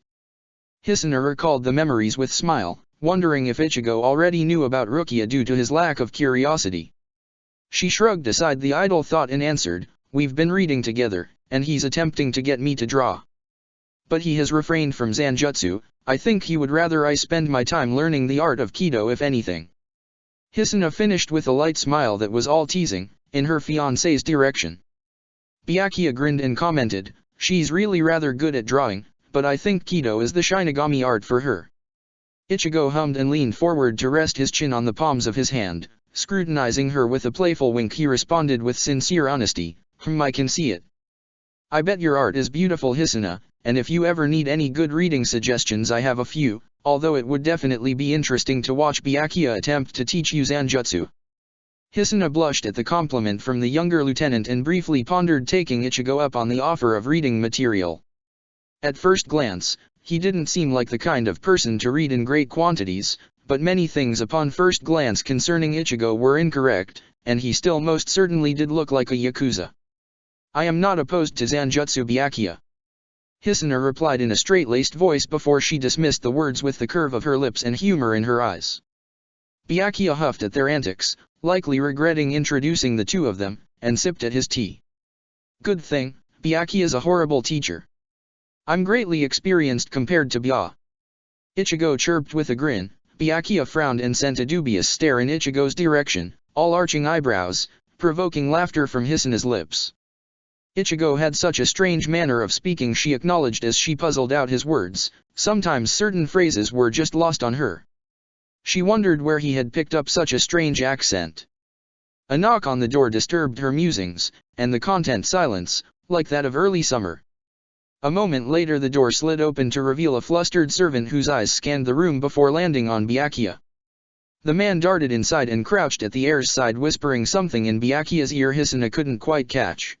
Hisuna recalled the memories with smile, wondering if Ichigo already knew about Rukia due to his lack of curiosity. She shrugged aside the idle thought and answered, "We've been reading together, and he's attempting to get me to draw. But he has refrained from Zanjutsu. I think he would rather I spend my time learning the art of Kido if anything." Hisuna finished with a light smile that was all teasing, in her fiancé's direction. Byakuya grinned and commented, "She's really rather good at drawing, but I think Kido is the Shinigami art for her." Ichigo hummed and leaned forward to rest his chin on the palms of his hand, scrutinizing her with a playful wink. He responded with sincere honesty, I can see it. I bet your art is beautiful, Hisuna, and if you ever need any good reading suggestions I have a few, although it would definitely be interesting to watch Byakuya attempt to teach you Zanjutsu." Hisuna blushed at the compliment from the younger lieutenant and briefly pondered taking Ichigo up on the offer of reading material. At first glance, he didn't seem like the kind of person to read in great quantities, but many things upon first glance concerning Ichigo were incorrect, and he still most certainly did look like a Yakuza. "I am not opposed to Zanjutsu, Byakuya," Hisuna replied in a straight-laced voice before she dismissed the words with the curve of her lips and humor in her eyes. Byakuya huffed at their antics, likely regretting introducing the two of them, and sipped at his tea. "Good thing, Byakuya's a horrible teacher. I'm greatly experienced compared to Bya." Ichigo chirped with a grin. Byakuya frowned and sent a dubious stare in Ichigo's direction, all arching eyebrows, provoking laughter from Hisuna's lips. Ichigo had such a strange manner of speaking, she acknowledged as she puzzled out his words. Sometimes certain phrases were just lost on her. She wondered where he had picked up such a strange accent. A knock on the door disturbed her musings, and the content silence, like that of early summer. A moment later the door slid open to reveal a flustered servant whose eyes scanned the room before landing on Byakuya. The man darted inside and crouched at the heir's side whispering something in Byakuya's ear Hisuna couldn't quite catch.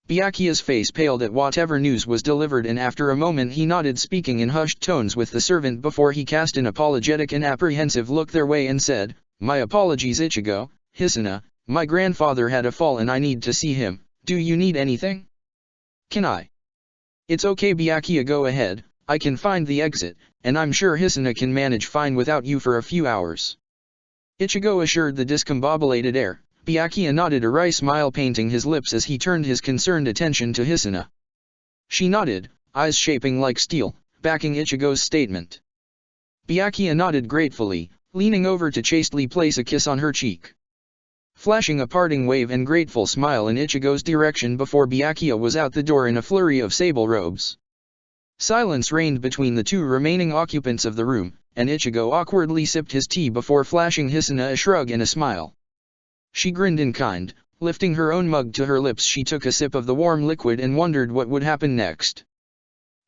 Byakuya's face paled at whatever news was delivered and after a moment he nodded speaking in hushed tones with the servant before he cast an apologetic and apprehensive look their way and said, "My apologies Ichigo, Hisuna, my grandfather had a fall and I need to see him, do you need anything?" "Can I?" "It's okay Byakuya go ahead, I can find the exit, and I'm sure Hisuna can manage fine without you for a few hours." Ichigo assured the discombobulated heir. Byakuya nodded a wry smile painting his lips as he turned his concerned attention to Hisuna. She nodded, eyes shaping like steel, backing Ichigo's statement. Byakuya nodded gratefully, leaning over to chastely place a kiss on her cheek. Flashing a parting wave and grateful smile in Ichigo's direction before Byakuya was out the door in a flurry of sable robes. Silence reigned between the two remaining occupants of the room, and Ichigo awkwardly sipped his tea before flashing Hisuna a shrug and a smile. She grinned in kind, lifting her own mug to her lips she took a sip of the warm liquid and wondered what would happen next.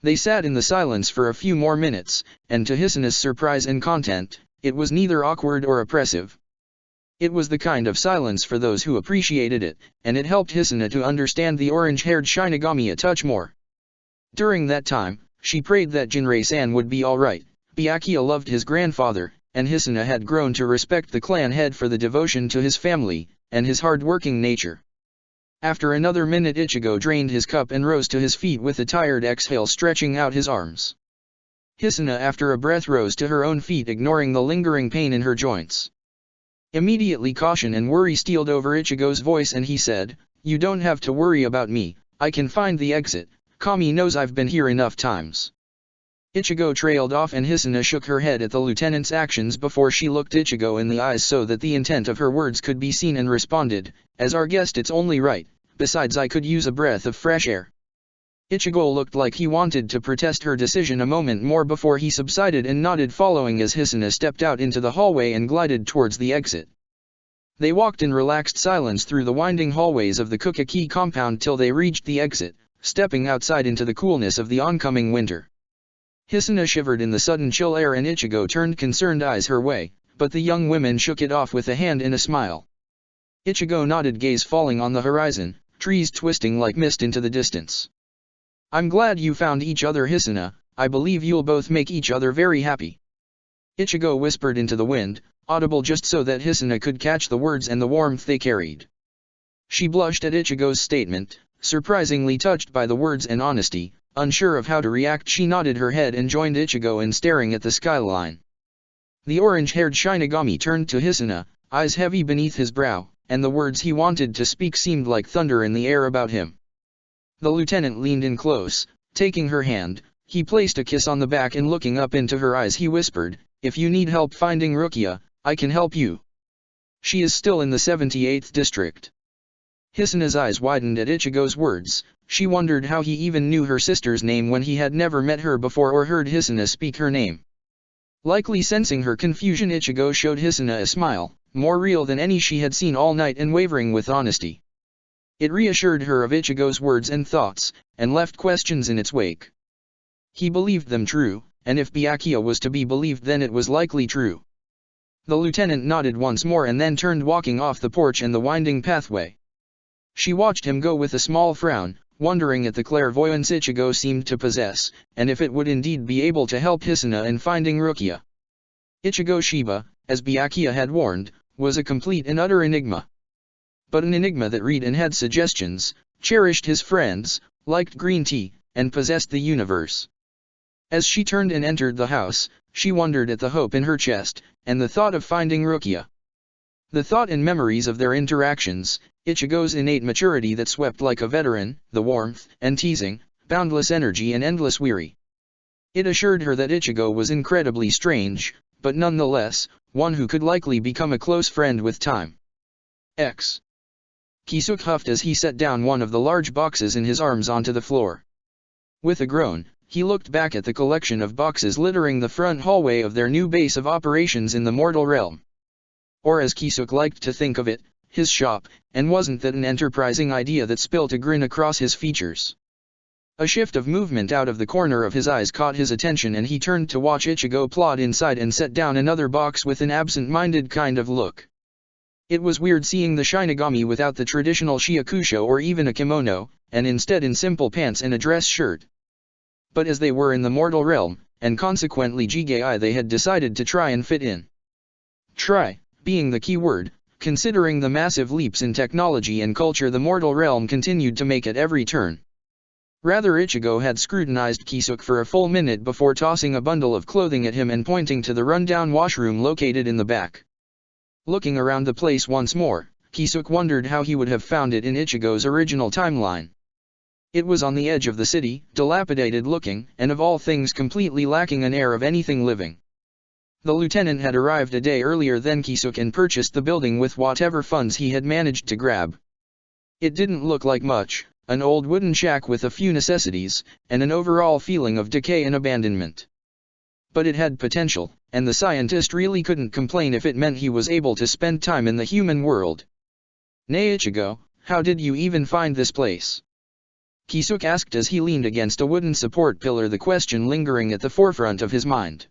They sat in the silence for a few more minutes, and to Hisuna's surprise and content, it was neither awkward or oppressive. It was the kind of silence for those who appreciated it, and it helped Hisuna to understand the orange-haired Shinigami a touch more. During that time, she prayed that Jinrei-san would be alright. Byakuya loved his grandfather, and Hisuna had grown to respect the clan head for the devotion to his family, and his hard-working nature. After another minute Ichigo drained his cup and rose to his feet with a tired exhale stretching out his arms. Hisuna after a breath rose to her own feet ignoring the lingering pain in her joints. Immediately caution and worry stealed over Ichigo's voice and he said, "You don't have to worry about me, I can find the exit, Kami knows I've been here enough times." Ichigo trailed off and Hisuna shook her head at the lieutenant's actions before she looked Ichigo in the eyes so that the intent of her words could be seen and responded, "As our guest it's only right, besides I could use a breath of fresh air." Ichigo looked like he wanted to protest her decision a moment more before he subsided and nodded following as Hisuna stepped out into the hallway and glided towards the exit. They walked in relaxed silence through the winding hallways of the Kukaki compound till they reached the exit, stepping outside into the coolness of the oncoming winter. Hisuna shivered in the sudden chill air and Ichigo turned concerned eyes her way, but the young women shook it off with a hand and a smile. Ichigo nodded gaze falling on the horizon, trees twisting like mist into the distance. "I'm glad you found each other Hisuna, I believe you'll both make each other very happy." Ichigo whispered into the wind, audible just so that Hisuna could catch the words and the warmth they carried. She blushed at Ichigo's statement, surprisingly touched by the words and honesty. Unsure of how to react she nodded her head and joined Ichigo in staring at the skyline. The orange-haired Shinigami turned to Hisuna, eyes heavy beneath his brow, and the words he wanted to speak seemed like thunder in the air about him. The lieutenant leaned in close, taking her hand, he placed a kiss on the back and looking up into her eyes he whispered, "If you need help finding Rukia, I can help you. She is still in the 78th district." Hisuna's eyes widened at Ichigo's words. She wondered how he even knew her sister's name when he had never met her before or heard Hisuna speak her name. Likely sensing her confusion Ichigo showed Hisuna a smile, more real than any she had seen all night and wavering with honesty. It reassured her of Ichigo's words and thoughts, and left questions in its wake. He believed them true, and if Byakuya was to be believed then it was likely true. The lieutenant nodded once more and then turned walking off the porch and the winding pathway. She watched him go with a small frown, wondering at the clairvoyance Ichigo seemed to possess, and if it would indeed be able to help Hisuna in finding Rukia. Ichigo Shiba, as Byakuya had warned, was a complete and utter enigma. But an enigma that read and had suggestions, cherished his friends, liked green tea, and possessed the universe. As she turned and entered the house, she wondered at the hope in her chest, and the thought of finding Rukia. The thought and memories of their interactions, Ichigo's innate maturity that swept like a veteran, the warmth and teasing, boundless energy and endless weary. It assured her that Ichigo was incredibly strange, but nonetheless, one who could likely become a close friend with time. Kisuke huffed as he set down one of the large boxes in his arms onto the floor. With a groan, he looked back at the collection of boxes littering the front hallway of their new base of operations in the mortal realm. Or as Kisuke liked to think of it, his shop, and wasn't that an enterprising idea that spilled a grin across his features? A shift of movement out of the corner of his eyes caught his attention, and he turned to watch Ichigo plod inside and set down another box with an absent-minded kind of look. It was weird seeing the Shinigami without the traditional shiakusho or even a kimono, and instead in simple pants and a dress shirt. But as they were in the mortal realm, and consequently Jigai, they had decided to try and fit in. Try, being the key word, considering the massive leaps in technology and culture the mortal realm continued to make at every turn. Rather, Ichigo had scrutinized Kisuke for a full minute before tossing a bundle of clothing at him and pointing to the rundown washroom located in the back. Looking around the place once more, Kisuke wondered how he would have found it in Ichigo's original timeline. It was on the edge of the city, dilapidated looking, and of all things completely lacking an air of anything living. The lieutenant had arrived a day earlier than Kisuke and purchased the building with whatever funds he had managed to grab. It didn't look like much, an old wooden shack with a few necessities, and an overall feeling of decay and abandonment. But it had potential, and the scientist really couldn't complain if it meant he was able to spend time in the human world. "Nay Ichigo, how did you even find this place?" Kisuke asked as he leaned against a wooden support pillar, the question lingering at the forefront of his mind.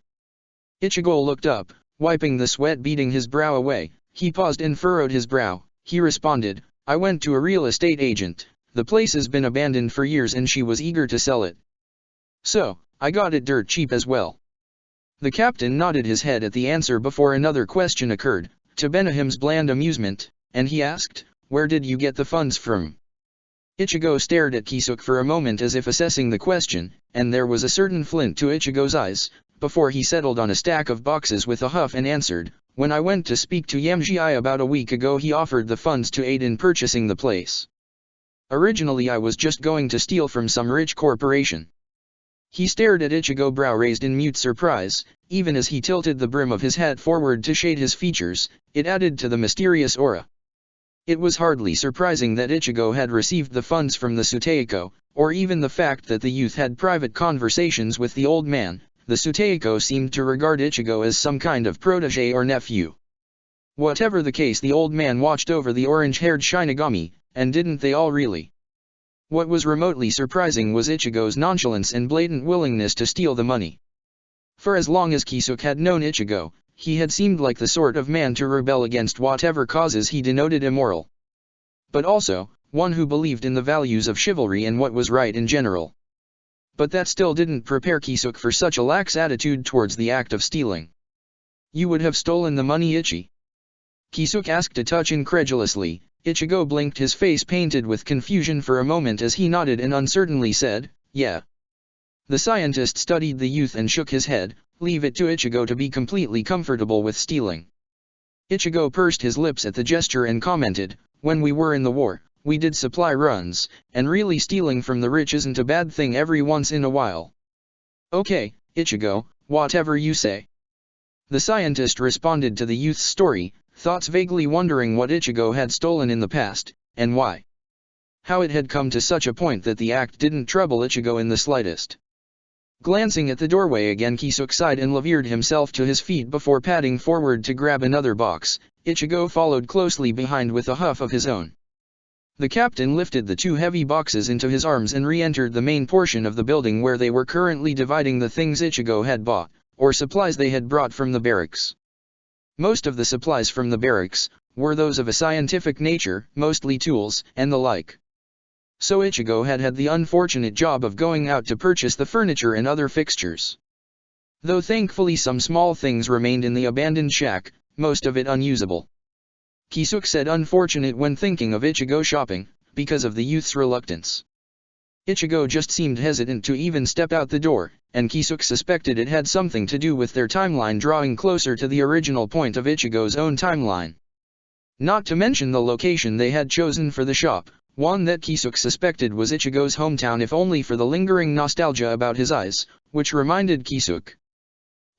Ichigo looked up, wiping the sweat beading his brow away. He paused and furrowed his brow. He responded, "I went to a real estate agent. The place has been abandoned for years and she was eager to sell it. So, I got it dirt cheap as well." The captain nodded his head at the answer before another question occurred, to Benihim's bland amusement, and he asked, "Where did you get the funds from?" Ichigo stared at Kisuke for a moment as if assessing the question, and there was a certain flint to Ichigo's eyes, before he settled on a stack of boxes with a huff and answered, "When I went to speak to Yamji about a week ago, he offered the funds to aid in purchasing the place. Originally I was just going to steal from some rich corporation." He stared at Ichigo, brow raised in mute surprise. Even as he tilted the brim of his hat forward to shade his features, it added to the mysterious aura. It was hardly surprising that Ichigo had received the funds from the Suteiko, or even the fact that the youth had private conversations with the old man. The Suteiko seemed to regard Ichigo as some kind of protege or nephew. Whatever the case, the old man watched over the orange-haired Shinigami, and didn't they all really? What was remotely surprising was Ichigo's nonchalance and blatant willingness to steal the money. For as long as Kisuke had known Ichigo, he had seemed like the sort of man to rebel against whatever causes he denoted immoral. But also, one who believed in the values of chivalry and what was right in general. But that still didn't prepare Kisuke for such a lax attitude towards the act of stealing. "You would have stolen the money, Ichi?" Kisuke asked a touch incredulously. Ichigo blinked, his face painted with confusion for a moment as he nodded and uncertainly said, "Yeah." The scientist studied the youth and shook his head. Leave it to Ichigo to be completely comfortable with stealing. Ichigo pursed his lips at the gesture and commented, "When we were in the war, we did supply runs, and really stealing from the rich isn't a bad thing every once in a while." "Okay, Ichigo, whatever you say." The scientist responded to the youth's story, thoughts vaguely wondering what Ichigo had stolen in the past, and why. How it had come to such a point that the act didn't trouble Ichigo in the slightest. Glancing at the doorway again, Kisuke sighed and levered himself to his feet before padding forward to grab another box. Ichigo followed closely behind with a huff of his own. The captain lifted the two heavy boxes into his arms and re-entered the main portion of the building where they were currently dividing the things Ichigo had bought, or supplies they had brought from the barracks. Most of the supplies from the barracks were those of a scientific nature, mostly tools, and the like. So Ichigo had had the unfortunate job of going out to purchase the furniture and other fixtures. Though thankfully some small things remained in the abandoned shack, most of it unusable. Kisuke said unfortunate when thinking of Ichigo shopping, because of the youth's reluctance. Ichigo just seemed hesitant to even step out the door, and Kisuke suspected it had something to do with their timeline drawing closer to the original point of Ichigo's own timeline. Not to mention the location they had chosen for the shop, one that Kisuke suspected was Ichigo's hometown, if only for the lingering nostalgia about his eyes, which reminded Kisuke.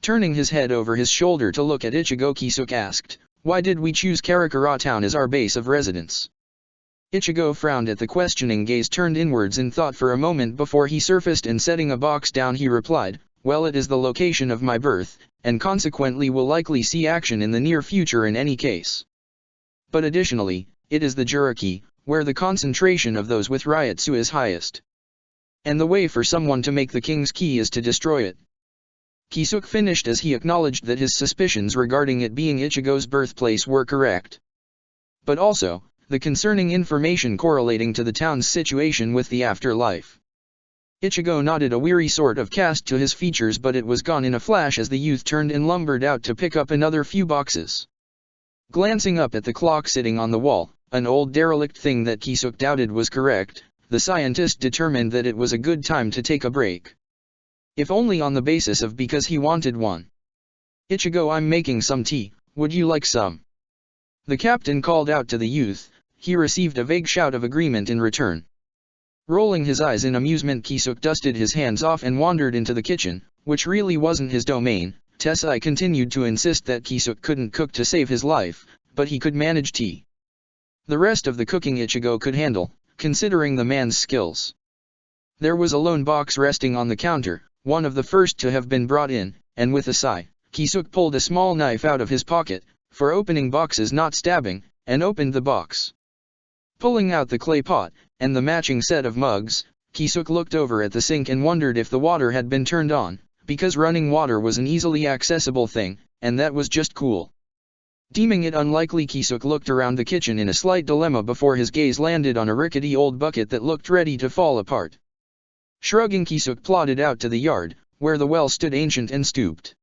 Turning his head over his shoulder to look at Ichigo, Kisuke asked, "Why did we choose Karakura Town as our base of residence?" Ichigo frowned at the questioning gaze turned inwards in thought for a moment before he surfaced, and setting a box down he replied, "Well, it is the location of my birth, and consequently will likely see action in the near future in any case. But additionally, it is the Juriki, where the concentration of those with Ryutsu is highest." And the way for someone to make the king's key is to destroy it. Kisuk finished as he acknowledged that his suspicions regarding it being Ichigo's birthplace were correct. But also, the concerning information correlating to the town's situation with the afterlife. Ichigo nodded a weary sort of cast to his features, but it was gone in a flash as the youth turned and lumbered out to pick up another few boxes. Glancing up at the clock sitting on the wall, an old derelict thing that Kisuk doubted was correct, the scientist determined that it was a good time to take a break. If only on the basis of because he wanted one. "Ichigo, I'm making some tea, would you like some?" The captain called out to the youth. He received a vague shout of agreement in return. Rolling his eyes in amusement, Kisuk dusted his hands off and wandered into the kitchen, which really wasn't his domain. Tessai continued to insist that Kisuk couldn't cook to save his life, but he could manage tea. The rest of the cooking Ichigo could handle, considering the man's skills. There was a lone box resting on the counter, one of the first to have been brought in, and with a sigh, Kisuk pulled a small knife out of his pocket, for opening boxes not stabbing, and opened the box. Pulling out the clay pot, and the matching set of mugs, Kisuk looked over at the sink and wondered if the water had been turned on, because running water was an easily accessible thing, and that was just cool. Deeming it unlikely, Kisuk looked around the kitchen in a slight dilemma before his gaze landed on a rickety old bucket that looked ready to fall apart. Shrugging, Kisuk plodded out to the yard, where the well stood ancient and stooped.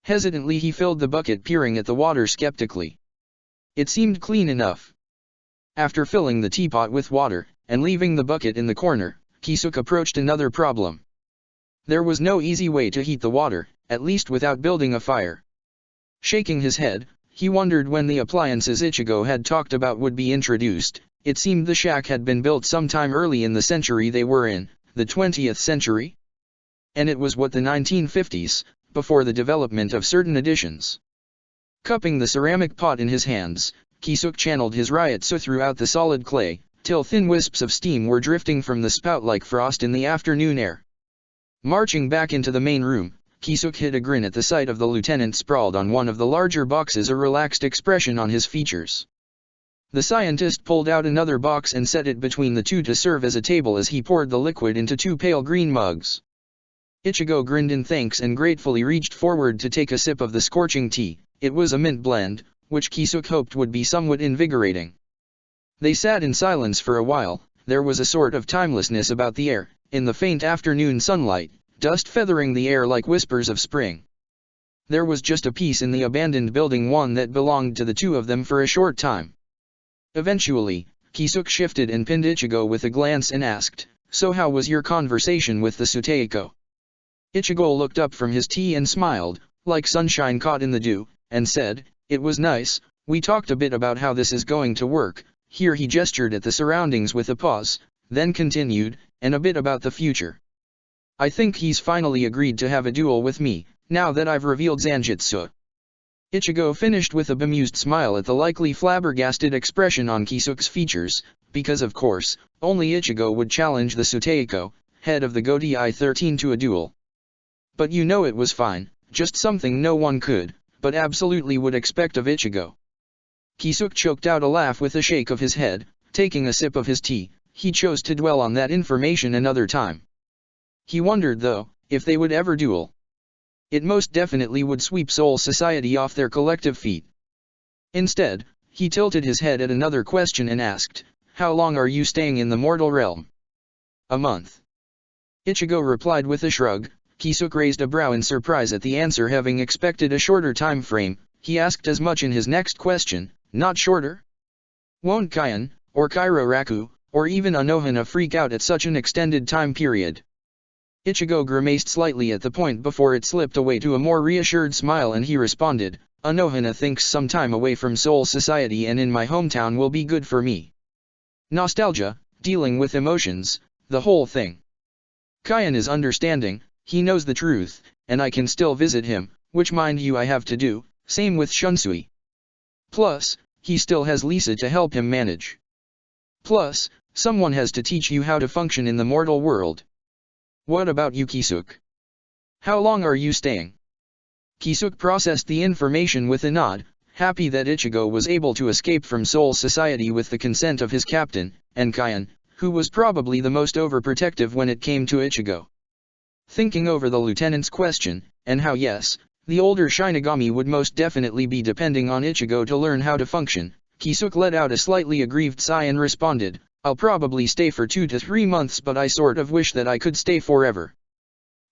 Hesitantly he filled the bucket, peering at the water skeptically. It seemed clean enough. After filling the teapot with water, and leaving the bucket in the corner, Kisuk approached another problem. There was no easy way to heat the water, at least without building a fire. Shaking his head, he wondered when the appliances Ichigo had talked about would be introduced. It seemed the shack had been built sometime early in the century they were in, the 20th century? And it was what, the 1950s, before the development of certain additions. Cupping the ceramic pot in his hands, Kisuk channeled his Ryotsu throughout the solid clay, till thin wisps of steam were drifting from the spout like frost in the afternoon air. Marching back into the main room, Kisuk hid a grin at the sight of the lieutenant sprawled on one of the larger boxes, a relaxed expression on his features. The scientist pulled out another box and set it between the two to serve as a table as he poured the liquid into two pale green mugs. Ichigo grinned in thanks and gratefully reached forward to take a sip of the scorching tea. It was a mint blend, which Kisuk hoped would be somewhat invigorating. They sat in silence for a while. There was a sort of timelessness about the air, in the faint afternoon sunlight, dust feathering the air like whispers of spring. There was just a peace in the abandoned building, one that belonged to the two of them for a short time. Eventually, Kisuk shifted and pinned Ichigo with a glance and asked, "So how was your conversation with the Suteiko?" Ichigo looked up from his tea and smiled, like sunshine caught in the dew, and said, "It was nice. We talked a bit about how this is going to work." Here he gestured at the surroundings with a pause, then continued, "and a bit about the future. I think he's finally agreed to have a duel with me, now that I've revealed Zanjutsu." Ichigo finished with a bemused smile at the likely flabbergasted expression on Kisuk's features, because of course, only Ichigo would challenge the Suteiko, head of the Gotei 13, to a duel. But you know, it was fine, just something no one could, but absolutely would expect of Ichigo. Kisuk choked out a laugh with a shake of his head. Taking a sip of his tea, he chose to dwell on that information another time. He wondered, though, if they would ever duel. It most definitely would sweep Soul Society off their collective feet. Instead, he tilted his head at another question and asked, "How long are you staying in the mortal realm?" "A month." Ichigo replied with a shrug. Kisuk raised a brow in surprise at the answer, having expected a shorter time frame. He asked as much in his next question. "Not shorter? Won't Kaion, or Kairo-raku, or even Anohana freak out at such an extended time period?" Ichigo grimaced slightly at the point before it slipped away to a more reassured smile, and he responded, "Anohana thinks some time away from Soul Society and in my hometown will be good for me. Nostalgia, dealing with emotions, the whole thing. Kaion is understanding, he knows the truth, and I can still visit him, which mind you I have to do, same with Shunsui. Plus, he still has Lisa to help him manage. Plus, someone has to teach you how to function in the mortal world. What about you, Kisuk? How long are you staying?" Kisuk processed the information with a nod, happy that Ichigo was able to escape from Soul Society with the consent of his captain, and Kaion, who was probably the most overprotective when it came to Ichigo. Thinking over the lieutenant's question, and how yes, the older Shinigami would most definitely be depending on Ichigo to learn how to function, Kisuke let out a slightly aggrieved sigh and responded, "I'll probably stay for 2 to 3 months, but I sort of wish that I could stay forever.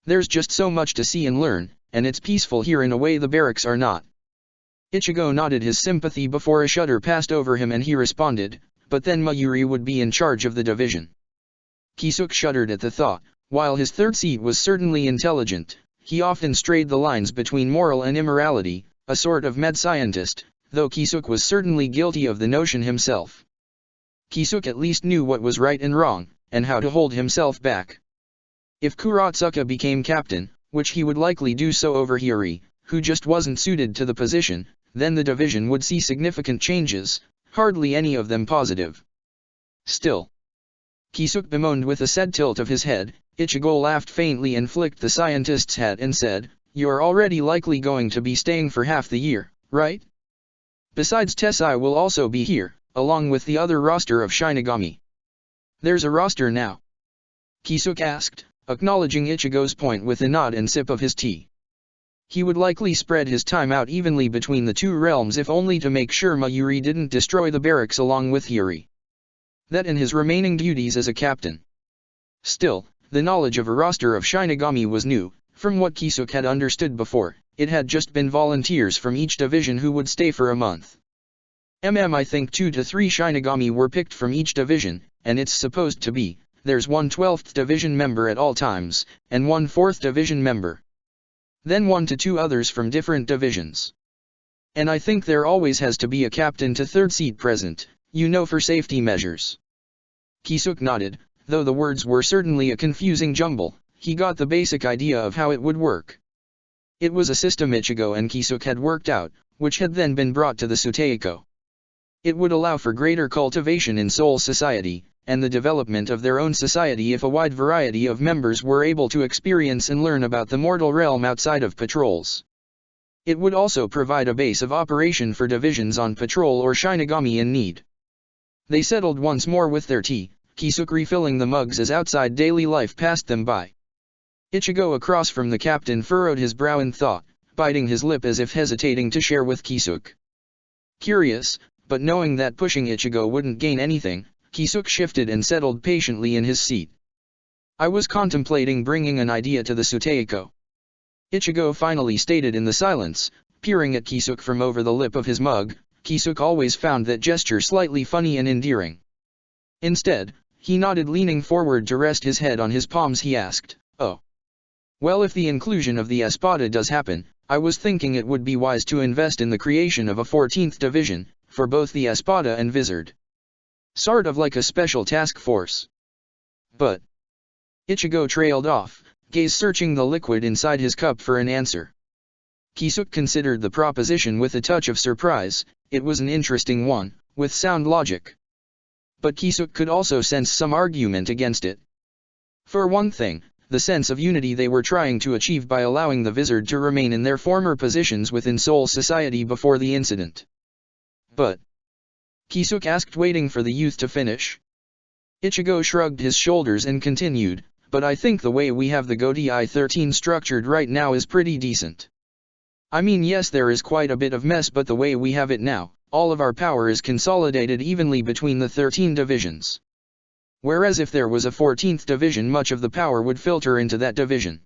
There's just so much to see and learn, and it's peaceful here in a way the barracks are not." Ichigo nodded his sympathy before a shudder passed over him and he responded, "But then Mayuri would be in charge of the division." Kisuke shuddered at the thought. While his third seat was certainly intelligent, he often strayed the lines between moral and immorality, a sort of mad scientist, though Kisuke was certainly guilty of the notion himself. Kisuke at least knew what was right and wrong, and how to hold himself back. If Kurotsuka became captain, which he would likely do so over Hiyori, who just wasn't suited to the position, then the division would see significant changes, hardly any of them positive. Still, Kisuke bemoaned with a sad tilt of his head. Ichigo laughed faintly and flicked the scientist's hat and said, "You're already likely going to be staying for half the year, right? Besides, Tessai will also be here, along with the other roster of Shinigami." "There's a roster now?" Kisuke asked, acknowledging Ichigo's point with a nod and sip of his tea. He would likely spread his time out evenly between the two realms if only to make sure Mayuri didn't destroy the barracks along with Hiyori. That and his remaining duties as a captain. Still, the knowledge of a roster of Shinigami was new. From what Kisuke had understood before, it had just been volunteers from each division who would stay for a month. I think 2 to 3 Shinigami were picked from each division, and it's supposed to be, there's one 12th division member at all times, and one 4th division member. Then 1 to 2 others from different divisions. And I think there always has to be a captain to third seat present, for safety measures. Kisuke nodded, though the words were certainly a confusing jumble. He got the basic idea of how it would work. It was a system Ichigo and Kisuke had worked out, which had then been brought to the Suteiko. It would allow for greater cultivation in Soul Society, and the development of their own society if a wide variety of members were able to experience and learn about the mortal realm outside of patrols. It would also provide a base of operation for divisions on patrol or Shinigami in need. They settled once more with their tea, Kisuke refilling the mugs as outside daily life passed them by. Ichigo across from the captain furrowed his brow in thought, biting his lip as if hesitating to share with Kisuke. Curious, but knowing that pushing Ichigo wouldn't gain anything, Kisuke shifted and settled patiently in his seat. "I was contemplating bringing an idea to the Suteiko," Ichigo finally stated in the silence, peering at Kisuke from over the lip of his mug. Kisuke always found that gesture slightly funny and endearing. Instead, he nodded, leaning forward to rest his head on his palms. He asked, "Oh. Well, if the inclusion of the Espada does happen, I was thinking it would be wise to invest in the creation of a 14th division, for both the Espada and Vizard. Sort of like a special task force." "But..." Ichigo trailed off, gaze searching the liquid inside his cup for an answer. Kisuke considered the proposition with a touch of surprise. It was an interesting one, with sound logic. But Kisuke could also sense some argument against it. For one thing, the sense of unity they were trying to achieve by allowing the Vizard to remain in their former positions within Soul Society before the incident. "But..." Kisuke asked, waiting for the youth to finish. Ichigo shrugged his shoulders and continued, "But I think the way we have the Godi 13 structured right now is pretty decent. I mean, yes, there is quite a bit of mess, but the way we have it now, all of our power is consolidated evenly between the 13 divisions. Whereas if there was a 14th division, much of the power would filter into that division.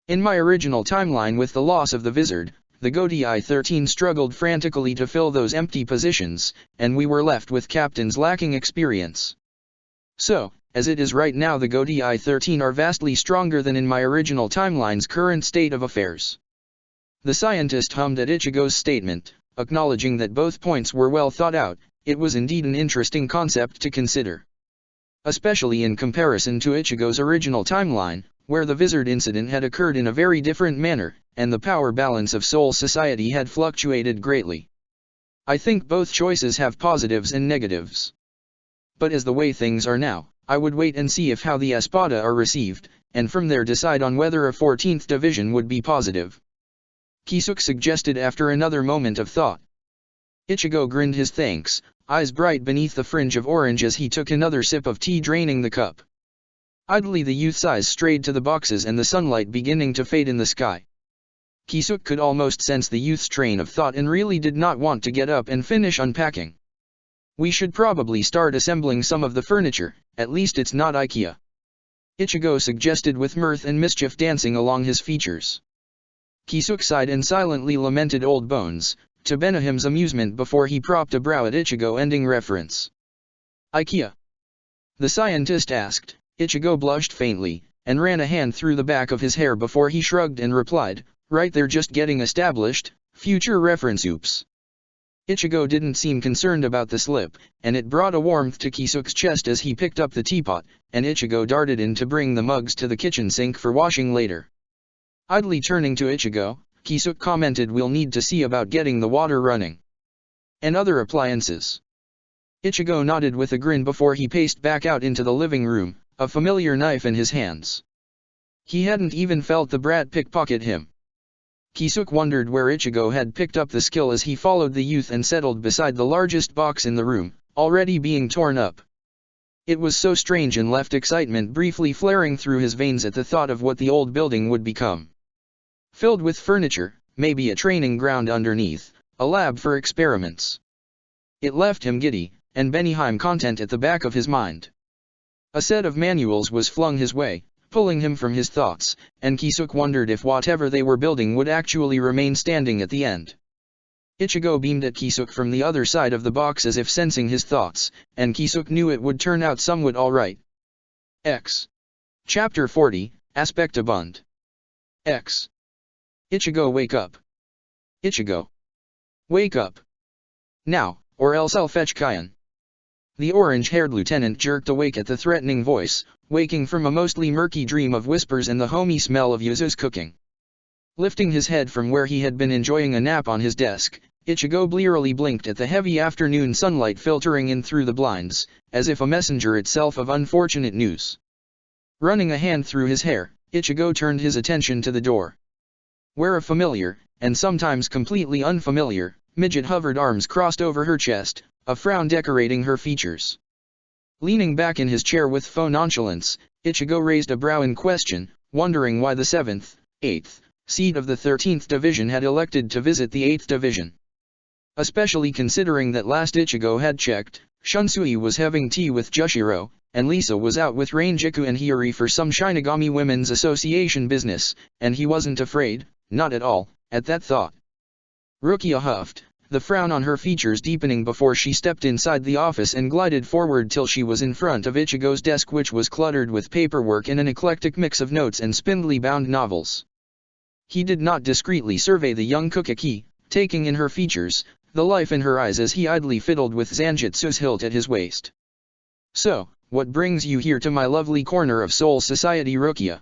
In my original timeline with the loss of the Vizard, the Godi 13 struggled frantically to fill those empty positions, and we were left with captains lacking experience. So, as it is right now, the Godi 13 are vastly stronger than in my original timeline's current state of affairs." The scientist hummed at Ichigo's statement, acknowledging that both points were well thought out. It was indeed an interesting concept to consider. Especially in comparison to Ichigo's original timeline, where the Vizard incident had occurred in a very different manner, and the power balance of Soul Society had fluctuated greatly. I think both choices have positives and negatives. But as the way things are now, I would wait and see how the Espada are received, and from there decide on whether a 14th division would be positive," Kisuke suggested after another moment of thought. Ichigo grinned his thanks, eyes bright beneath the fringe of orange as he took another sip of tea, draining the cup. Idly the youth's eyes strayed to the boxes and the sunlight beginning to fade in the sky. Kisuke could almost sense the youth's train of thought and really did not want to get up and finish unpacking. We should probably start assembling some of the furniture, at least it's not IKEA. Ichigo suggested with mirth and mischief dancing along his features. Kisuke sighed and silently lamented old bones, to Benihim's amusement before he propped a brow at Ichigo, ending reference. IKEA? The scientist asked. Ichigo blushed faintly, and ran a hand through the back of his hair before he shrugged and replied, right, they're just getting established, future reference. Oops. Ichigo didn't seem concerned about the slip, and it brought a warmth to Kisuke's chest as he picked up the teapot, and Ichigo darted in to bring the mugs to the kitchen sink for washing later. Idly turning to Ichigo, Kisuke commented, we'll need to see about getting the water running. And other appliances. Ichigo nodded with a grin before he paced back out into the living room, a familiar knife in his hands. He hadn't even felt the brat pickpocket him. Kisuke wondered where Ichigo had picked up the skill as he followed the youth and settled beside the largest box in the room, already being torn up. It was so strange and left excitement briefly flaring through his veins at the thought of what the old building would become. Filled with furniture, maybe a training ground underneath, a lab for experiments. It left him giddy, and Benihim content at the back of his mind. A set of manuals was flung his way, pulling him from his thoughts, and Kisuke wondered if whatever they were building would actually remain standing at the end. Ichigo beamed at Kisuke from the other side of the box as if sensing his thoughts, and Kisuke knew it would turn out somewhat alright. X. Chapter 40, Aspect Abund. X. Ichigo, wake up. Ichigo. Wake up. Now, or else I'll fetch Kion. The orange-haired lieutenant jerked awake at the threatening voice, waking from a mostly murky dream of whispers and the homey smell of Yuzu's cooking. Lifting his head from where he had been enjoying a nap on his desk, Ichigo blearily blinked at the heavy afternoon sunlight filtering in through the blinds, as if a messenger itself of unfortunate news. Running a hand through his hair, Ichigo turned his attention to the door. Where a familiar, and sometimes completely unfamiliar, midget hovered, arms crossed over her chest, a frown decorating her features. Leaning back in his chair with faux nonchalance, Ichigo raised a brow in question, wondering why the 7th, 8th, seat of the 13th Division had elected to visit the 8th Division. Especially considering that last Ichigo had checked, Shunsui was having tea with Jushiro, and Lisa was out with Rangiku and Hiyori for some Shinigami Women's Association business, and he wasn't afraid, not at all, at that thought. Rukia huffed, the frown on her features deepening before she stepped inside the office and glided forward till she was in front of Ichigo's desk, which was cluttered with paperwork and an eclectic mix of notes and spindly-bound novels. He did not discreetly survey the young Kukaki, taking in her features, the life in her eyes as he idly fiddled with Zanjutsu's hilt at his waist. So, what brings you here to my lovely corner of Soul Society, Rukia?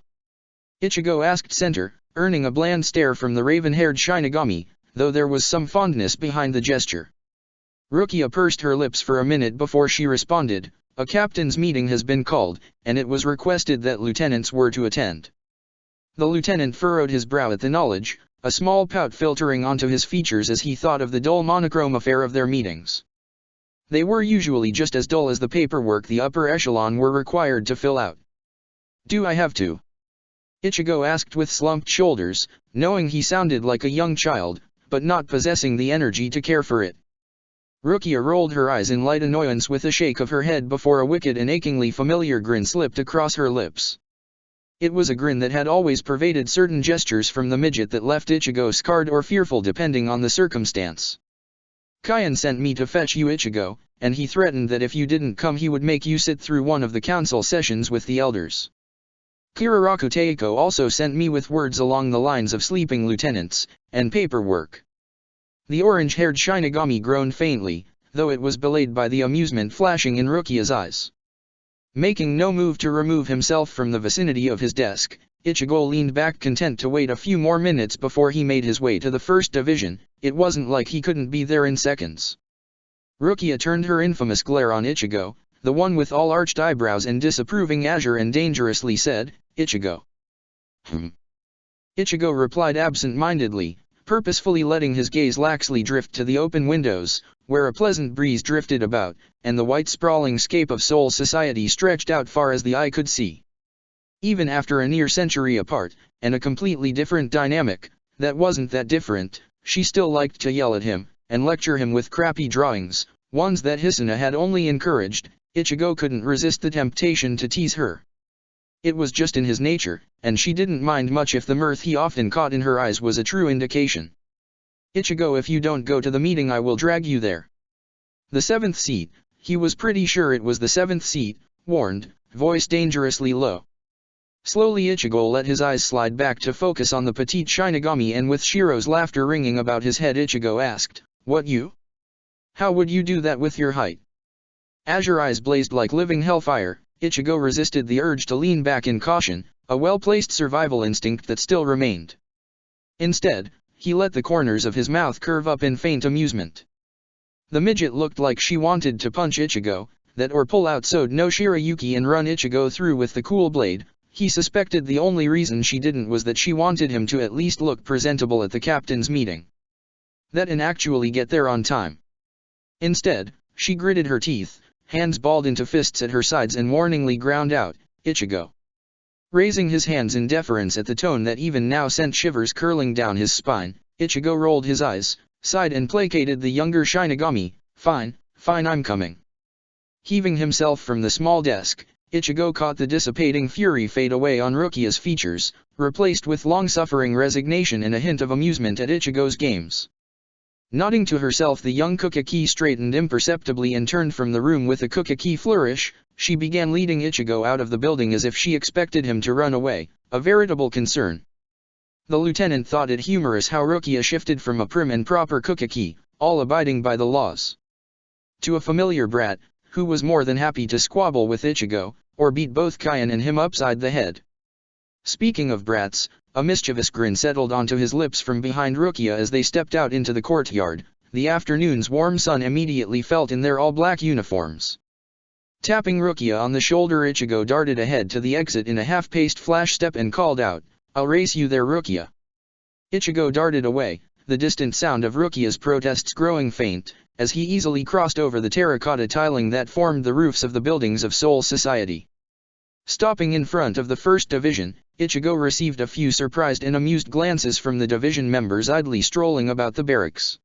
Ichigo asked center, earning a bland stare from the raven-haired Shinigami, though there was some fondness behind the gesture. Rukia pursed her lips for a minute before she responded, a captain's meeting has been called, and it was requested that lieutenants were to attend. The lieutenant furrowed his brow at the knowledge, a small pout filtering onto his features as he thought of the dull monochrome affair of their meetings. They were usually just as dull as the paperwork the upper echelon were required to fill out. Do I have to? Ichigo asked with slumped shoulders, knowing he sounded like a young child, but not possessing the energy to care for it. Rukia rolled her eyes in light annoyance with a shake of her head before a wicked and achingly familiar grin slipped across her lips. It was a grin that had always pervaded certain gestures from the midget that left Ichigo scarred or fearful depending on the circumstance. Kion sent me to fetch you, Ichigo, and he threatened that if you didn't come he would make you sit through one of the council sessions with the elders. Kiriraku Teiko also sent me with words along the lines of sleeping lieutenants, and paperwork. The orange-haired Shinigami groaned faintly, though it was belied by the amusement flashing in Rukia's eyes. Making no move to remove himself from the vicinity of his desk, Ichigo leaned back content to wait a few more minutes before he made his way to the 1st Division. It wasn't like he couldn't be there in seconds. Rukia turned her infamous glare on Ichigo, the one with all arched eyebrows and disapproving azure, and dangerously said, Ichigo. Ichigo replied absent-mindedly, purposefully letting his gaze laxly drift to the open windows, where a pleasant breeze drifted about, and the white sprawling scape of Seoul society stretched out far as the eye could see. Even after a near century apart, and a completely different dynamic, that wasn't that different, she still liked to yell at him, and lecture him with crappy drawings, ones that Hisuna had only encouraged. Ichigo couldn't resist the temptation to tease her. It was just in his nature, and she didn't mind much if the mirth he often caught in her eyes was a true indication. Ichigo, if you don't go to the meeting I will drag you there. The seventh seat, he was pretty sure it was the seventh seat, warned, voice dangerously low. Slowly Ichigo let his eyes slide back to focus on the petite Shinigami, and with Shiro's laughter ringing about his head Ichigo asked, "What, you? How would you do that with your height?" Azure eyes blazed like living hellfire. Ichigo resisted the urge to lean back in caution, a well-placed survival instinct that still remained. Instead, he let the corners of his mouth curve up in faint amusement. The midget looked like she wanted to punch Ichigo, that or pull out Sode no Shirayuki and run Ichigo through with the cool blade. He suspected the only reason she didn't was that she wanted him to at least look presentable at the captain's meeting. That and actually get there on time. Instead, she gritted her teeth, hands balled into fists at her sides, and warningly ground out, "Ichigo." Raising his hands in deference at the tone that even now sent shivers curling down his spine, Ichigo rolled his eyes, sighed and placated the younger Shinigami. Fine, I'm coming." Heaving himself from the small desk, Ichigo caught the dissipating fury fade away on Rukia's features, replaced with long-suffering resignation and a hint of amusement at Ichigo's games. Nodding to herself, the young Kukaki straightened imperceptibly and turned from the room with a Kukaki flourish. She began leading Ichigo out of the building as if she expected him to run away, a veritable concern. The lieutenant thought it humorous how Rukia shifted from a prim and proper Kukaki, all abiding by the laws, to a familiar brat, who was more than happy to squabble with Ichigo, or beat both Kaien and him upside the head. Speaking of brats, a mischievous grin settled onto his lips from behind Rukia as they stepped out into the courtyard. The afternoon's warm sun immediately felt in their all-black uniforms. Tapping Rukia on the shoulder, Ichigo darted ahead to the exit in a half-paced flash step and called out, "I'll race you there, Rukia." Ichigo darted away, the distant sound of Rukia's protests growing faint, as he easily crossed over the terracotta tiling that formed the roofs of the buildings of Seoul society. Stopping in front of the First Division, Ichigo received a few surprised and amused glances from the division members idly strolling about the barracks.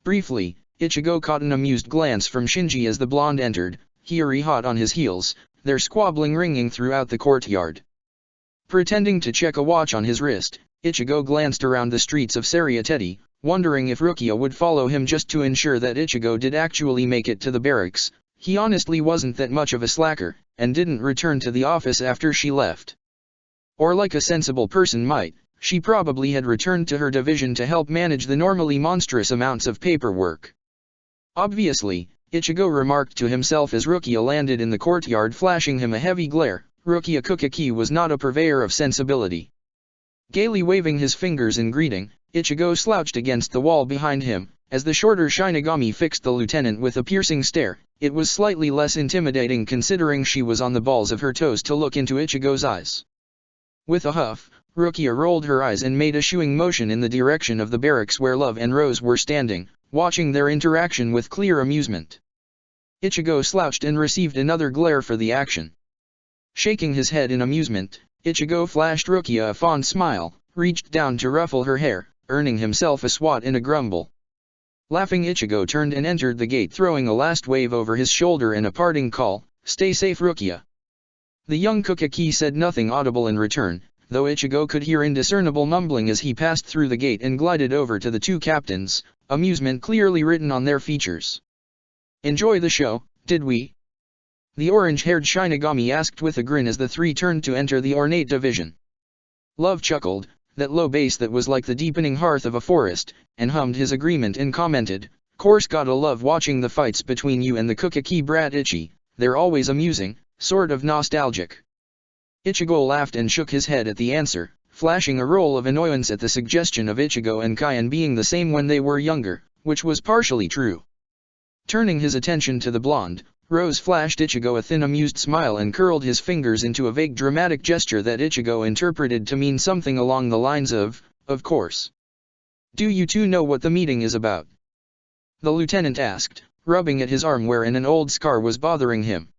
Briefly, Ichigo caught an amused glance from Shinji as the blonde entered, Hiyori hot on his heels, their squabbling ringing throughout the courtyard. Pretending to check a watch on his wrist, Ichigo glanced around the streets of Serieteti, wondering if Rukia would follow him just to ensure that Ichigo did actually make it to the barracks. He honestly wasn't that much of a slacker, and didn't return to the office after she left. Or like a sensible person might, she probably had returned to her division to help manage the normally monstrous amounts of paperwork. Obviously, Ichigo remarked to himself as Rukia landed in the courtyard, flashing him a heavy glare. Rukia Kukaki was not a purveyor of sensibility. Gaily waving his fingers in greeting, Ichigo slouched against the wall behind him. As the shorter Shinigami fixed the lieutenant with a piercing stare, it was slightly less intimidating considering she was on the balls of her toes to look into Ichigo's eyes. With a huff, Rukia rolled her eyes and made a shooing motion in the direction of the barracks where Love and Rose were standing, watching their interaction with clear amusement. Ichigo slouched and received another glare for the action. Shaking his head in amusement, Ichigo flashed Rukia a fond smile, reached down to ruffle her hair, earning himself a swat and a grumble. Laughing, Ichigo turned and entered the gate, throwing a last wave over his shoulder and a parting call, "Stay safe, Rukia." The young Kukaki said nothing audible in return, though Ichigo could hear indiscernible mumbling as he passed through the gate and glided over to the two captains, amusement clearly written on their features. "Enjoy the show, did we?" the orange-haired Shinigami asked with a grin as the three turned to enter the ornate division. Love chuckled, that low bass that was like the deepening hearth of a forest, and hummed his agreement and commented, "Course gotta love watching the fights between you and the Kukaki brat Ichi, they're always amusing, sort of nostalgic." Ichigo laughed and shook his head at the answer, flashing a roll of annoyance at the suggestion of Ichigo and Kaien being the same when they were younger, which was partially true. Turning his attention to the blonde, Rose flashed Ichigo a thin amused smile and curled his fingers into a vague dramatic gesture that Ichigo interpreted to mean something along the lines of course. Do you two know what the meeting is about? The lieutenant asked, rubbing at his arm wherein an old scar was bothering him.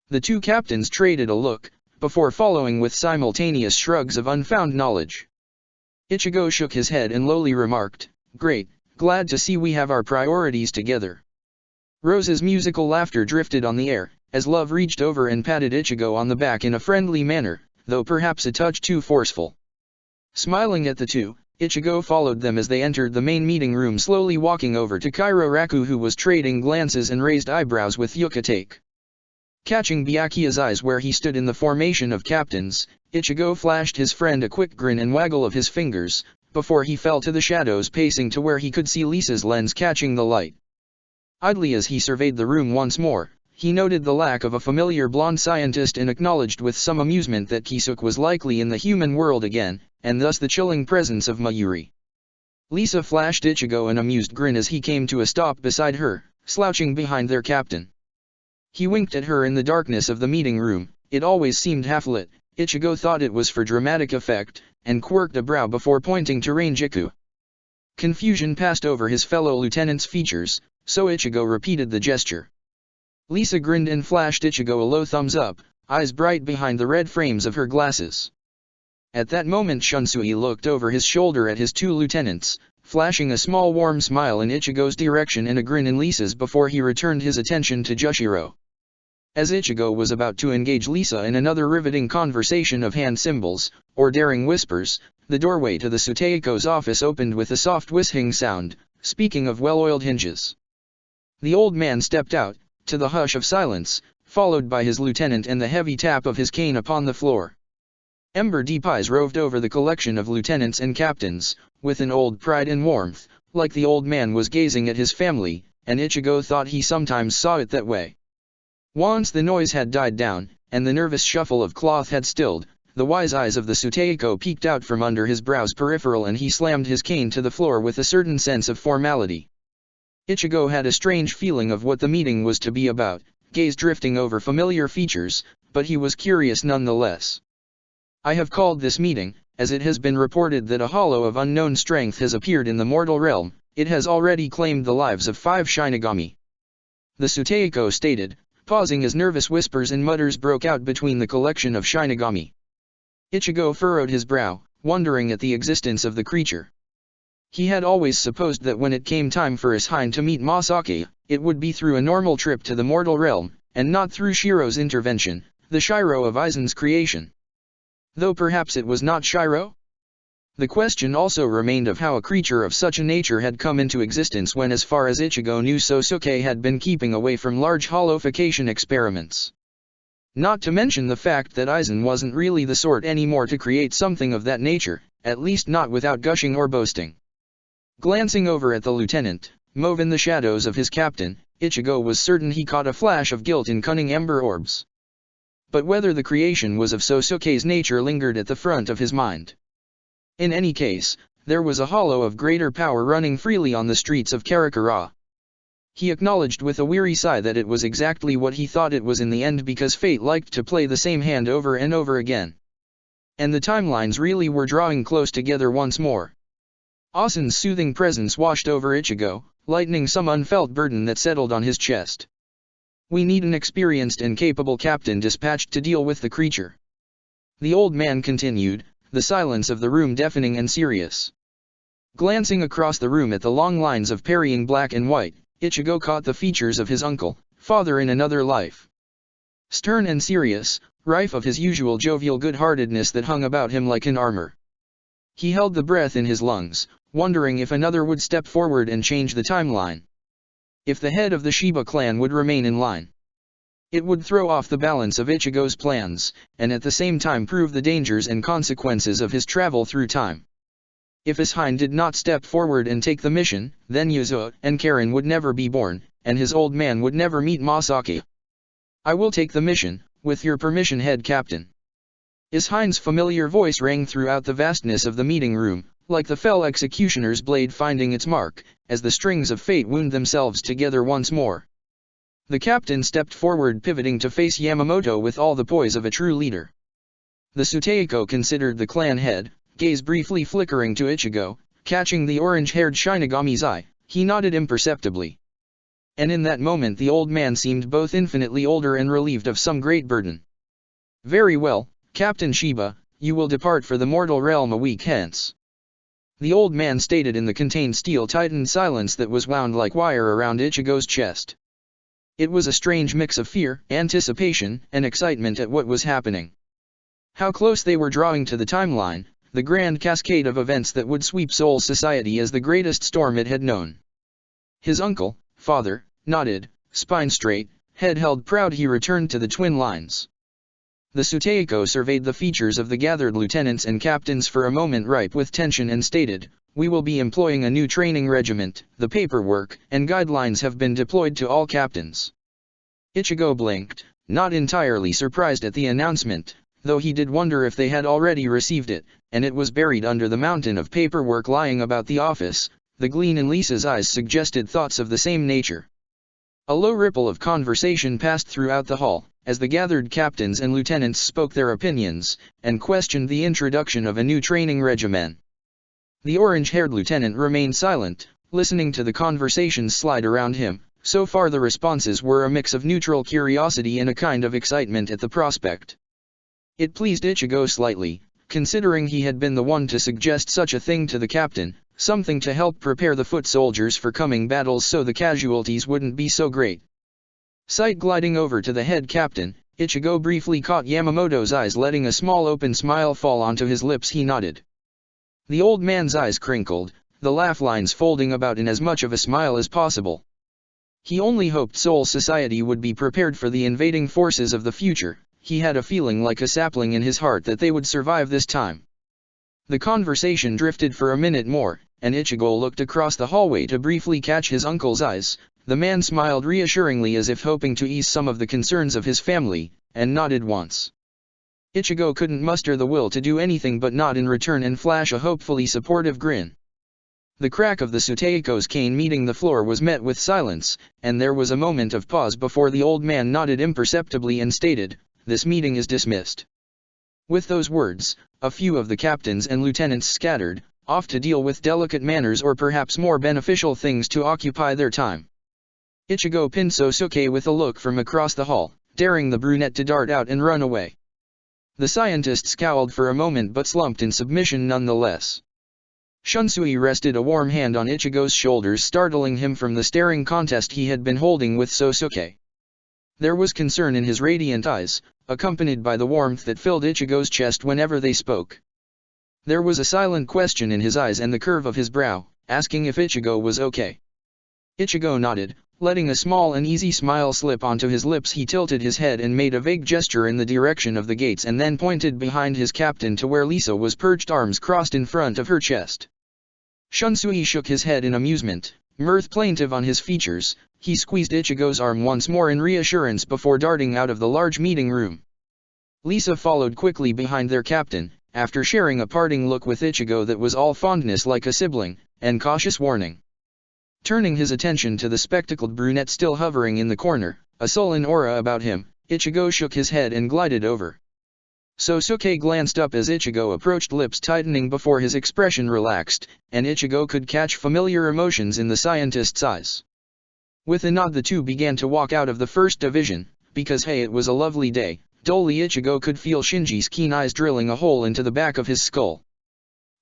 The two captains traded a look, before following with simultaneous shrugs of unfound knowledge. Ichigo shook his head and lowly remarked, "Great, glad to see we have our priorities together." Rose's musical laughter drifted on the air, as Love reached over and patted Ichigo on the back in a friendly manner, though perhaps a touch too forceful. Smiling at the two, Ichigo followed them as they entered the main meeting room, slowly walking over to Kairaku, who was trading glances and raised eyebrows with Yukatake. Catching Byakuya's eyes where he stood in the formation of captains, Ichigo flashed his friend a quick grin and waggle of his fingers, before he fell to the shadows, pacing to where he could see Lisa's lens catching the light. Idly as he surveyed the room once more, he noted the lack of a familiar blonde scientist and acknowledged with some amusement that Kisuke was likely in the human world again, and thus the chilling presence of Mayuri. Lisa flashed Ichigo an amused grin as he came to a stop beside her, slouching behind their captain. He winked at her in the darkness of the meeting room. It always seemed half-lit. Ichigo thought it was for dramatic effect, and quirked a brow before pointing to Rangiku. Confusion passed over his fellow lieutenant's features, so Ichigo repeated the gesture. Lisa grinned and flashed Ichigo a low thumbs up, eyes bright behind the red frames of her glasses. At that moment Shunsui looked over his shoulder at his two lieutenants, flashing a small warm smile in Ichigo's direction and a grin in Lisa's before he returned his attention to Jushiro. As Ichigo was about to engage Lisa in another riveting conversation of hand symbols, or daring whispers, the doorway to the Suteiko's office opened with a soft whistling sound, speaking of well-oiled hinges. The old man stepped out, to the hush of silence, followed by his lieutenant and the heavy tap of his cane upon the floor. Ember deep eyes roved over the collection of lieutenants and captains, with an old pride and warmth, like the old man was gazing at his family, and Ichigo thought he sometimes saw it that way. Once the noise had died down, and the nervous shuffle of cloth had stilled, the wise eyes of the Suteiko peeked out from under his brows peripheral and he slammed his cane to the floor with a certain sense of formality. Ichigo had a strange feeling of what the meeting was to be about, gaze drifting over familiar features, but he was curious nonetheless. I have called this meeting, as it has been reported that a hollow of unknown strength has appeared in the mortal realm. It has already claimed the lives of 5 Shinigami. The Suteiko stated, pausing as nervous whispers and mutters broke out between the collection of Shinigami. Ichigo furrowed his brow, wondering at the existence of the creature. He had always supposed that when it came time for his hind to meet Masaki, it would be through a normal trip to the mortal realm, and not through Shiro's intervention, the Shiro of Aizen's creation. Though perhaps it was not Shiro? The question also remained of how a creature of such a nature had come into existence when, as far as Ichigo knew, Sosuke had been keeping away from large holification experiments. Not to mention the fact that Aizen wasn't really the sort anymore to create something of that nature, at least not without gushing or boasting. Glancing over at the lieutenant, mauve in the shadows of his captain, Ichigo was certain he caught a flash of guilt in cunning ember orbs. But whether the creation was of Sosuke's nature lingered at the front of his mind. In any case, there was a hollow of greater power running freely on the streets of Karakura. He acknowledged with a weary sigh that it was exactly what he thought it was in the end, because fate liked to play the same hand over and over again. And the timelines really were drawing close together once more. Asen's soothing presence washed over Ichigo, lightening some unfelt burden that settled on his chest. We need an experienced and capable captain dispatched to deal with the creature. The old man continued, the silence of the room deafening and serious. Glancing across the room at the long lines of parrying black and white, Ichigo caught the features of his uncle, father in another life. Stern and serious, rife of his usual jovial good-heartedness that hung about him like an armor. He held the breath in his lungs, wondering if another would step forward and change the timeline. If the head of the Shiba clan would remain in line, it would throw off the balance of Ichigo's plans, and at the same time prove the dangers and consequences of his travel through time. If his hind did not step forward and take the mission, then Yuzo and Karen would never be born, and his old man would never meet Masaki. I will take the mission, with your permission, head captain. Ishind's familiar voice rang throughout the vastness of the meeting room, like the fell executioner's blade finding its mark, as the strings of fate wound themselves together once more. The captain stepped forward, pivoting to face Yamamoto with all the poise of a true leader. The Suteiko considered the clan head, gaze briefly flickering to Ichigo, Catching the orange-haired Shinigami's eye, he nodded imperceptibly. And in that moment the old man seemed both infinitely older and relieved of some great burden. "Very well, Captain Shiba, you will depart for the mortal realm a week hence," the old man stated in the contained steel-tightened silence that was wound like wire around Ichigo's chest. It was a strange mix of fear, anticipation, and excitement at what was happening. How close they were drawing to the timeline, the grand cascade of events that would sweep Soul Society as the greatest storm it had known. His uncle, father, nodded, spine straight, head held proud. He returned to the twin lines. The Suteiko surveyed the features of the gathered lieutenants and captains for a moment ripe with tension and stated, "We will be employing a new training regiment. The paperwork and guidelines have been deployed to all captains." Ichigo blinked, not entirely surprised at the announcement, though he did wonder if they had already received it, and it was buried under the mountain of paperwork lying about the office. The gleam in Lisa's eyes suggested thoughts of the same nature. A low ripple of conversation passed throughout the hall, as the gathered captains and lieutenants spoke their opinions, and questioned the introduction of a new training regimen. The orange-haired lieutenant remained silent, listening to the conversations slide around him. So far the responses were a mix of neutral curiosity and a kind of excitement at the prospect. It pleased Ichigo slightly, considering he had been the one to suggest such a thing to the captain, something to help prepare the foot soldiers for coming battles so the casualties wouldn't be so great. Sight gliding over to the head captain, Ichigo briefly caught Yamamoto's eyes, letting a small open smile fall onto his lips. He nodded. The old man's eyes crinkled, the laugh lines folding about in as much of a smile as possible. He only hoped Soul Society would be prepared for the invading forces of the future. He had a feeling like a sapling in his heart that they would survive this time. The conversation drifted for a minute more, and Ichigo looked across the hallway to briefly catch his uncle's eyes. The man smiled reassuringly as if hoping to ease some of the concerns of his family, and nodded once. Ichigo couldn't muster the will to do anything but nod in return and flash a hopefully supportive grin. The crack of the Suteiko's cane meeting the floor was met with silence, and there was a moment of pause before the old man nodded imperceptibly and stated, "This meeting is dismissed." With those words, a few of the captains and lieutenants scattered, off to deal with delicate manners or perhaps more beneficial things to occupy their time. Ichigo pinned Sosuke with a look from across the hall, daring the brunette to dart out and run away. The scientist scowled for a moment but slumped in submission nonetheless. Shunsui rested a warm hand on Ichigo's shoulders, startling him from the staring contest he had been holding with Sosuke. There was concern in his radiant eyes, accompanied by the warmth that filled Ichigo's chest whenever they spoke. There was a silent question in his eyes and the curve of his brow, asking if Ichigo was okay. Ichigo nodded, letting a small and easy smile slip onto his lips. He tilted his head and made a vague gesture in the direction of the gates and then pointed behind his captain to where Lisa was perched, arms crossed in front of her chest. Shunsui shook his head in amusement, mirth plaintive on his features. He squeezed Ichigo's arm once more in reassurance before darting out of the large meeting room. Lisa followed quickly behind their captain, after sharing a parting look with Ichigo that was all fondness like a sibling, and cautious warning. Turning his attention to the spectacled brunette still hovering in the corner, a sullen aura about him, Ichigo shook his head and glided over. Sosuke glanced up as Ichigo approached, lips tightening before his expression relaxed, and Ichigo could catch familiar emotions in the scientist's eyes. With a nod the two began to walk out of the first division, because hey, it was a lovely day. Dully Ichigo could feel Shinji's keen eyes drilling a hole into the back of his skull.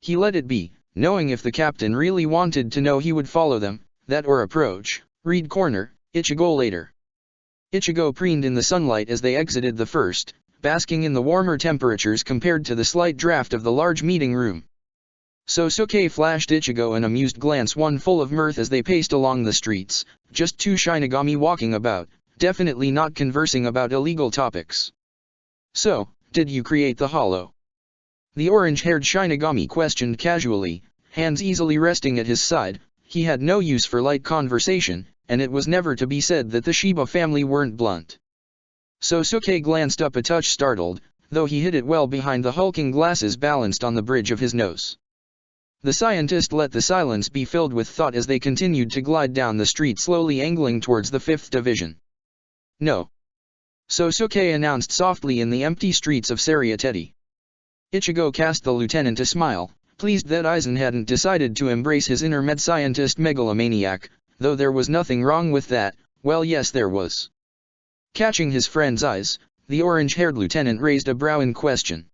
He let it be, knowing if the captain really wanted to know he would follow them, that or approach, read corner, Ichigo later. Ichigo preened in the sunlight as they exited the first, basking in the warmer temperatures compared to the slight draft of the large meeting room. Sosuke flashed Ichigo an amused glance, one full of mirth as they paced along the streets, just two Shinigami walking about, definitely not conversing about illegal topics. "So, did you create the hollow?" the orange-haired Shinigami questioned casually, hands easily resting at his side. He had no use for light conversation, and it was never to be said that the Shiba family weren't blunt. Sosuke glanced up a touch startled, though he hid it well behind the hulking glasses balanced on the bridge of his nose. The scientist let the silence be filled with thought as they continued to glide down the street, slowly angling towards the 5th division. "No," Sosuke announced softly in the empty streets of Serieteti. Ichigo cast the lieutenant a smile, pleased that Aizen hadn't decided to embrace his inner med-scientist megalomaniac, though there was nothing wrong with that. Well, yes, there was. Catching his friend's eyes, the orange-haired lieutenant raised a brow in question.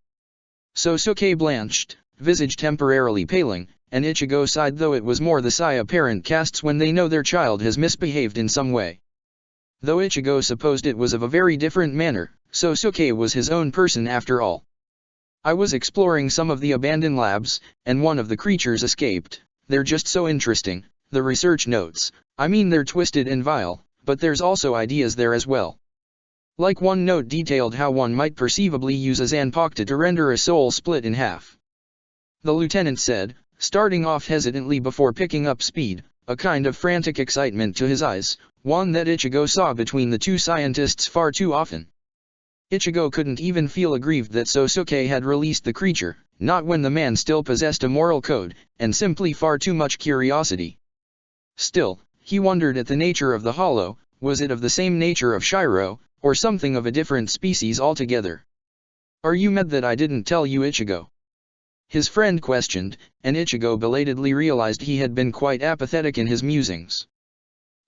Sosuke blanched, visage temporarily paling, and Ichigo sighed, though it was more the sigh a parent casts when they know their child has misbehaved in some way. Though Ichigo supposed it was of a very different manner, Sosuke was his own person after all. I was exploring some of the abandoned labs, and one of the creatures escaped. They're just so interesting, the research notes. I mean, they're twisted and vile, but there's also ideas there as well. Like one note detailed how one might perceivably use a Zanpakuto to render a soul split in half. The lieutenant said, starting off hesitantly before picking up speed, a kind of frantic excitement to his eyes, one that Ichigo saw between the two scientists far too often. Ichigo couldn't even feel aggrieved that Sosuke had released the creature, not when the man still possessed a moral code, and simply far too much curiosity. Still, he wondered at the nature of the hollow. Was it of the same nature of Shiro, or something of a different species altogether? Are you mad that I didn't tell you, Ichigo? His friend questioned, and Ichigo belatedly realized he had been quite apathetic in his musings.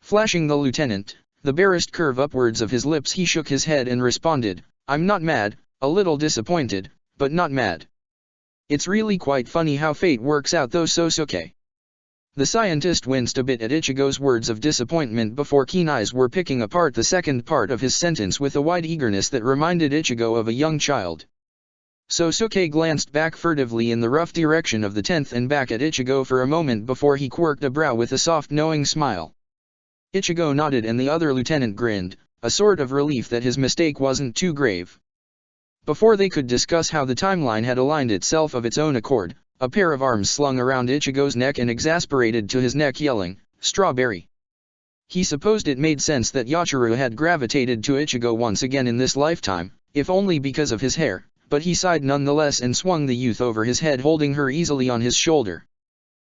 Flashing the lieutenant, the barest curve upwards of his lips, he shook his head and responded, I'm not mad, a little disappointed, but not mad. It's really quite funny how fate works out though, Sosuke. The scientist winced a bit at Ichigo's words of disappointment before keen eyes were picking apart the second part of his sentence with a wide eagerness that reminded Ichigo of a young child. Sosuke glanced back furtively in the rough direction of the 10th and back at Ichigo for a moment before he quirked a brow with a soft knowing smile. Ichigo nodded and the other lieutenant grinned, a sort of relief that his mistake wasn't too grave. Before they could discuss how the timeline had aligned itself of its own accord, a pair of arms slung around Ichigo's neck and exasperated to his neck, yelling, Strawberry! He supposed it made sense that Yachiru had gravitated to Ichigo once again in this lifetime, if only because of his hair, but he sighed nonetheless and swung the youth over his head, holding her easily on his shoulder.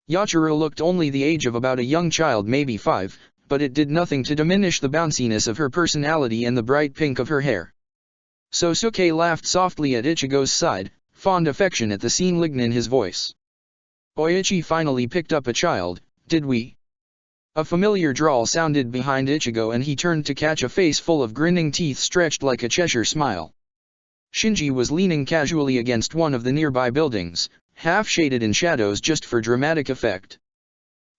Yachiru looked only the age of about a young child, maybe 5, but it did nothing to diminish the bounciness of her personality and the bright pink of her hair. Sosuke laughed softly at Ichigo's side, fond affection at the scene ligned in his voice. Oichi finally picked up a child, did we? A familiar drawl sounded behind Ichigo and he turned to catch a face full of grinning teeth stretched like a Cheshire smile. Shinji was leaning casually against one of the nearby buildings, half shaded in shadows just for dramatic effect.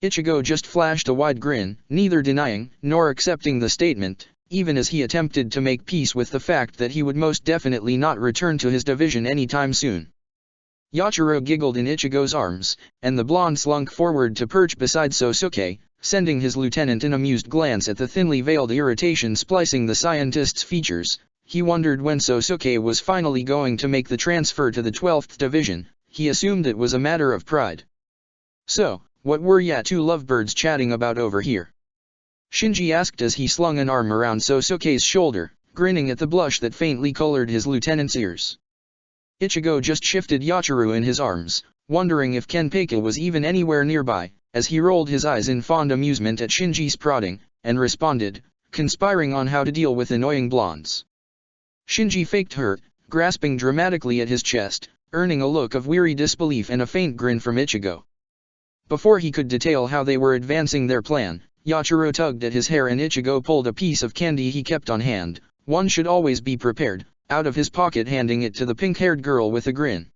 Ichigo just flashed a wide grin, neither denying nor accepting the statement, even as he attempted to make peace with the fact that he would most definitely not return to his division anytime soon. Yachiru giggled in Ichigo's arms, and the blonde slunk forward to perch beside Sosuke, sending his lieutenant an amused glance at the thinly veiled irritation splicing the scientist's features. He wondered when Sosuke was finally going to make the transfer to the 12th Division. He assumed it was a matter of pride. So, what were ya two lovebirds chatting about over here? Shinji asked as he slung an arm around Sosuke's shoulder, grinning at the blush that faintly colored his lieutenant's ears. Ichigo just shifted Yachiru in his arms, wondering if Kenpeki was even anywhere nearby, as he rolled his eyes in fond amusement at Shinji's prodding, and responded, conspiring on how to deal with annoying blondes. Shinji faked hurt, grasping dramatically at his chest, earning a look of weary disbelief and a faint grin from Ichigo. Before he could detail how they were advancing their plan, Yachiru tugged at his hair and Ichigo pulled a piece of candy he kept on hand, one should always be prepared, out of his pocket, handing it to the pink-haired girl with a grin.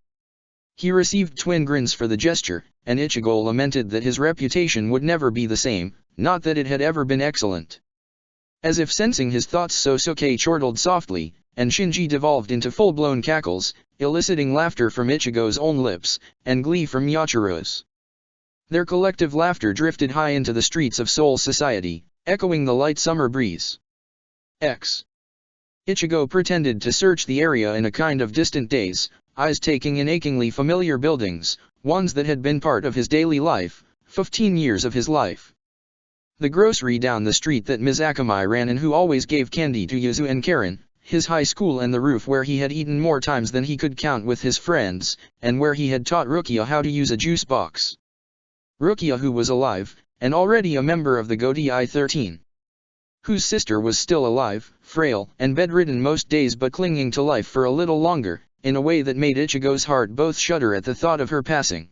He received twin grins for the gesture, and Ichigo lamented that his reputation would never be the same, not that it had ever been excellent. As if sensing his thoughts, Sosuke chortled softly, and Shinji devolved into full-blown cackles, eliciting laughter from Ichigo's own lips, and glee from Yachiru's. Their collective laughter drifted high into the streets of Seoul society, echoing the light summer breeze. Ichigo pretended to search the area in a kind of distant daze, eyes taking in achingly familiar buildings, ones that had been part of his daily life, 15 years of his life. The grocery down the street that Ms. Akamai ran and who always gave candy to Yuzu and Karen, his high school and the roof where he had eaten more times than he could count with his friends, and where he had taught Rukia how to use a juice box. Rukia, who was alive, and already a member of the Godi I-13. Whose sister was still alive, frail, and bedridden most days but clinging to life for a little longer, in a way that made Ichigo's heart both shudder at the thought of her passing.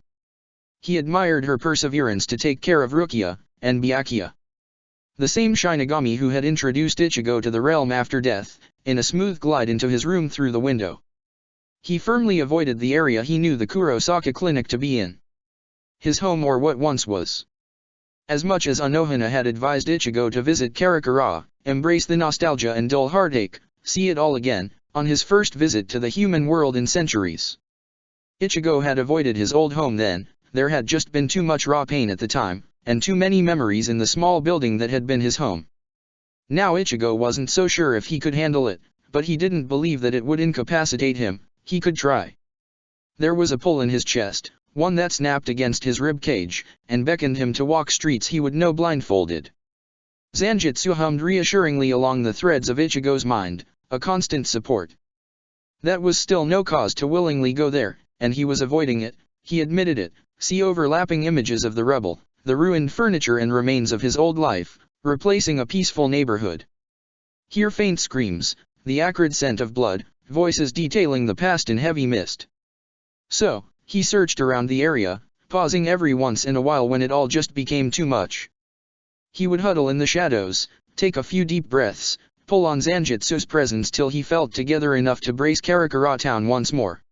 He admired her perseverance to take care of Rukia and Byakuya. The same Shinigami who had introduced Ichigo to the realm after death, in a smooth glide into his room through the window. He firmly avoided the area he knew the Kurosaka clinic to be in. His home, or what once was. As much as Anohana had advised Ichigo to visit Karakura, embrace the nostalgia and dull heartache, see it all again, on his first visit to the human world in centuries. Ichigo had avoided his old home then. There had just been too much raw pain at the time, and too many memories in the small building that had been his home. Now Ichigo wasn't so sure if he could handle it, but he didn't believe that it would incapacitate him. He could try. There was a pull in his chest, one that snapped against his rib cage, and beckoned him to walk streets he would know blindfolded. Zanjitsu hummed reassuringly along the threads of Ichigo's mind, a constant support. That was still no cause to willingly go there, and he was avoiding it. He admitted it. See overlapping images of the rubble, the ruined furniture and remains of his old life, replacing a peaceful neighborhood. Hear faint screams, the acrid scent of blood, voices detailing the past in heavy mist. So, he searched around the area, pausing every once in a while when it all just became too much. He would huddle in the shadows, take a few deep breaths, pull on Zanjitsu's presence till he felt together enough to brace Karakura town once more.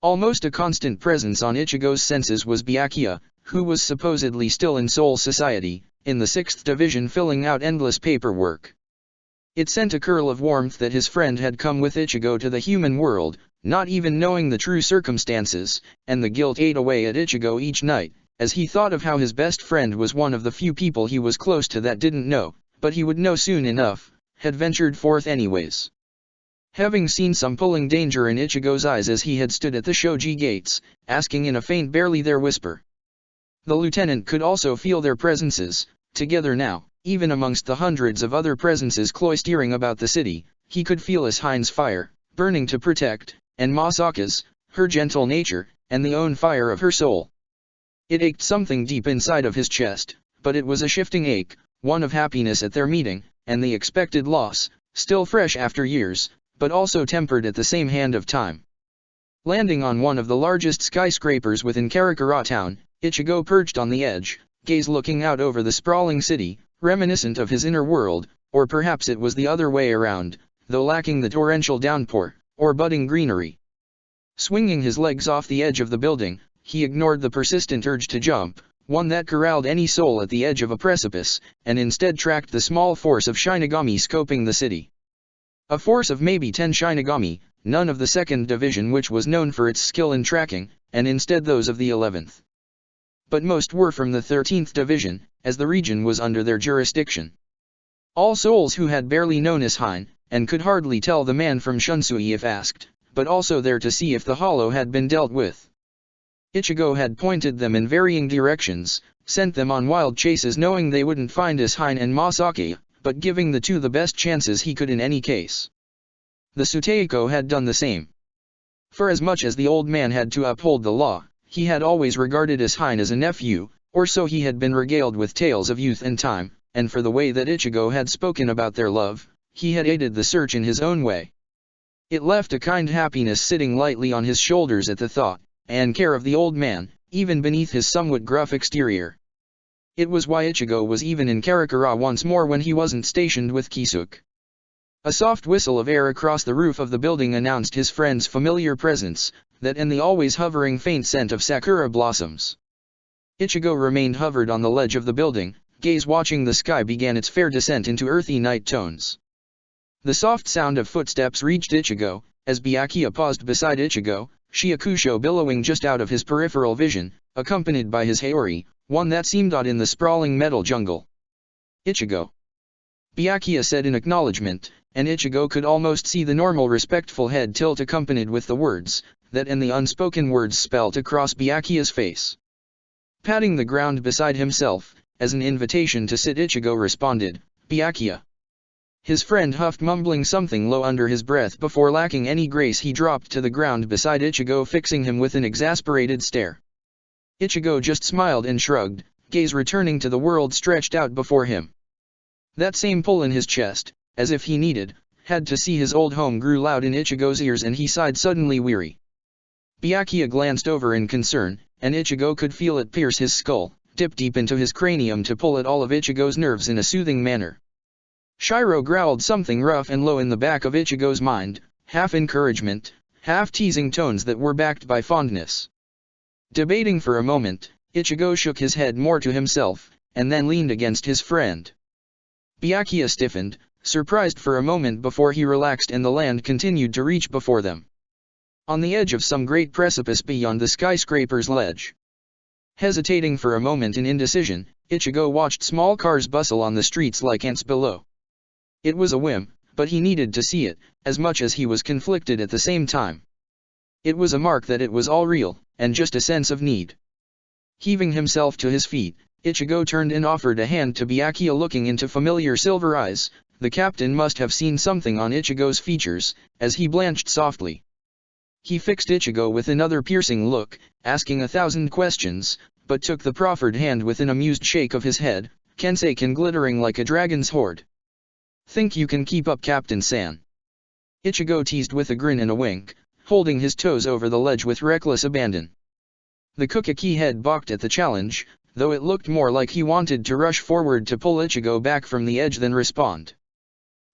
Almost a constant presence on Ichigo's senses was Byakuya, who was supposedly still in Soul Society, in the 6th Division filling out endless paperwork. It sent a curl of warmth that his friend had come with Ichigo to the human world, not even knowing the true circumstances, and the guilt ate away at Ichigo each night, as he thought of how his best friend was one of the few people he was close to that didn't know, but he would know soon enough, had ventured forth anyways. Having seen some pulling danger in Ichigo's eyes as he had stood at the shoji gates, asking in a faint barely there whisper. The lieutenant could also feel their presences, together now, even amongst the hundreds of other presences cloistering about the city. He could feel Hine's fire, burning to protect, and Masaka's, her gentle nature, and the own fire of her soul. It ached something deep inside of his chest, but it was a shifting ache, one of happiness at their meeting, and the expected loss, still fresh after years, but also tempered at the same hand of time. Landing on one of the largest skyscrapers within Karakura town, Ichigo perched on the edge, gaze looking out over the sprawling city, reminiscent of his inner world, or perhaps it was the other way around, though lacking the torrential downpour, or budding greenery. Swinging his legs off the edge of the building, he ignored the persistent urge to jump, one that corralled any soul at the edge of a precipice, and instead tracked the small force of Shinigami scoping the city. A force of maybe 10 Shinigami, none of the 2nd Division which was known for its skill in tracking, and instead those of the 11th. But most were from the 13th Division, as the region was under their jurisdiction. All souls who had barely known Hine, and could hardly tell the man from Shunsui if asked, but also there to see if the hollow had been dealt with. Ichigo had pointed them in varying directions, sent them on wild chases knowing they wouldn't find Hine and Masaki, but giving the two the best chances he could in any case. The Suteiko had done the same. For as much as the old man had to uphold the law, he had always regarded Hine as a nephew, or so he had been regaled with tales of youth and time, and for the way that Ichigo had spoken about their love, he had aided the search in his own way. It left a kind happiness sitting lightly on his shoulders at the thought, and care of the old man, even beneath his somewhat gruff exterior. It was why Ichigo was even in Karakura once more when he wasn't stationed with Kisuke. A soft whistle of air across the roof of the building announced his friend's familiar presence, that and the always hovering faint scent of sakura blossoms. Ichigo remained hovered on the ledge of the building, gaze watching the sky began its fair descent into earthy night tones. The soft sound of footsteps reached Ichigo, as Byakuya paused beside Ichigo, Shiakusho billowing just out of his peripheral vision, accompanied by his Haori, one that seemed odd in the sprawling metal jungle. Ichigo. Byakuya said in acknowledgement, and Ichigo could almost see the normal respectful head tilt accompanied with the words, that and the unspoken words spelt across Byakuya's face. Patting the ground beside himself, as an invitation to sit Ichigo responded, Byakuya. His friend huffed mumbling something low under his breath before lacking any grace he dropped to the ground beside Ichigo fixing him with an exasperated stare. Ichigo just smiled and shrugged, gaze returning to the world stretched out before him. That same pull in his chest, as if he had to see his old home grew loud in Ichigo's ears and he sighed suddenly weary. Byakuya glanced over in concern, and Ichigo could feel it pierce his skull, dip deep into his cranium to pull at all of Ichigo's nerves in a soothing manner. Shiro growled something rough and low in the back of Ichigo's mind, half encouragement, half teasing tones that were backed by fondness. Debating for a moment, Ichigo shook his head more to himself, and then leaned against his friend. Byakuya stiffened, surprised for a moment before he relaxed and the land continued to reach before them. On the edge of some great precipice beyond the skyscraper's ledge. Hesitating for a moment in indecision, Ichigo watched small cars bustle on the streets like ants below. It was a whim, but he needed to see it, as much as he was conflicted at the same time. It was a mark that it was all real, and just a sense of need. Heaving himself to his feet, Ichigo turned and offered a hand to Byakuya. Looking into familiar silver eyes, the captain must have seen something on Ichigo's features, as he blanched softly. He fixed Ichigo with another piercing look, asking 1,000 questions, but took the proffered hand with an amused shake of his head, Kenseiken glittering like a dragon's hoard. "Think you can keep up, Captain-san?" Ichigo teased with a grin and a wink, holding his toes over the ledge with reckless abandon. The Kukaki head balked at the challenge, though it looked more like he wanted to rush forward to pull Ichigo back from the edge than respond.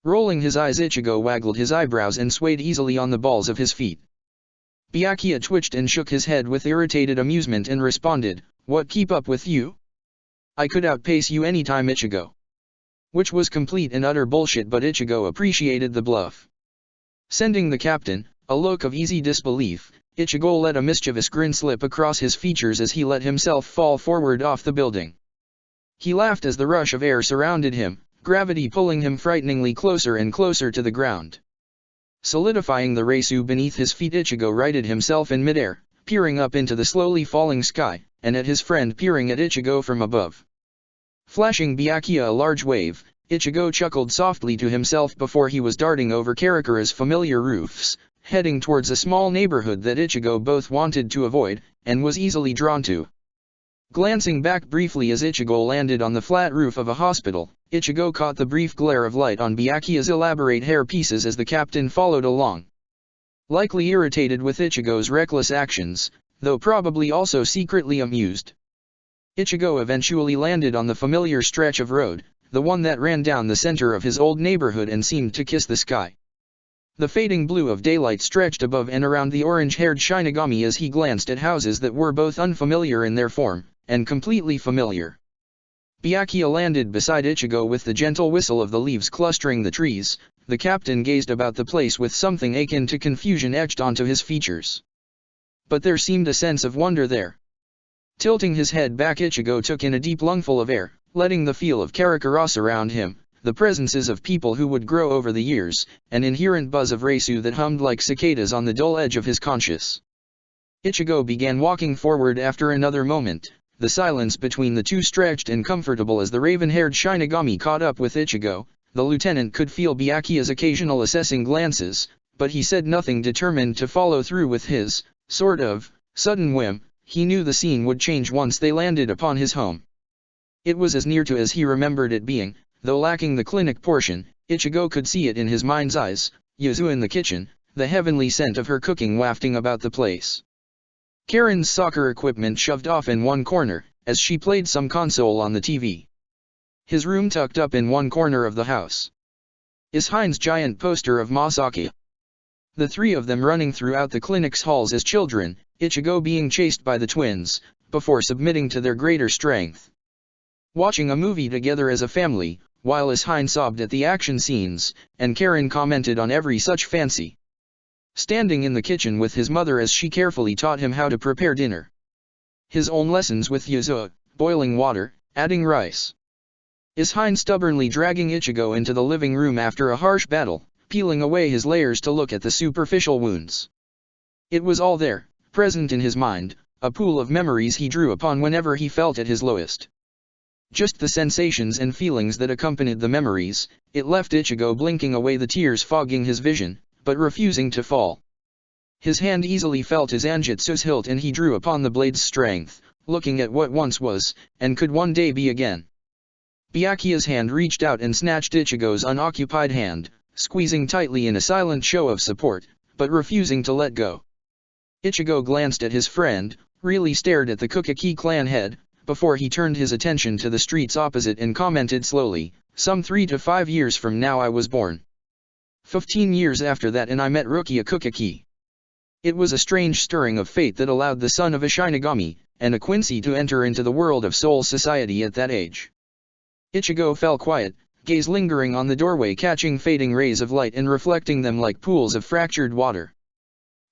Rolling his eyes, Ichigo waggled his eyebrows and swayed easily on the balls of his feet. Byakuya twitched and shook his head with irritated amusement and responded, "What, keep up with you? I could outpace you anytime, Ichigo." Which was complete and utter bullshit, but Ichigo appreciated the bluff. Sending the captain a look of easy disbelief, Ichigo let a mischievous grin slip across his features as he let himself fall forward off the building. He laughed as the rush of air surrounded him, gravity pulling him frighteningly closer and closer to the ground. Solidifying the Reisu beneath his feet, Ichigo righted himself in midair, peering up into the slowly falling sky, and at his friend peering at Ichigo from above. Flashing Byakuya a large wave, Ichigo chuckled softly to himself before he was darting over Karakura's familiar roofs, heading towards a small neighborhood that Ichigo both wanted to avoid, and was easily drawn to. Glancing back briefly as Ichigo landed on the flat roof of a hospital, Ichigo caught the brief glare of light on Byakuya's elaborate hair pieces as the captain followed along. Likely irritated with Ichigo's reckless actions, though probably also secretly amused. Ichigo eventually landed on the familiar stretch of road, the one that ran down the center of his old neighborhood and seemed to kiss the sky. The fading blue of daylight stretched above and around the orange-haired Shinigami as he glanced at houses that were both unfamiliar in their form, and completely familiar. Byakuya landed beside Ichigo with the gentle whistle of the leaves clustering the trees. The captain gazed about the place with something akin to confusion etched onto his features. But there seemed a sense of wonder there. Tilting his head back, Ichigo took in a deep lungful of air, letting the feel of Karakura surround him, the presences of people who would grow over the years, an inherent buzz of Reisu that hummed like cicadas on the dull edge of his conscience. Ichigo began walking forward after another moment. The silence between the two stretched and comfortable as the raven-haired Shinigami caught up with Ichigo. The lieutenant could feel Byakuya's occasional assessing glances, but he said nothing, determined to follow through with his, sudden whim. He knew the scene would change once they landed upon his home. It was as near to as he remembered it being, though lacking the clinic portion. Ichigo could see it in his mind's eyes, Yuzu in the kitchen, the heavenly scent of her cooking wafting about the place. Karen's soccer equipment shoved off in one corner, as she played some console on the TV. His room tucked up in one corner of the house. Hein's giant poster of Masaki. The three of them running throughout the clinic's halls as children, Ichigo being chased by the twins, before submitting to their greater strength. Watching a movie together as a family, while Hein sobbed at the action scenes, and Karen commented on every such fancy. Standing in the kitchen with his mother as she carefully taught him how to prepare dinner. His own lessons with Yuzu, boiling water, adding rice. Hein stubbornly dragging Ichigo into the living room after a harsh battle, peeling away his layers to look at the superficial wounds. It was all there, present in his mind, a pool of memories he drew upon whenever he felt at his lowest. Just the sensations and feelings that accompanied the memories. It left Ichigo blinking away the tears fogging his vision, but refusing to fall. His hand easily felt his Anjutsu's hilt and he drew upon the blade's strength, looking at what once was, and could one day be again. Byakuya's hand reached out and snatched Ichigo's unoccupied hand, squeezing tightly in a silent show of support, but refusing to let go. Ichigo glanced at his friend, really stared at the Kukaki clan head, before he turned his attention to the streets opposite and commented slowly, "Some 3 to 5 years from now I was born. 15 years after that and I met Rukia Kukaki." It was a strange stirring of fate that allowed the son of a Shinigami, and a Quincy to enter into the world of Soul Society at that age. Ichigo fell quiet, gaze lingering on the doorway, catching fading rays of light and reflecting them like pools of fractured water.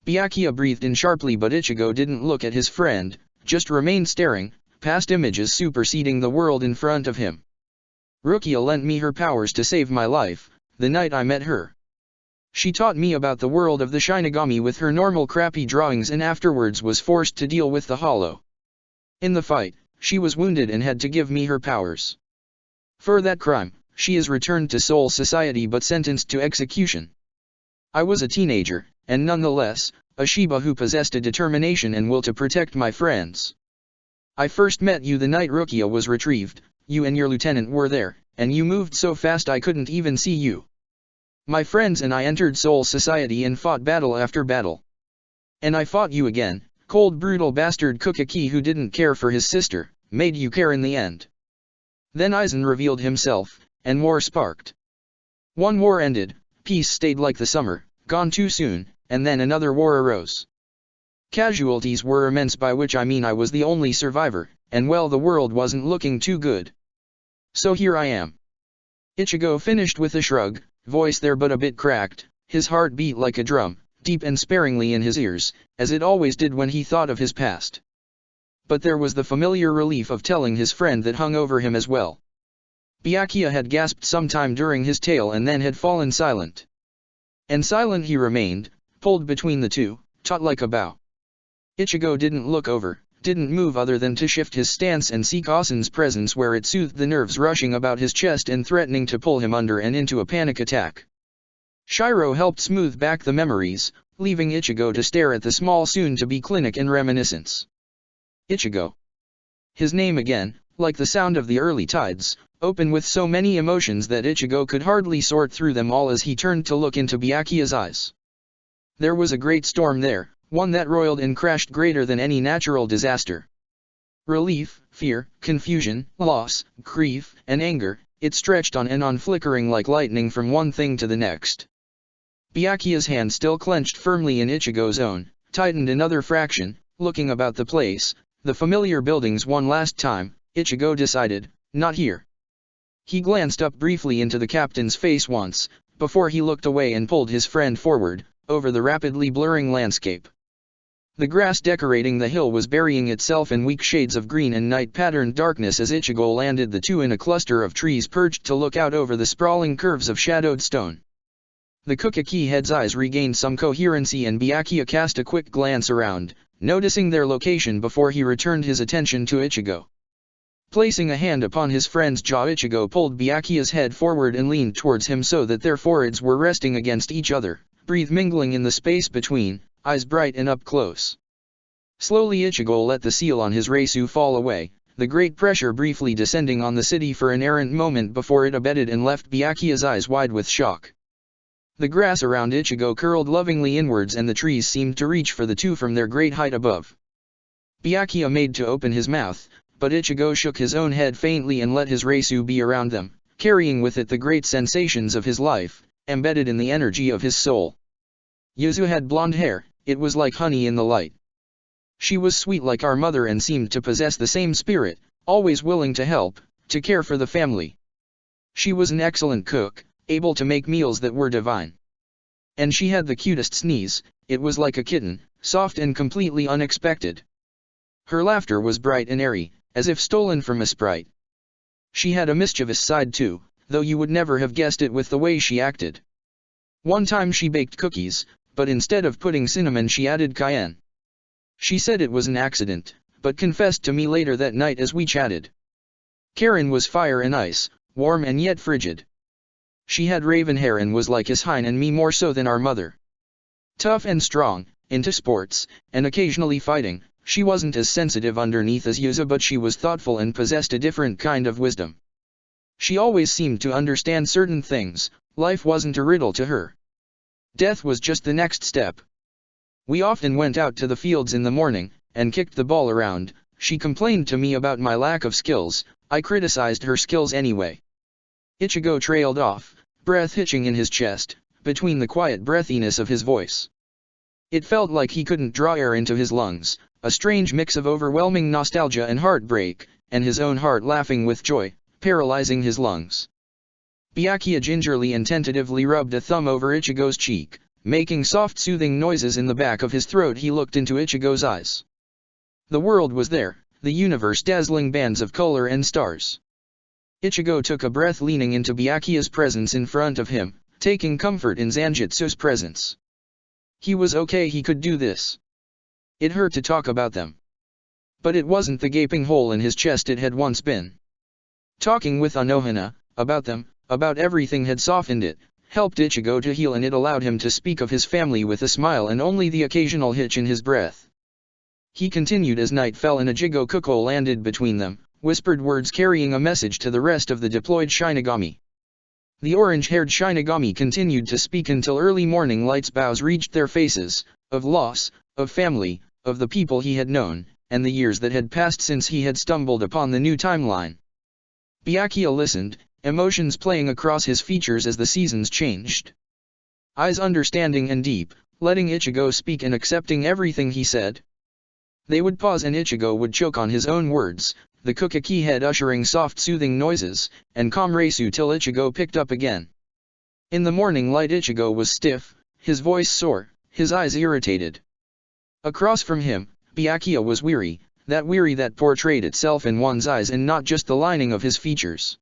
Byakuya breathed in sharply, but Ichigo didn't look at his friend, just remained staring, past images superseding the world in front of him. "Rukia lent me her powers to save my life, the night I met her. She taught me about the world of the Shinigami with her normal crappy drawings and afterwards was forced to deal with the Hollow. In the fight, she was wounded and had to give me her powers. For that crime, she is returned to Soul Society but sentenced to execution. I was a teenager, and nonetheless, a Shiba who possessed a determination and will to protect my friends. I first met you the night Rukia was retrieved, you and your lieutenant were there, and you moved so fast I couldn't even see you. My friends and I entered Soul Society and fought battle after battle. And I fought you again, cold brutal bastard Kukaki who didn't care for his sister, made you care in the end." Then Aizen revealed himself, and war sparked. One war ended, peace stayed like the summer, gone too soon, and then another war arose. Casualties were immense, by which I mean I was the only survivor, and well, the world wasn't looking too good. So here I am. Ichigo finished with a shrug, voice there but a bit cracked, his heart beat like a drum, deep and sparingly in his ears, as it always did when he thought of his past. But there was the familiar relief of telling his friend that hung over him as well. Byakuya had gasped some time during his tale and then had fallen silent. And silent he remained, pulled between the two, taut like a bow. Ichigo didn't look over, didn't move other than to shift his stance and seek Asen's presence where it soothed the nerves rushing about his chest and threatening to pull him under and into a panic attack. Shiro helped smooth back the memories, leaving Ichigo to stare at the small soon-to-be clinic in reminiscence. Ichigo. His name again, like the sound of the early tides, open with so many emotions that Ichigo could hardly sort through them all as he turned to look into Byakuya's eyes. There was a great storm there, one that roiled and crashed greater than any natural disaster. Relief, fear, confusion, loss, grief, and anger, it stretched on and on, flickering like lightning from one thing to the next. Byakuya's hand still clenched firmly in Ichigo's own, tightened another fraction, looking about the place, the familiar buildings one last time. Ichigo decided, not here. He glanced up briefly into the captain's face once, before he looked away and pulled his friend forward, over the rapidly blurring landscape. The grass decorating the hill was burying itself in weak shades of green and night-patterned darkness as Ichigo landed the two in a cluster of trees perched to look out over the sprawling curves of shadowed stone. The Kukaki head's eyes regained some coherency and Byakuya cast a quick glance around, noticing their location before he returned his attention to Ichigo. Placing a hand upon his friend's jaw, Ichigo pulled Byakuya's head forward and leaned towards him so that their foreheads were resting against each other, breath mingling in the space between, eyes bright and up close. Slowly Ichigo let the seal on his Reisu fall away, the great pressure briefly descending on the city for an errant moment before it abated and left Byakuya's eyes wide with shock. The grass around Ichigo curled lovingly inwards and the trees seemed to reach for the two from their great height above. Byakuya made to open his mouth, but Ichigo shook his own head faintly and let his Reisu be around them, carrying with it the great sensations of his life, embedded in the energy of his soul. Yuzu had blonde hair, it was like honey in the light. She was sweet like our mother and seemed to possess the same spirit, always willing to help, to care for the family. She was an excellent cook, able to make meals that were divine. And she had the cutest sneeze, it was like a kitten, soft and completely unexpected. Her laughter was bright and airy, as if stolen from a sprite. She had a mischievous side too, though you would never have guessed it with the way she acted. One time she baked cookies, but instead of putting cinnamon she added cayenne. She said it was an accident, but confessed to me later that night as we chatted. Karen was fire and ice, warm and yet frigid. She had raven hair and was like Hine and me more so than our mother. Tough and strong, into sports, and occasionally fighting, she wasn't as sensitive underneath as Yuzu, but she was thoughtful and possessed a different kind of wisdom. She always seemed to understand certain things, life wasn't a riddle to her. Death was just the next step. We often went out to the fields in the morning, and kicked the ball around. She complained to me about my lack of skills. I criticized her skills anyway. Ichigo trailed off, breath hitching in his chest, between the quiet breathiness of his voice. It felt like he couldn't draw air into his lungs, a strange mix of overwhelming nostalgia and heartbreak, and his own heart laughing with joy, paralyzing his lungs. Byakuya gingerly and tentatively rubbed a thumb over Ichigo's cheek, making soft soothing noises in the back of his throat. He looked into Ichigo's eyes. The world was there, the universe dazzling bands of color and stars. Ichigo took a breath, leaning into Byakuya's presence in front of him, taking comfort in Zanjutsu's presence. He was okay, he could do this. It hurt to talk about them. But it wasn't the gaping hole in his chest it had once been. Talking with Anohana, about them, about everything had softened it, helped Ichigo to heal, and it allowed him to speak of his family with a smile and only the occasional hitch in his breath. He continued as night fell and a Jigokuko landed between them, whispered words carrying a message to the rest of the deployed Shinigami. The orange-haired Shinigami continued to speak until early morning light's bows reached their faces, of loss, of family, of the people he had known, and the years that had passed since he had stumbled upon the new timeline. Byakuya listened, emotions playing across his features as the seasons changed. Eyes understanding and deep, letting Ichigo speak and accepting everything he said. They would pause and Ichigo would choke on his own words, the Kukaki head ushering soft soothing noises, and Komresu till Ichigo picked up again. In the morning light Ichigo was stiff, his voice sore, his eyes irritated. Across from him, Byakuya was weary that portrayed itself in one's eyes and not just the lining of his features.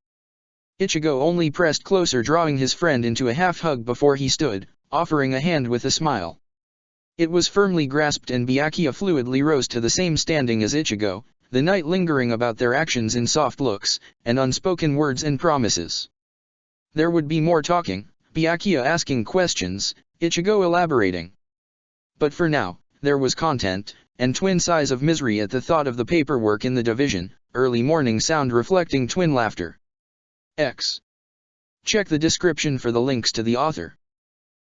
Ichigo only pressed closer, drawing his friend into a half-hug before he stood, offering a hand with a smile. It was firmly grasped and Byakuya fluidly rose to the same standing as Ichigo, the night lingering about their actions in soft looks, and unspoken words and promises. There would be more talking, Byakuya asking questions, Ichigo elaborating. But for now, there was content, and twin sighs of misery at the thought of the paperwork in the division, early morning sound reflecting twin laughter. Check the description for the links to the author.